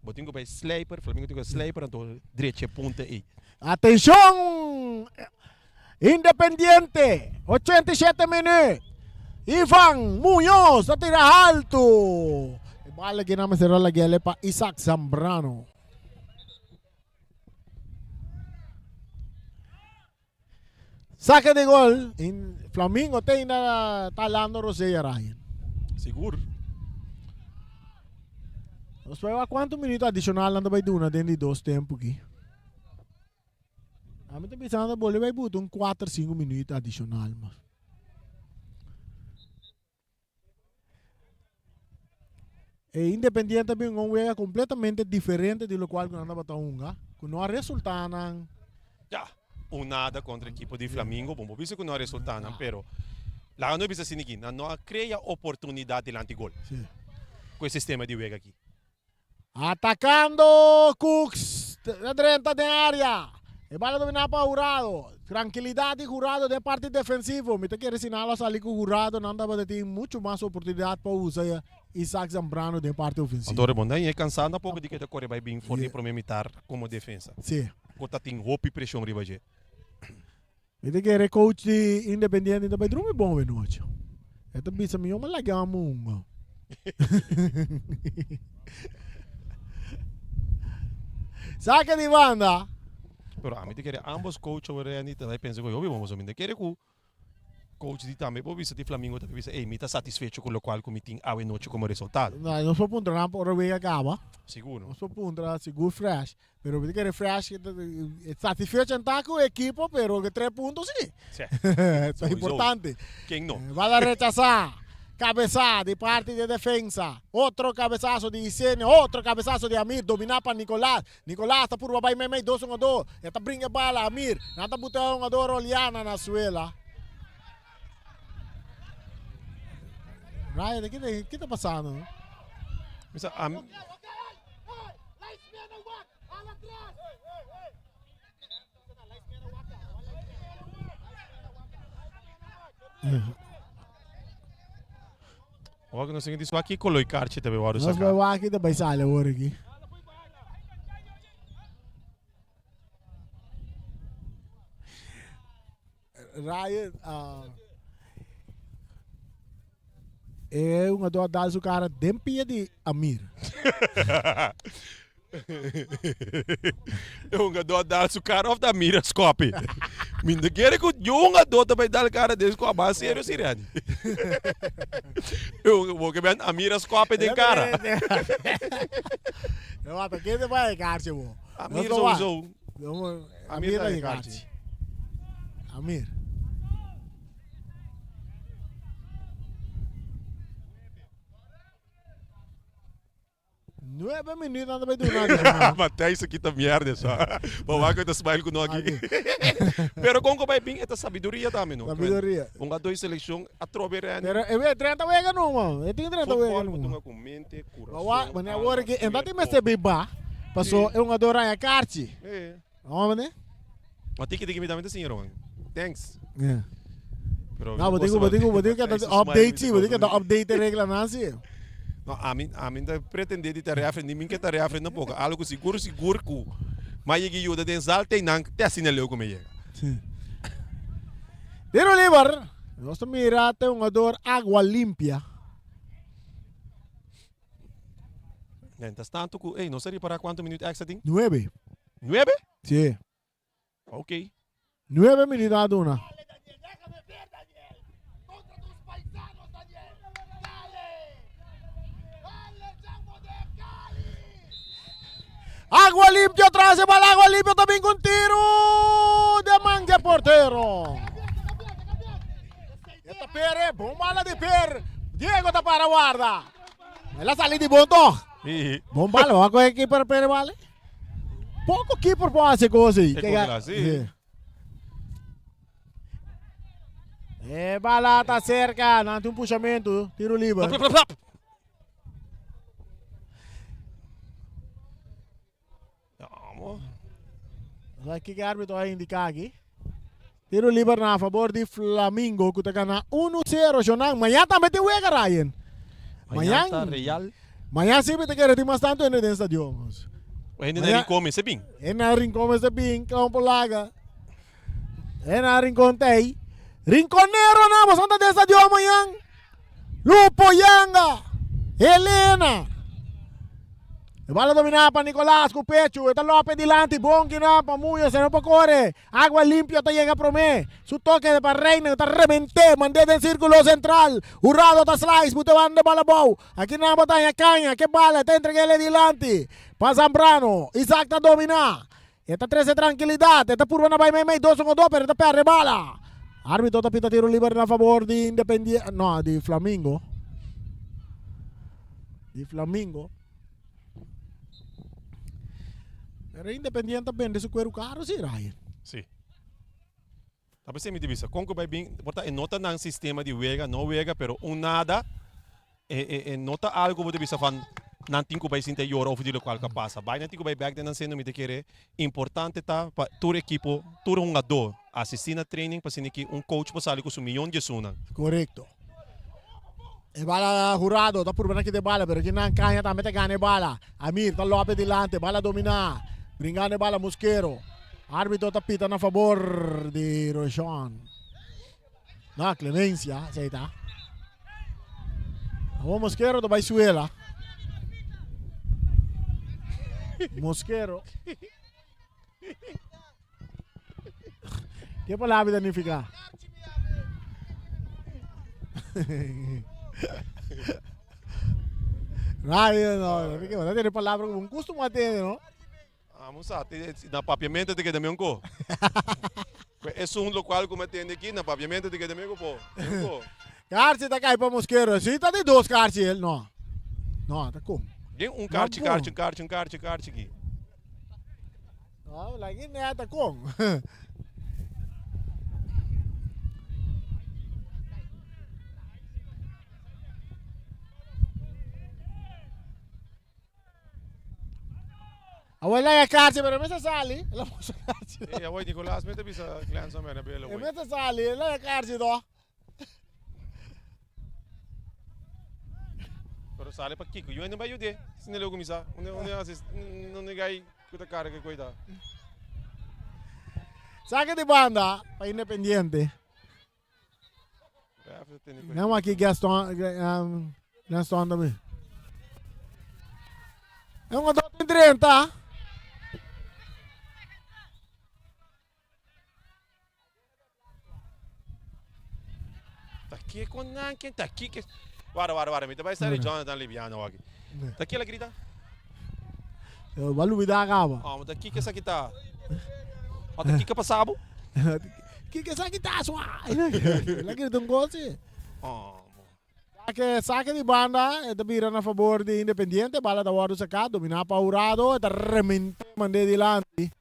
botinho vai sniper, Flamengo tem sniper, então direita ponta aí. Atenção! Independiente, 87 minutos. Ivan Muñoz tira alto. Bala que não será la guele para Isaac Zambrano. Saque de gol. Flamengo tem na talando Roseia Ryan. Seguro. Nós vamos ver quantos minutos adicional anda vai duna dentro de 2 tempos aqui. A mim tá pensando que vai botar 4-5 minutos adicional, mas. E Independiente também um jogo completamente diferente do qual nós andava tão que não resultaram. Já, nada contra a equipe de Flamengo, bom, visto que não resultaram, pero lá não precisa assim não cria oportunidade de gol. Com esse sistema de jogo aqui. Atacando Cooks na direita da área. E bala dominar para Jurado. Tranquilidade Jurado de parte defensiva. Me quer ensinar a sair com Jurado. Não dava de ter muito mais oportunidade para usar Isaac Zambrano de parte ofensiva. Então, bom, daí é cansado um pouco de que a Coreia vai bem forte para me imitar como defesa. Sim. Quando tem roupa e pressão riba je. Me quer coach de Independiente também dorme bom de noite. Ito bisa mo yung malaga mo. Saca de banda. Pero a mí te quiere ambos coaches ahora ni te da pensar que yo vivo más o menos quiere que coach di também, poi visto di Flamengo, também visto, mi sta satisfecho con lo qual come ting awe noche como resultado. No, não sou ponto na por ver acaba. Seguro. Não sou ponto seguro fresh. Pero vi que refresh satisfecho en taco equipo, pero que 3 puntos sí. Sí. Eso es importante. Quem não? Va a rechazar. Cabezazo de parte de defensa. Otro cabezazo de Isene. Otro cabezazo de Amir. Dominar para Nicolás. Nicolás está por babai memei 2-1-2. Está brinca bala Amir. Nata botar 1-2 Oliana na suela. Ryan, o que está passando? Olha, não sei disso aqui coloi carte também agora. Nós vai lá aqui também sai agora aqui. Ryan, é uma doa das o cara dempia de Amir. Eu nga do dal su cara of da miroscope. Minda quer que eu nga do também dal cara desse com a base sério siriani. Eu vou que bem a miroscope de cara. Eu acho que ele vai carte bo. Amir sowieso. Amir vai carte. Amir. Não é bem menino, nada bem do nada. Mas até isso aqui tá merda só. Vamos lá que eu tô smile com nós aqui. Pero como vai bem essa sabedoria também, não? Sabedoria. Dois seleção a troverando. Pero é 30 wega não, mano. É 30 wega não. Futebol com mente, coração. Mas agora que ainda tem mais beba. Passou é um adorar a carte. É. Vamos, né? Mas tem que me dar muito senhor. Thanks. É. Não, vou ter que update, vou ter que update a regra não assim. A mim pretende de tarefa, nem que tarefa não pouco. Algo seguro que mas ele ajuda de sal tem não te assina leu como é. Tiro livre. Nós mira tem um ador água limpa. Então tanto que, não sei para quanto minutos extra tem? 9. 9? Sim. Ok. 9 minutos a dona. Água limpia atrás, bola água limpia também com tiro de mangue porteiro. Esta pere, bom bala de per. Diego tá para guarda. Ela sali de bom toque. Bom bala, vamos com a equipe para pere vale. Pouco keeper pode fazer coisa aí. É, bala tá cerca, não tem puxamento, tiro livre. O que o árbitro vai indicar aqui? Tiro livre a favor de Flamengo, que está ganhando 1-0. Jonang, amanhã também tem o Ega, Ryan. Amanhã sim vai ter que mais tanto no estádio. Ainda não rincome, se bem? Ainda rincome, se bem, campo laga. Ainda rincontei. Rinconeiro, não, mas onde é estádio amanhã? Lupo Yanga, Helena. Bola dominada para Nicolás com o pecho. Está López delante. Bom que não. Para Muya. Se não para correr. Água limpia. Está chega para mim. Su toque para Reina. Está reventé. Mandé em círculo central. Urrado está slice. Buteban de bola bow. Aqui na batalha canha. Que bala. Está entreguele delante. Para Zambrano. Isaac está dominada. Está 13 tranquilidade. Está por uma vai meio 2-1-2. Pero está perde bala. Árbitro está pita tiro livre a favor de Independiente. No, de Flamengo. De Flamengo. Era Independiente bem de su cuero caro, sim, Ryan? Sim. Talvez você me divisa. Como vai bem, porta nota no sistema de wega, não wega, pero nada, nota algo que divisa fan, não tem que vai sentir hora of de local que passa. Vai não tem que vai back then sendo me te querer importante tá para todo equipo, todo jogador, assistir na training para ser que coach para sair com su milhão de suna. Correcto. E bala jurado, está por bem aqui de bala, pero aqui na canha também te ganha bala. Amir, está López delante, bala dominar. Bringando bala Mosquero. Árbitro está pitando a favor de Rochon. Na clemência, aí está. O Mosquero do Baisuela. Mosquero. Que palavra significa? Ryan, no, porque você tem palavra com custo mantém, não? Musa, na papiamento de que também ko. É um local como tem aqui, na papiamento de que também ko. Carci tá cai para mosqueiro, se tá de dois carci ele, não. Não, tá como? Tem um carte aqui. Não, lagi nem tá como? Wala ya kasi pero may sasali. Alam mo sa kasi. Away Nicolas, may tabi sa clan sa mena belo. May sasali, wala ya kasi do. Pero sale pa Kiko, yun ba yun de? Sinelo gumisa. Não negai kuta cara que cuida. Saque de banda pa Independiente. Não aqui Gaston também. É um adulto em 30. Aqui com quem tá aqui que Vara, me vai sair Jonathan Liviano aqui. Tá aqui ela grita. Eu vou lutar acaba. Mas daqui que essa aqui tá. Ó, daqui que passava. Que essa aqui tá só. Ela grita gosto. Saque de banda, esta vira a favor de Independiente, bala da Guardo sacado, domina Paurado, esta remente mande dilante.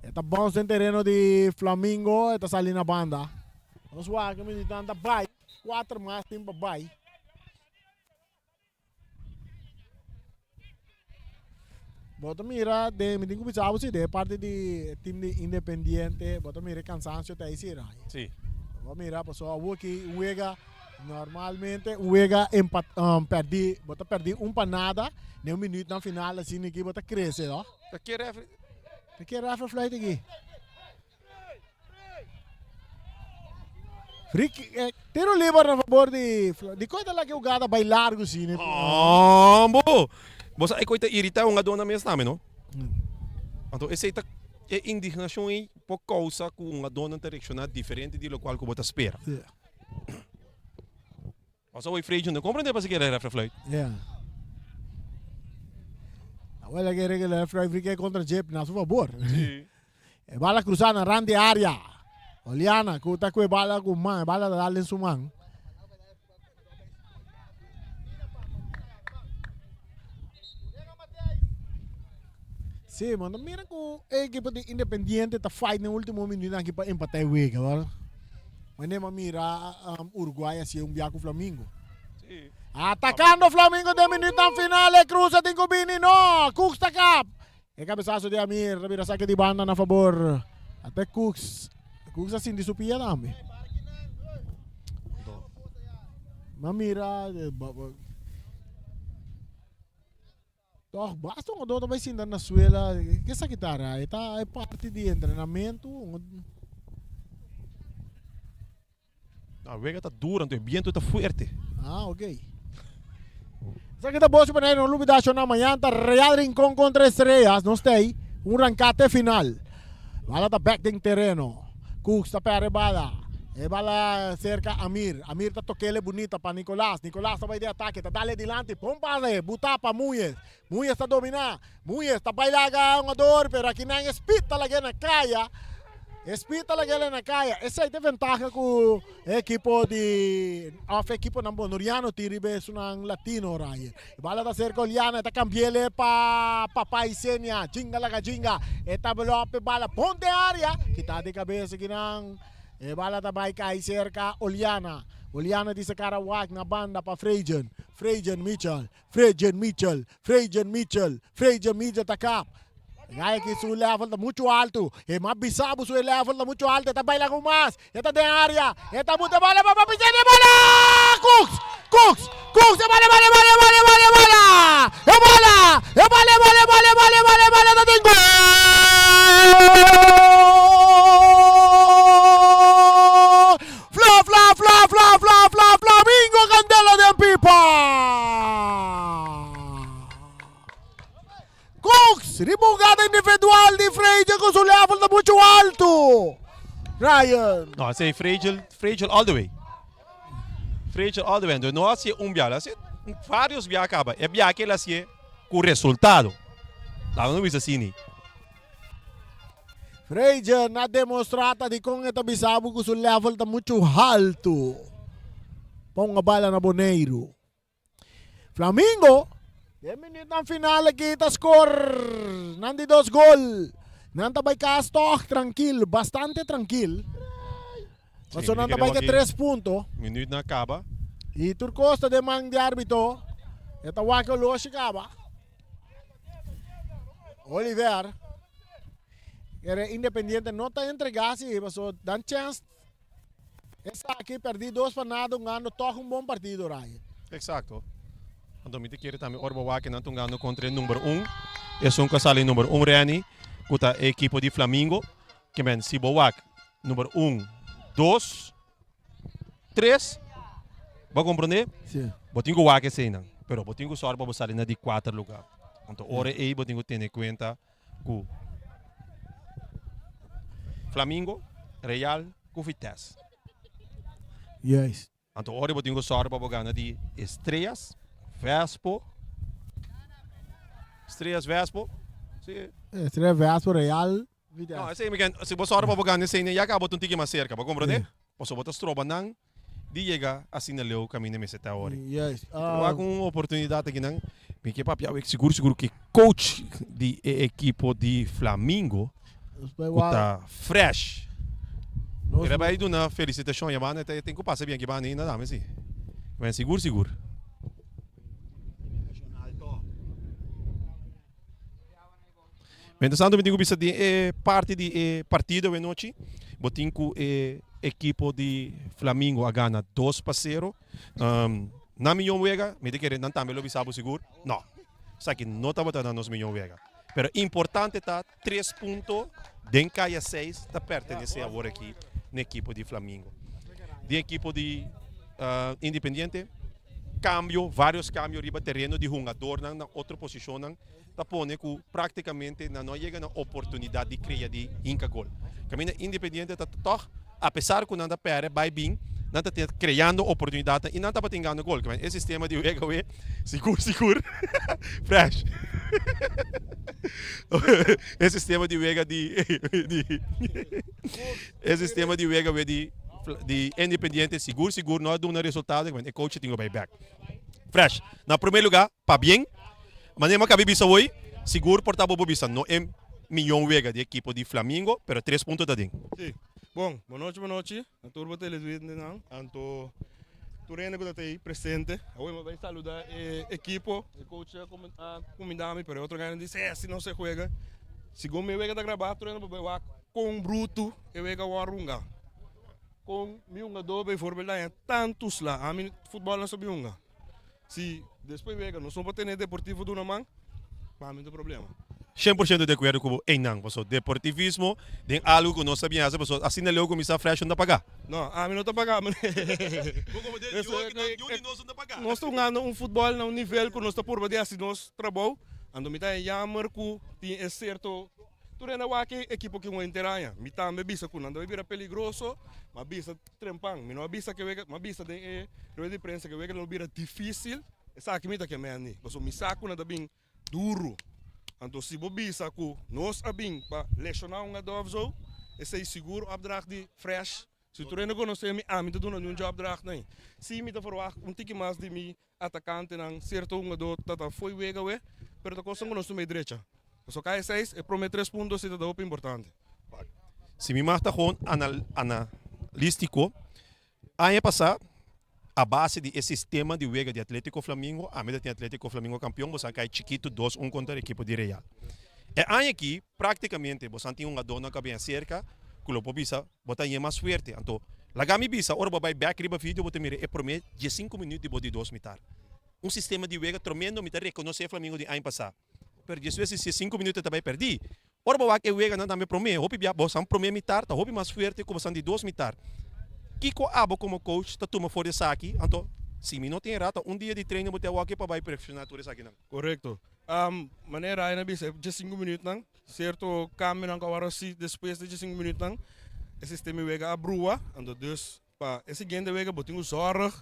Esta bounce em terreno de Flamengo, esta sali na banda. Vamos lá, que me tanta vai, 4 mais tempo vai. Bota mira, me tenho que pensar você de parte de time de Independiente, bota mira cansancio tá aí será. Sim. Bota mira, pessoal, aqui juega normalmente perdi panada, nem minuto na final assim aqui bota crescer, ó. Aqui é refri flight aqui. Tiro livre a favor de coisa lá que o gada vai largo assim, né? Bo. Você aí coita irritar uma dona mesmo também, não? Então esse é indignação aí por causa que uma dona direcionada diferente de lo qual que você espera. Você vai freio não compreende para se querer reflexo. Yeah. Agora que ele reflexo contra Jeep na sua favor. Sim. Bala cruzar na rande área. Oliana, que tá com bala com mão, bala da em sua mão. Sim, mano, mira que a equipe de Independiente tá fight no último minuto aqui para empatar o week, agora. Mas nem mira Uruguai assim viaco Flamengo. Sim. Atacando Flamengo de minuto na final, cruza de Cubini, no, Cooks tá cap. E cabeçaço de Amir, vira saque de banda na favor. Até Cooks assim de supia também. Mas mira, toch basta um adulto vai ensinar na escola que essa guitarra é parte de treinamento. A vega tá dura, então o viento tá forte. Ok. Essa aqui tá boa, para no Lubi da na manhã, tá Real Rincón contra Estrellas, não sei, rancate final. Bala tá back em terreno. Cooks tá para bala. Bala cerca Amir tá toquele bonita para Nicolás tá vai de ataque, tá dale dilante, pompa buta para Muyes tá dominar, Muyes tá bailaga um ador, pero aqui não espita lá na caia. Essa é a vantagem que o equipo Noriano tiribe sunang Latino raia. Bala da cerca Oliana, tá cambiele pa Paisenia, jinga laga jinga, eta belope bala ponte área, kita de cabeça que não. Bala da vai cair cerca Oliana di sa Karawak na banda pa Frejen Mitchell takap. Gaya que su level está muito alto, más bizarro su level está muito alto, está bailando más, está de área, está mucha bola, papá, pisar de bola, Cooks, vale, tengo. Flamingo Candela de Pipa. Cooks, ribugada individual de Fragile com o level está muito alto. Ryan. No, I say fragile all the way. Frente all the way. Não assim biala, assim vários bia acaba. É bia que ela assim com resultado. Lá não visa assim. Freja na demonstrata di kung ito bisabo ko sa level ta muito alto. Pong nga bala na Boneiro. Flamingo, 10 minutes ng finale kita score. Nandi 2 gol. Nantabay Castor, tranquilo, bastante tranquilo. Maso nantabay ka 3 puntos. Minuto na acaba. E Turcosta de mang de árbitro. Ito wako lo si Caba. Oliver. Era Independiente não está entregado, mas dan chance. Essa aqui perdi 2 para nada, ganho toch bom partido, Ryan. Exacto. Então, me querer também Orba Waki não ganhando contra o número 1. É um casal número 1 Rani, com a equipe de Flamengo. Que men se Boak número 1, 2, 3. Vai compreender? Sim. Botingo Waki sei não. Pero botingo só para sair na de 4 lugar. Então, ora aí botingo ter em conta que Flamengo, Real, com Vitesse. Yes. Então, ora botingo só para ganhar de Estrelas, Vespo. Estrelas, Vespo. Sim. Estrelas, Vespo, Real. Não, assim, se você ora para ganhar nesse já acabou um tique mais cerca, para compreender? Você bota stroba não, de chegar assim na leu caminho nesse até hora. Yes. Há uma oportunidade aqui não, me que papi, seguro que coach de equipe de Flamengo está fresh. Ele vai dar uma felicitação e mano, tem que passar bem que vai ainda dá, mas sim. Mas seguro. Interessante, me digo bisa de parte de partido de noite, botin com equipe de Flamengo a ganha 2-0. Na milhão vega, me digo que não também lo bisabo seguro. Não. Sabe que não tá botando nos milhão vega. Pero importante tá 3 pontos, den caia 6, tá pertence agora aqui na equipe de Flamengo. De equipe de Independiente, vários cambios riba terreno de jogador na outra posição tá pone que praticamente não chega na oportunidade de criar de inca gol. Caminha Independiente tá toch, apesar que não tá pere vai bem, não tá criando oportunidade e não tá batendo gol. Esse sistema de wega seguro, fresh. Esse sistema de wega esse sistema de wega de Independiente seguro, não é um resultado que o coach tem que back. Fresh. Na primeiro lugar, para bem. Manema que bisa hoje, seguro portava bisa, não é milhão vega de equipe de Flamengo, pero 3 pontos da ding. Sim. Bom, boa noite. A turma televidente não, anto turena que está aí presente. Hoje vai saludar a equipe, o coach a comandar-me, pero outro cara disse, se não se joga, segundo me vega da gravar, turena vai com bruto e vega o arunga. Com miunga dobe for verdade, tantos lá, a mim futebol não sabe unga. Se depois vega, não só para ter deportivo do namang, para mim não tem problema. 100% de acordo com o Einang, porque o deportivismo tem algo que não sabia, assim não leu como está fresh não pagar. Não, a mim não está pagando. Nós estamos ganhando futebol no nível que nós estamos por baixo de nosso trabalho, ando me está chamando que tem certo turena wa que equipo que interaya, mi tambe bisa que não vai peligroso, mas bisa trempang, mi não bisa que vega, mas bisa de rueda de prensa que vega não vira difícil, essa aqui me tá que me ani, mas o mi saco na bem duro. Então se bo bisa que nós abing para lesionar dovzo, esse é seguro abdracht de fresh. Se turena conhece mi ami tá dando job abdracht nem. Se mi tá forward tique mais de mi atacante nang certo do tata foi vega we, pero tá coisa nós meio direita. Só cai 6 e promete 3 pontos e é importante. Se me mata com analístico, ano passado, a base de esse sistema de wega de Atlético Flamengo, a medida tem Atlético Flamengo campeão, você cai chiquito 2-1 contra a equipe de Real. E ano aqui, praticamente, você tem uma dona que vem cerca, que o bisa, você tem mais forte. Então, lagami bisa, ora vai back riba vídeo, você mira, e promete 15 minutos de body 2 mitar. Sistema de wega tremendo, mitar reconhecer Flamengo de ano passado. Per 10 vezes se 5 minutos também perdi. Ora boa que wega não também promete, hope bia bossa promete mitar, tá hope mais forte como são de 2 mitar. Kiko abo como coach, tá toma fora aqui, então se me não tem rata, dia de treino botar o aqui para vai perfeccionar tudo isso aqui não. Correto. Maneira aí na bisa de 5 minutos não, certo caminho não agora se depois de 5 minutos não, esse sistema wega abrua, então dus pa esse gente wega botinho zorg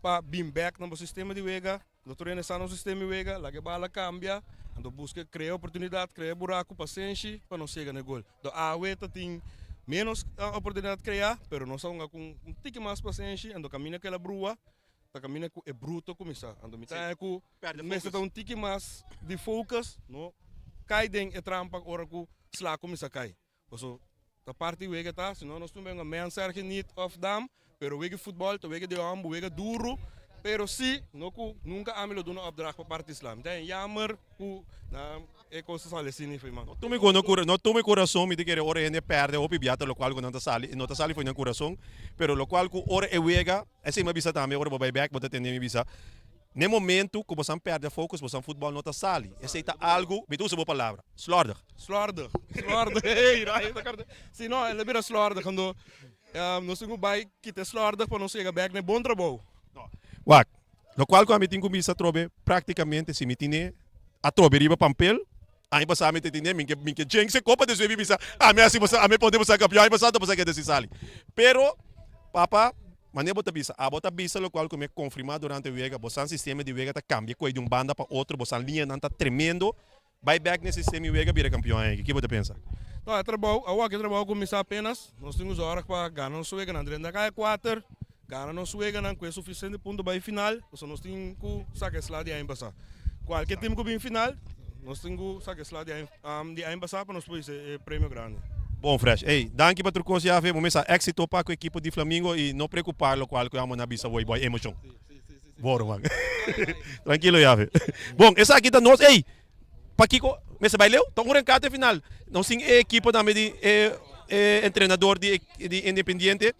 para bem back no sistema de wega, do treino está no sistema de wega, lá que bala cambia, ando busca criar oportunidade, criar buraco para sentir, para não chegar no gol. Do a weta tem menos oportunidade de criar, pero não são com tique mais paciência, ando caminha aquela brua, tá caminha é bruto começar, ando me tá com, mas tá tique mais de focus, no cai dentro e trampa hora que slá começa a cair. Also, a parte wega tá, senão nós temos uma mensagem niet of dam, pero wega futebol, to wega de ambo, wega duro, pero sim, nunca amelo do no opdracht para parte islam. Então, jammer ku na é coisa sale assim foi mano. No tome coração me de que ora ele perde o pibiata lo qual não tá sali foi no coração, pero lo qual ku ora e wega, assim me bisa também ora vai back, bota tende me bisa. No momento que você perde foco, você futebol não está sali. Esse é algo, me usa a palavra, slordig. Slordig. Hey, se não, ele vira slordig quando nós temos vai que te slordig para não chegar back no bom trabalho. Wak, lo qual quando me tenho que trobe praticamente se me tiene a trobe riba papel, aí passa me tiene minha gente se copa de sua bisa, me assim você me podemos ser campeão, aí passa para que desse sali. Pero papa mas bota bisa lo qual como é confirmado durante o vega, o sistema de vega tá cambia coi de banda para outro, o linha não tá tremendo, vai back nesse sistema de vega vira campeão aí. Que você pensa? Não, é trabalho, que trabalho começar apenas, nós temos horas para ganhar nosso vega na drenda cai 4, ganhar nosso vega não com suficiente ponto para final, nós temos que sacar esse lado de aí passar. Qualquer time que vem final, nós temos que sacar esse lado de aí passar para nós poder ser prêmio grande. Bom, Fresh. Ei, danke para trocar já ver, vamos éxito para a equipe de Flamengo e não preocupar lo qual que vamos na bisa boy emoção. Bora, mano. Tranquilo já ver. Bom, essa aqui tá nós, ei. Paquico, mas vai leu? Então, até final. Nós temos equipe também de treinador de Independiente.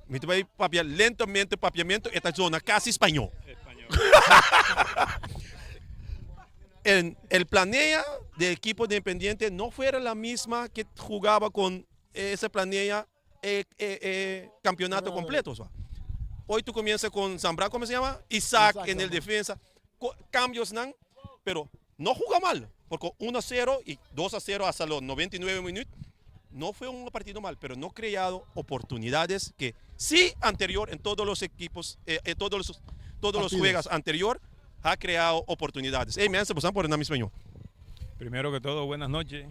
Me vai papiar lentamente papiamento esta zona casi espanhol. El planea del equipo de Independiente no fuera la misma que jugaba con ese planea campeonato completo. Hoy tú comienzas con Zambra, ¿cómo se llama? Isaac en el defensa. Cambios, pero no juega mal, porque 1-0 y 2-0 hasta los 99 minutos. No fue un partido mal, pero no creado oportunidades que sí anterior en todos los equipos, todos los juegos anterior, ha creado oportunidades. Hey, me hace pasar por el español. Primero que todo, buenas noches.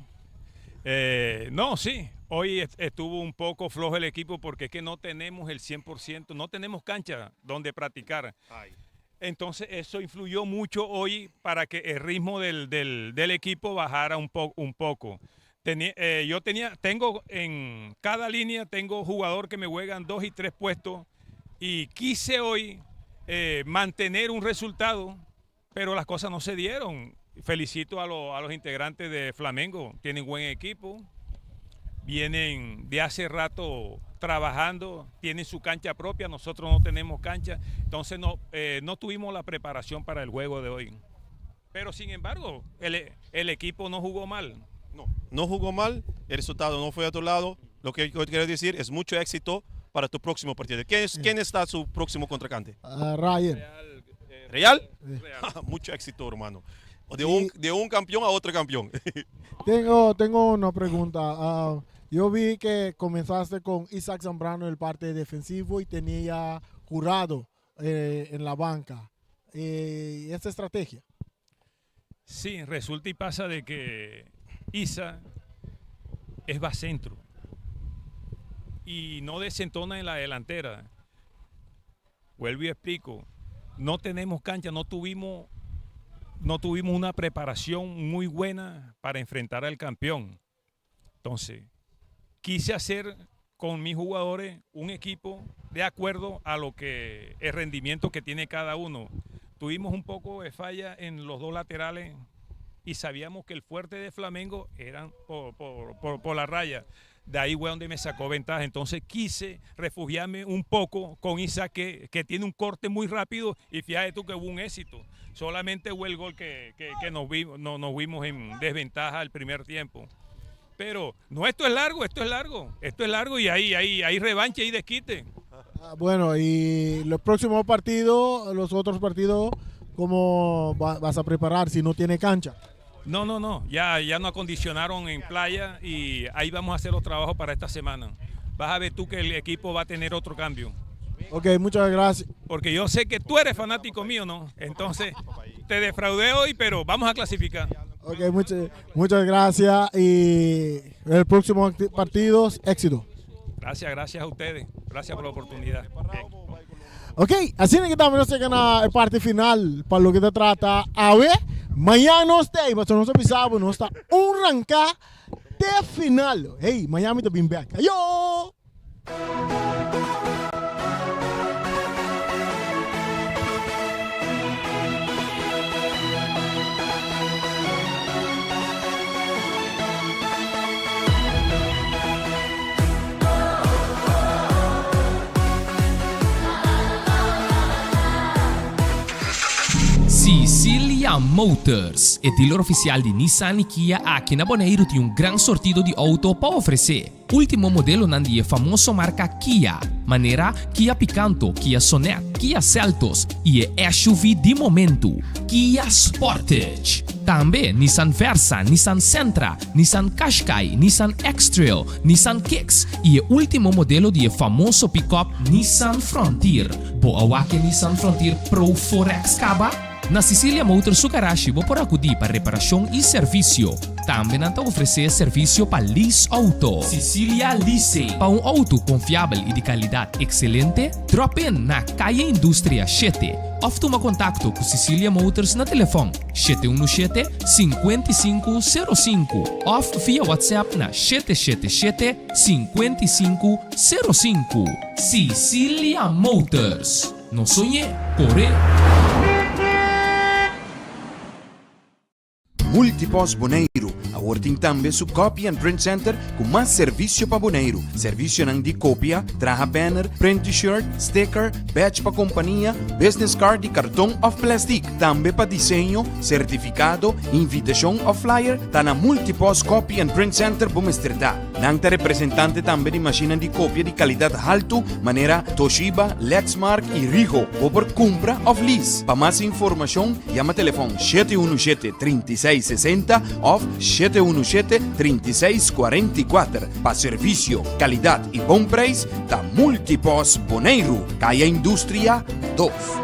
No, sí, hoy estuvo un poco flojo el equipo porque es que no tenemos el 100%, no tenemos cancha donde practicar. Entonces eso influyó mucho hoy para que el ritmo del equipo bajara un poco. Tengo en cada línea, tengo jugador que me juegan 2 y 3 puestos y quise hoy mantener un resultado, pero las cosas no se dieron. Felicito a los integrantes de Flamengo, tienen buen equipo, vienen de hace rato trabajando, tienen su cancha propia, nosotros no tenemos cancha, entonces no tuvimos la preparación para el juego de hoy. Pero sin embargo, el equipo no jugó mal. No jugó mal, el resultado no fue a tu lado. Lo que yo quiero decir es mucho éxito para tu próximo partido. ¿Quién está su próximo contrincante? Ryan. ¿Real? Mucho éxito, hermano. De un campeón a otro campeón. Tengo una pregunta. Yo vi que comenzaste con Isaac Zambrano en el parte defensivo y tenía Jurado en la banca. ¿Esta estrategia? Sí, resulta y pasa de que Isa es bacentro y no desentona en la delantera. Vuelvo y explico, no tenemos cancha, no tuvimos una preparación muy buena para enfrentar al campeón. Entonces, quise hacer con mis jugadores un equipo de acuerdo a lo que el rendimiento que tiene cada uno. Tuvimos un poco de falla en los dos laterales y sabíamos que el fuerte de Flamengo eran por la raya. De ahí fue donde me sacó ventaja. Entonces quise refugiarme un poco con Isaac, que tiene un corte muy rápido, y fíjate tú que hubo un éxito. Solamente fue el gol que nos vimos en desventaja al primer tiempo. Pero no, esto es largo y hay revancha y desquite. Bueno, y los próximos partidos, los otros partidos, ¿cómo vas a preparar si no tiene cancha? No, ya nos acondicionaron en playa y ahí vamos a hacer los trabajos para esta semana. Vas a ver tú que el equipo va a tener otro cambio. Ok, muchas gracias. Porque yo sé que tú eres fanático mío, ¿no? Entonces, te defraudé hoy, pero vamos a clasificar. Ok, muchas gracias y el próximo partido, éxito. Gracias a ustedes. Gracias por la oportunidad. Ok, así que estamos en la parte final para lo que te trata. A ver, mañana no se pisaba, no está un ranca de final. Hey, Miami te been back. Yo. Sicilia Motors, o dealer oficial de Nissan e Kia aqui na Bonaire tem um grande sortido de auto para oferecer. Último modelo nandi é famoso marca Kia, maneira Kia Picanto, Kia Sonet, Kia Seltos e é SUV de momento, Kia Sportage. Também Nissan Versa, Nissan Sentra, Nissan Qashqai, Nissan X-Trail, Nissan Kicks e o último modelo de famoso pick-up Nissan Frontier. Boa que Nissan Frontier Pro 4X Caba? Na Sicilia Motors Sukarashi vou por acudir para reparação e serviço. Também não oferecer serviço para lease auto. Sicilia Lease. Para um auto confiável e de qualidade excelente, drop in na Calle Indústria 7. Ou toma contato com Sicilia Motors na telefone 717-5505 ou via WhatsApp na 777-5505. Sicilia Motors. Não sonhe, corre. Multipos Bonaire, awarting tambe su Copy and Print Center com mais serviço para Bonaire. Serviço de cópia, traja banner, print t-shirt, sticker, badge para companhia, business card e cartão of plastic. Tambe para desenho, certificado, invitação ou flyer, tá na Multipos Copy and Print Center Bomestredá. Nanta representante tambe de máquina de cópia de qualidade alto, maneira Toshiba, Lexmark e Ricoh, ou por compra ou lease. Para mais informação, chama telefone 717-3660 ou 717-3644. Para serviço, qualidade e bom preço, da Multipos Bonaire, Calle Indústria 2.